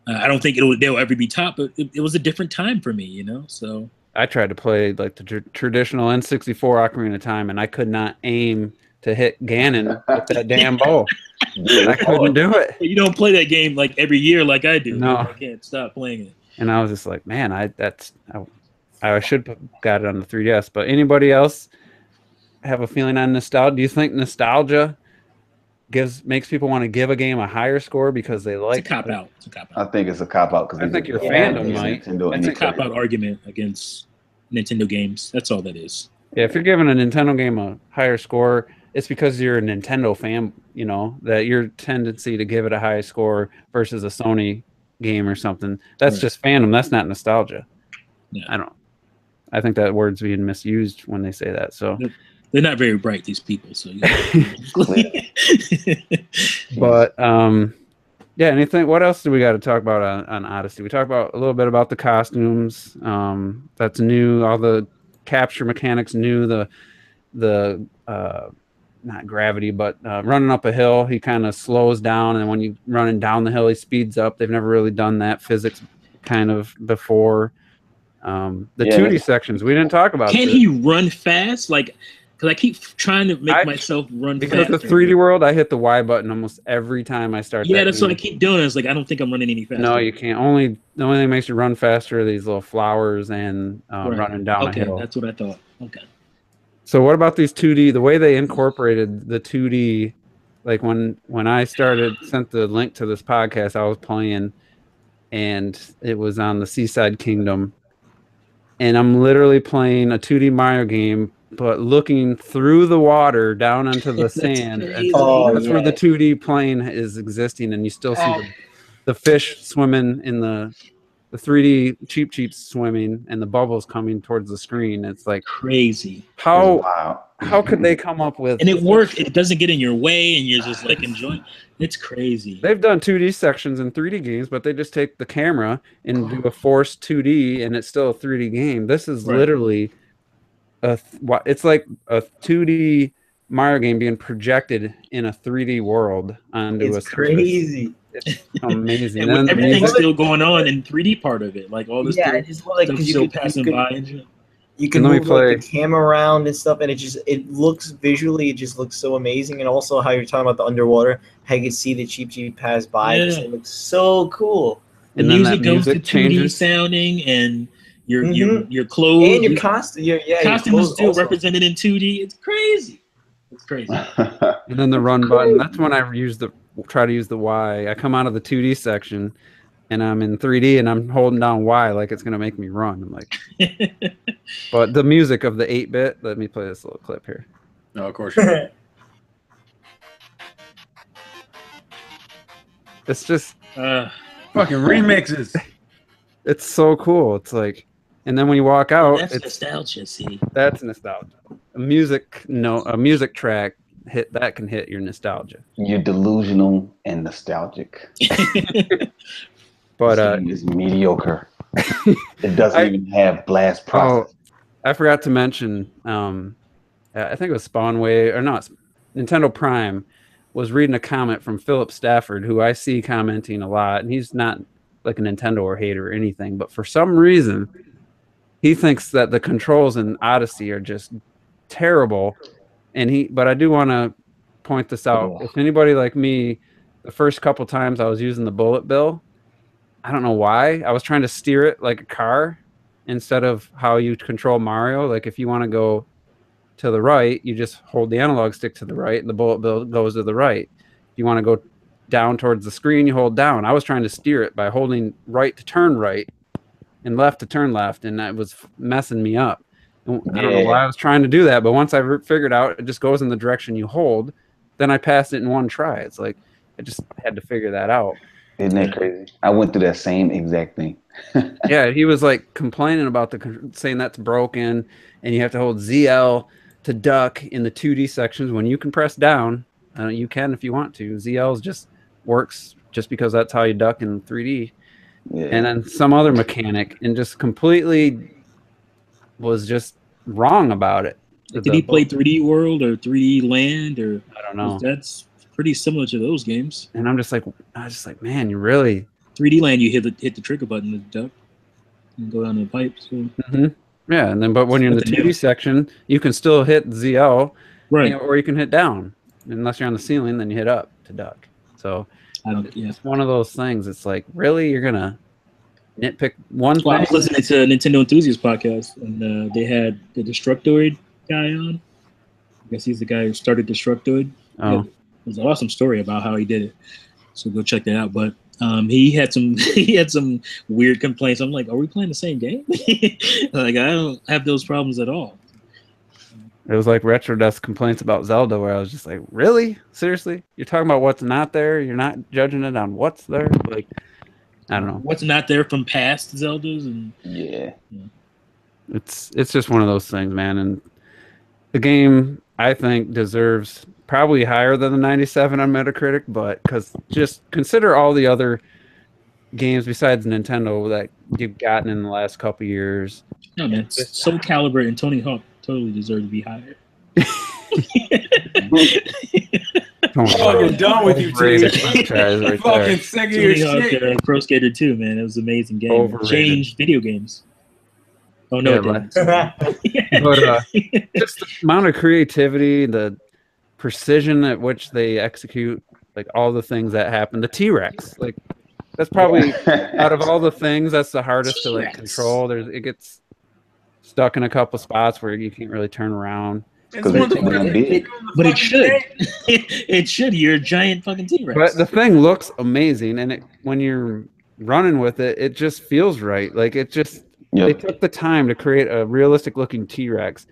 I don't think they'll ever be top, but it was a different time for me, So I tried to play like the traditional N64 Ocarina of Time, and I could not aim to hit Ganon with that damn bow. I couldn't do it. you don't play that game like every year like I do. No. I can't stop playing it. And I was just like, man, I should have got it on the 3DS. But anybody else have a feeling on nostalgia? Do you think nostalgia makes people want to give a game a higher score because they like It's a cop out. I think it's a cop out because I think your fandom might. It's a cop out argument against Nintendo games. That's all that is. Yeah, if you're giving a Nintendo game a higher score, it's because you're a Nintendo fan, that your tendency to give it a high score versus a Sony game or something. That's just fandom. That's not nostalgia. Yeah. I think that word's being misused when they say that. So they're not very bright, these people. So but yeah, anything, what else do we got to talk about on Odyssey? We talked about a little bit about the costumes. That's new. All the capture mechanics new. The not gravity, but running up a hill, he kind of slows down, and when you running down the hill, he speeds up. They've never really done that physics kind of before. The 2D sections we didn't talk about. Can he run fast? Like Because I keep trying to make myself run because faster. the 3D world, I hit the Y button almost every time I start. Yeah, that's what I keep doing. It's like I don't think I'm running any faster. No, you can't. The only thing that makes you run faster are these little flowers and running down a hill. That's what I thought. Okay. So what about these 2D? The way they incorporated the 2D, like when I sent the link to this podcast, I was playing, and it was on the Seaside Kingdom, and I'm literally playing a 2D Mario game, but looking through the water down onto the sand. And that's where the 2D plane is existing, and you still see the fish swimming in the 3D Cheeps swimming, and the bubbles coming towards the screen. It's like crazy. How could they come up with? And it works. It doesn't get in your way, and you're just like enjoying. It's crazy. They've done 2D sections in 3D games, but they just take the camera and do a forced 2D, and it's still a 3D game. This is literally it's like a 2D Mario game being projected in a 3D world onto a surface. Crazy. It's amazing. And everything's still going on in 3D part of it, like all this stuff still passing by and shit. You can move the camera around and stuff, and it looks visually, it just looks so amazing. And also how you're talking about the underwater, how you can see the Cheep pass by. It looks so cool. The music goes to 2D sounding, and your clothes and your costume. Costume is still represented in 2D. It's crazy. It's crazy. And then the run button. That's when I try to use the Y. I come out of the 2D section, and I'm in 3D, and I'm holding down Y like it's gonna make me run. I'm like, but the music of the 8-bit. Let me play this little clip here. No, of course. It's just fucking remixes. It's so cool. It's like, and then when you walk out, that's nostalgia. See, that's nostalgia. A music track that can hit your nostalgia. You're delusional and nostalgic. But it's mediocre. It doesn't even have blast process. I forgot to mention. I think it was Spawnway or not. Nintendo Prime was reading a comment from Philip Stafford, who I see commenting a lot, and he's not like a Nintendo or hater or anything, but for some reason, he thinks that the controls in Odyssey are just terrible. But I do want to point this out. If anybody like me, the first couple times I was using the bullet bill, I don't know why. I was trying to steer it like a car instead of how you control Mario. Like if you want to go to the right, you just hold the analog stick to the right, and the bullet bill goes to the right. If you want to go down towards the screen, you hold down. I was trying to steer it by holding right to turn right and left to turn left, and that was messing me up. I don't know why I was trying to do that, but once I figured out it just goes in the direction you hold, then I passed it in one try. It's like I just had to figure that out. Isn't that crazy? I went through that same exact thing. Yeah, he was like complaining about saying that's broken, and you have to hold ZL to duck in the 2D sections when you can press down. You can if you want to. ZL just works just because that's how you duck in 3D. Yeah. And then some other mechanic, and just completely was just wrong about it. Did he play 3D World or 3D Land, or I don't know? That's pretty similar to those games. And I was just like, man, you really 3D Land, you hit the trigger button to duck and go down the pipe. So. Yeah, and then but when you're in the 2D section, you can still hit ZL, right? Or you can hit down. Unless you're on the ceiling, then you hit up to duck. So it's one of those things. It's like, really, you're gonna nitpick one thing? I was listening to a Nintendo Enthusiast podcast, and they had the Destructoid guy on. I guess he's the guy who started Destructoid. Oh. Yeah, it was an awesome story about how he did it. So go check that out. But he had some weird complaints. I'm like, are we playing the same game? Like, I don't have those problems at all. It was like Retro Dust complaints about Zelda, where I was just like, really? Seriously? You're talking about what's not there? You're not judging it on what's there? Like, I don't know. What's not there from past Zeldas? And yeah. It's just one of those things, man. And the game, I think, deserves probably higher than the 97 on Metacritic, but because just consider all the other games besides Nintendo that you've gotten in the last couple years. No, man. Soul Calibur and Tony Hawk totally deserve to be higher. I'm fucking done with you, T. Fucking sick of your shit. Pro Skater 2, man. It was an amazing game. Changed video games. Oh no, Yeah, it didn't. But just the amount of creativity, the precision at which they execute, like all the things that happen. The T-Rex, like that's probably out of all the things, that's the hardest to like control. It gets stuck in a couple spots where you can't really turn around. Because it's damn big. But it should. It should. You're a giant fucking T-Rex. But the thing looks amazing, and when you're running with it, it just feels right. Like it just they took the time to create a realistic looking T-Rex.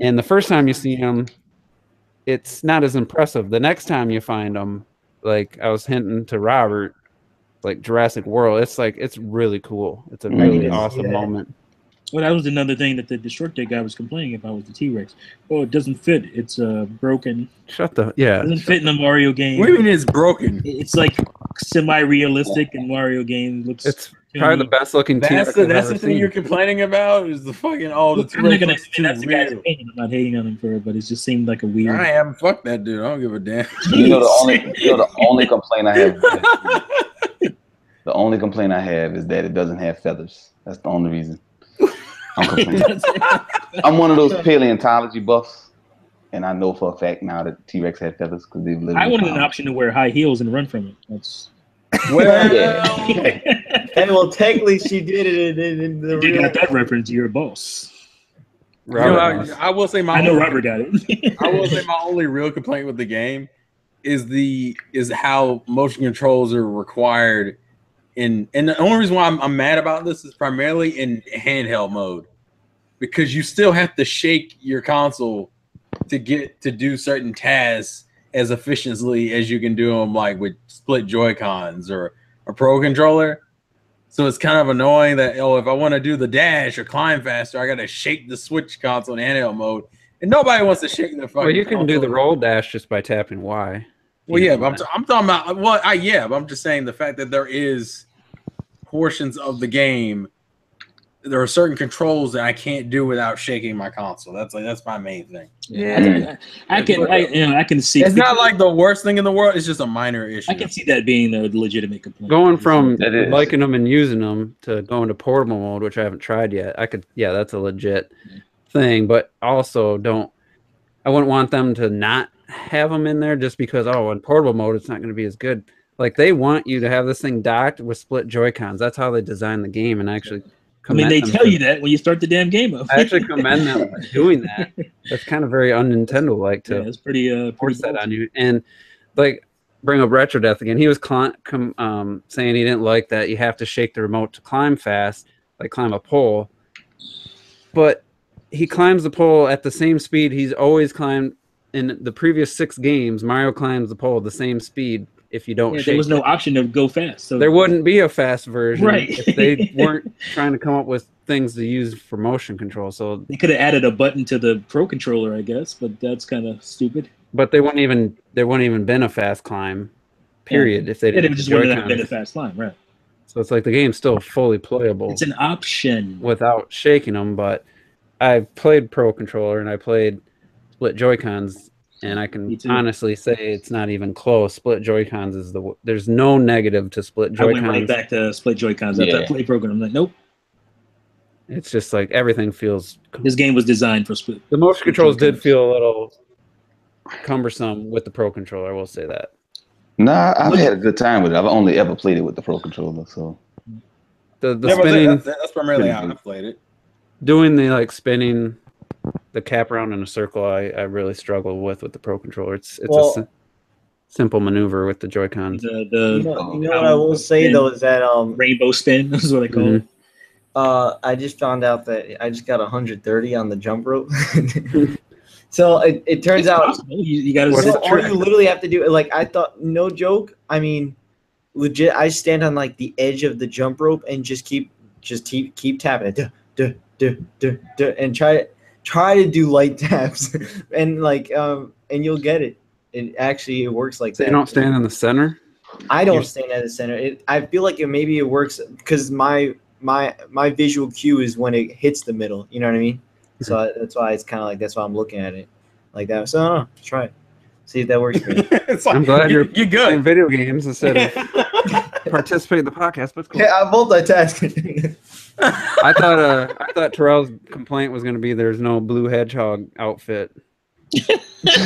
And the first time you see him, it's not as impressive. The next time you find them, like I was hinting to Robert, like Jurassic World, it's really cool. It's a really awesome moment. Well, that was another thing that the Destructor guy was complaining about was the T-Rex. Oh, it doesn't fit. It's broken. It doesn't fit in a Mario game. What do you mean it's broken? It's like semi-realistic in Mario games. It's probably the best looking T-Rex. That's the thing you're complaining about is the fucking the T-Rex. That's the guy's opinion. I'm not hating on him for it, but it just seemed like a weird. I am. Fuck that dude. I don't give a damn. The only complaint I have. The only complaint I have is that it doesn't have feathers. That's the only reason. I'm one of those paleontology buffs, and I know for a fact now that T-Rex had feathers because they've literally. I wanted an option to wear high heels and run from it. That's and well, technically, she did it in the. You got that reference. You're a boss. I will say I know Robert got it. I will say my only real complaint with the game is how motion controls are required. And the only reason why I'm mad about this is primarily in handheld mode, because you still have to shake your console to do certain tasks as efficiently as you can do them like with split Joy-Cons or a Pro controller. So it's kind of annoying that if I want to do the dash or climb faster, I got to shake the Switch console in handheld mode, and nobody wants to shake their fucking. Well, you can console. do the roll dash just by tapping Y. Well, yeah, but I'm talking about but I'm just saying the fact that there is portions of the game, there are certain controls that I can't do without shaking my console. That's my main thing. Yeah, I can see. It's not like the worst thing in the world. It's just a minor issue. I can see that being a legitimate complaint. Going from liking them and using them to going to portable mode, which I haven't tried yet. That's a legit thing. But also I wouldn't want them to not have them in there just because in portable mode it's not going to be as good. Like they want you to have this thing docked with split Joy-Cons. That's how they design the game, and actually. They tell you that when you start the damn game up. I actually commend them for doing that. That's kind of very un-Nintendo-like to it's pretty force that on you. And like bring up Retro Death again. He was saying he didn't like that you have to shake the remote to climb fast, like climb a pole. But he climbs the pole at the same speed he's always climbed in the previous 6 games. Mario climbs the pole at the same speed. If you don't shake there was no option to go fast. So there wouldn't be a fast version if they weren't trying to come up with things to use for motion control. So they could have added a button to the Pro controller, I guess, but that's kind of stupid. But there wouldn't even been a fast climb, period, if they didn't. It just wouldn't have been a fast climb, right? So it's like the game's still fully playable. It's an option without shaking them. But I've played Pro controller and I played split Joy-Cons. And I can honestly say it's not even close. Split Joy-Cons is there's no negative to split Joy-Cons. I went right back to split Joy-Cons after I played program. I'm like, nope. It's just like everything feels. This game was designed for split. The motion controls did feel a little cumbersome with the Pro controller. I will say that. Nah, I've had a good time with it. I've only ever played it with the Pro controller. So the spinning. That's primarily how I played it. Doing the spinning. The cap around in a circle, I really struggle with the Pro controller. It's a simple maneuver with the Joy-Cons. You know what I will say though is that rainbow spin is what I call it. I just found out that I just got 130 on the jump rope. So it turns out you got to. All you literally have to do, like I thought, no joke. I mean, legit. I stand on like the edge of the jump rope and just keep tapping it, and try to do light taps, and and you'll get it. It works like that. You don't stand in the center? I don't stand at the center. I feel like maybe it works because my visual cue is when it hits the middle. You know what I mean? So that's why it's kind of like that's why I'm looking at it like that. So I don't know. Try it. See if that works for you. I'm glad you're good playing video games instead of participating in the podcast. But cool. Yeah, I'm multitasking. I thought Terrell's complaint was going to be there's no blue hedgehog outfit.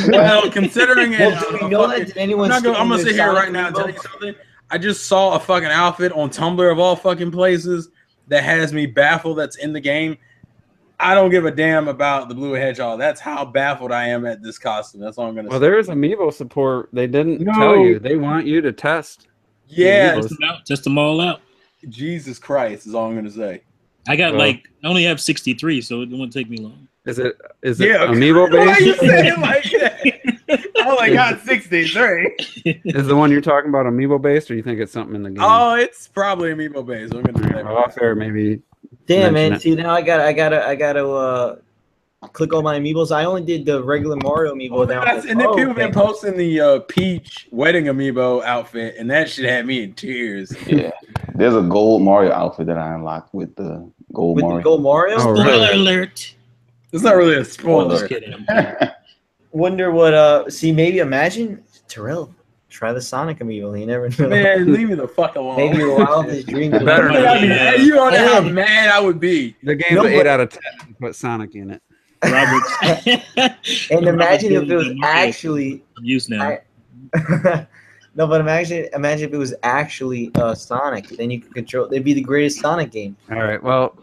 Well, considering it, Well, do we know that? Did anyone? I'm gonna sit here right now and tell you something. I just saw a fucking outfit on Tumblr of all fucking places that has me baffled. That's in the game. I don't give a damn about the blue hedgehog. That's how baffled I am at this costume. That's all I'm gonna say. Well, there is amiibo support. They didn't tell you. They want you to test. Yeah, test them all out. Jesus Christ is all I'm gonna say. I got I only have 63, so it won't take me long. Is it amiibo based? Why are you saying like that? I only got 63. Is the one you're talking about amiibo based, or you think it's something in the game? Oh, it's probably amiibo based. I'm gonna off air maybe. Damn, man. See, now I gotta click on my amiibos. I only did the regular Mario amiibo. And then people been posting the Peach wedding amiibo outfit, and that shit had me in tears. Yeah, there's a gold Mario outfit that I unlocked with the gold Mario. The gold Mario? Oh, Spoiler alert! It's not really a spoiler. Just kidding. Wonder what? See, maybe imagine Terrell try the Sonic amiibo. You never know. Man, leave me the fuck alone. Maybe your wildest dreams. Better you don't know how mad I would be. The game's an 8 out of 10. Put Sonic in it. Robert. And imagine if it was actually used now. No, but imagine if it was actually Sonic. Then you could control. It'd be the greatest Sonic game. All right. Well,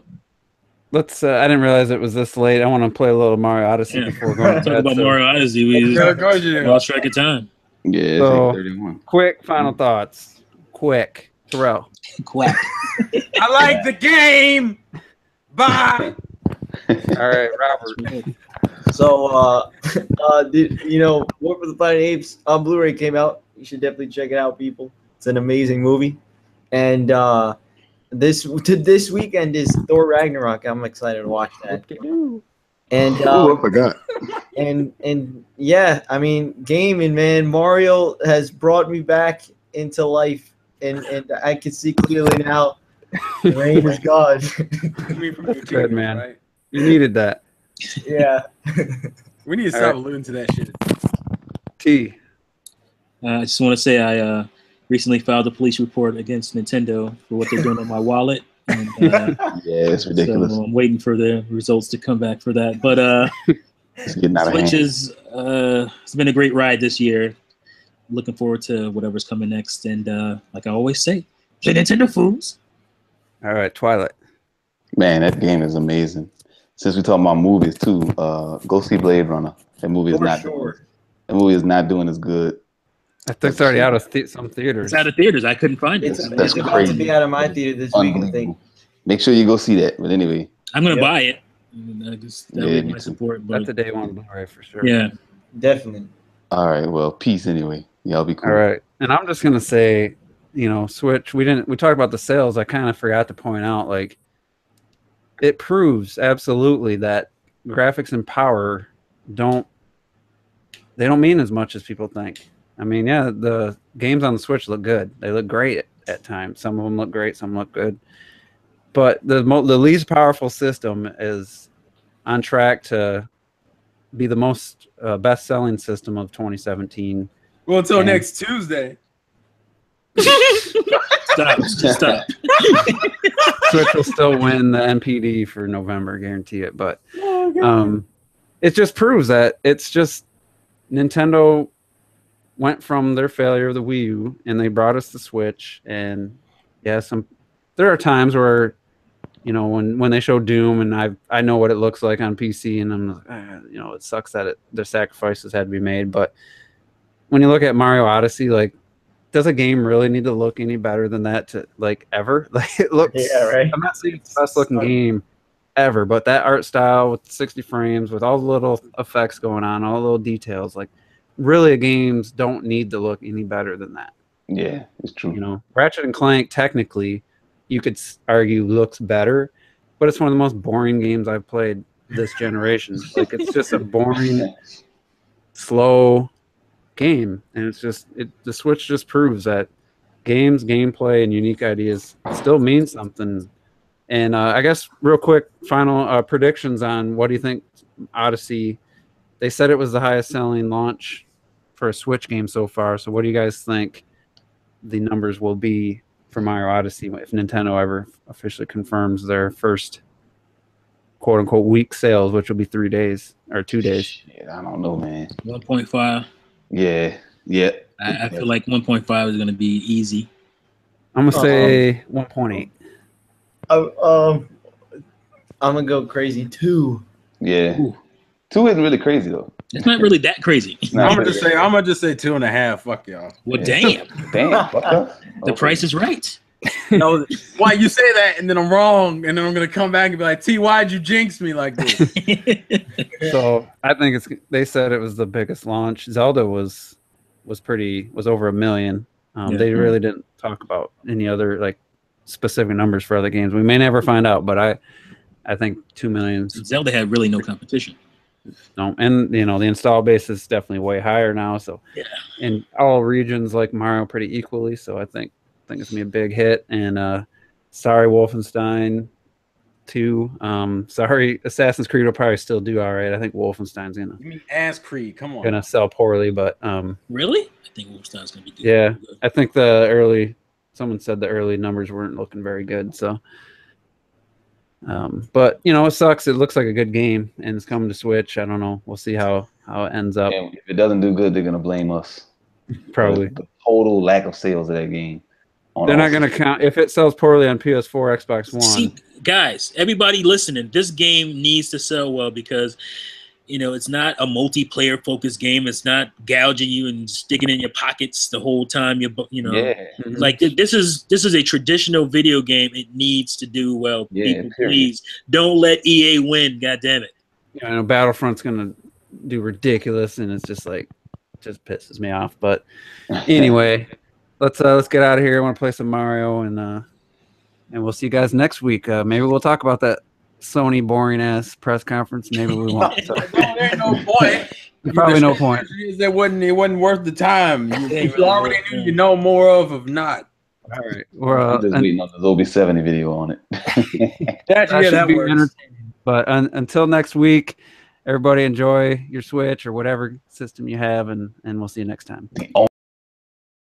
let's. I didn't realize it was this late. I want to play a little Mario Odyssey before going to Talk bed. about Mario Odyssey. We lost track of time. Yeah, it's So, like 31. Quick final thoughts. Quick, Terrell. Quack. I like the game. Bye. All right, Robert. So, you know, War for the Planet of the Apes on Blu-ray came out. You should definitely check it out, people. It's an amazing movie. And this weekend is Thor Ragnarok. I'm excited to watch that. And I forgot. and yeah, I mean, gaming, man. Mario has brought me back into life, and I can see clearly now. The rain is gone. Good, man. Right? You needed that. Yeah. We need to stop alluding to that shit. T. I just want to say I recently filed a police report against Nintendo for what they're doing on my wallet. And, yeah, it's ridiculous. So I'm waiting for the results to come back for that. But Switch is it's been a great ride this year. Looking forward to whatever's coming next. And like I always say, play Nintendo fools. All right, Twilight. Man, that game is amazing. Since we're talking about movies too, go see Blade Runner. That movie is that movie is not doing as good. I think it's already out of some theaters. It's out of theaters. I couldn't find it. It's about to be out of my theater this week, I think. Make sure you go see that. But anyway, I'm gonna buy it. That would be my support. But that's a day one Blu-ray for sure. Yeah, definitely. All right. Well, peace anyway. Y'all be cool. All right, and I'm just gonna say, you know, Switch. We talked about the sales. I kind of forgot to point out, like, it proves absolutely that graphics and power don't mean as much as people think. I mean, yeah, the games on the Switch look good. They look great at times. Some of them look great. Some look good. But the least powerful system is on track to be the most best-selling system of 2017. Well, until next Tuesday. Stop. Switch will still win the NPD for November, guarantee it. But it just proves that it's just Nintendo went from their failure of the Wii U and they brought us the Switch. And yeah, there are times where, you know, when they show Doom and I know what it looks like on PC and I'm like, you know, it sucks that the sacrifices had to be made. But when you look at Mario Odyssey, like, does a game really need to look any better than that to, like, ever? Like, it looks. Yeah, right. I'm not saying it's the best looking game ever, but that art style with 60 frames, with all the little effects going on, all the little details, like, really, games don't need to look any better than that. Yeah, it's true. You know, Ratchet and Clank, technically, you could argue looks better, but it's one of the most boring games I've played this generation. Like, it's just a boring, slow game, and it's just the Switch just proves that gameplay, and unique ideas still mean something. And I guess real quick, final predictions on what do you think Odyssey? They said it was the highest selling launch for a Switch game so far. So what do you guys think the numbers will be for Mario Odyssey if Nintendo ever officially confirms their first quote unquote week sales, which will be 3 days or 2 days. Shit, I don't know, man. 1.5. Yeah. I feel like 1.5 is going to be easy. I'm gonna say 1.8. I'm gonna go crazy 2. Yeah. Ooh. 2 isn't really crazy though. It's not really that crazy. Nah, I'm gonna just say 2.5. Fuck y'all. Well, Yeah. damn. Fuck us. The price is right. No, why you say that and then I'm wrong and then I'm gonna come back and be like, T, why'd you jinx me like this? So I think they said it was the biggest launch. Zelda was over 1 million. They really didn't talk about any other like specific numbers for other games. We may never find out, but I think 2 million. Zelda had really no competition. No, and the install base is definitely way higher now. So in all regions like Mario pretty equally. So I think it's gonna be a big hit. And sorry, Wolfenstein 2. Sorry, Assassin's Creed will probably still do all right. I think Wolfenstein's You mean Ass Creed? Come on. gonna sell poorly, but Really? I think Wolfenstein's gonna be good. yeah, I think someone said the early numbers weren't looking very good. So, but it sucks. It looks like a good game, and it's coming to Switch. I don't know. We'll see how it ends up. And if it doesn't do good, they're gonna blame us. Probably The total lack of sales of that game. They're not going to count if it sells poorly on PS4, Xbox One. See, guys, everybody listening, this game needs to sell well because it's not a multiplayer focused game. It's not gouging you and sticking in your pockets the whole time. Like this is a traditional video game. It needs to do well. Yeah, people, please don't let EA win. God damn it. Battlefront's going to do ridiculous, and it's just pisses me off. But anyway. Let's get out of here. I want to play some Mario, and we'll see you guys next week. Maybe we'll talk about that Sony boring ass press conference. Maybe we won't. So. There's no point. Probably no point. It wasn't worth the time. You already knew you know more of not. All right. I'm just waiting on the Zobi 70 video on it. that works. But until next week, everybody enjoy your Switch or whatever system you have, and we'll see you next time.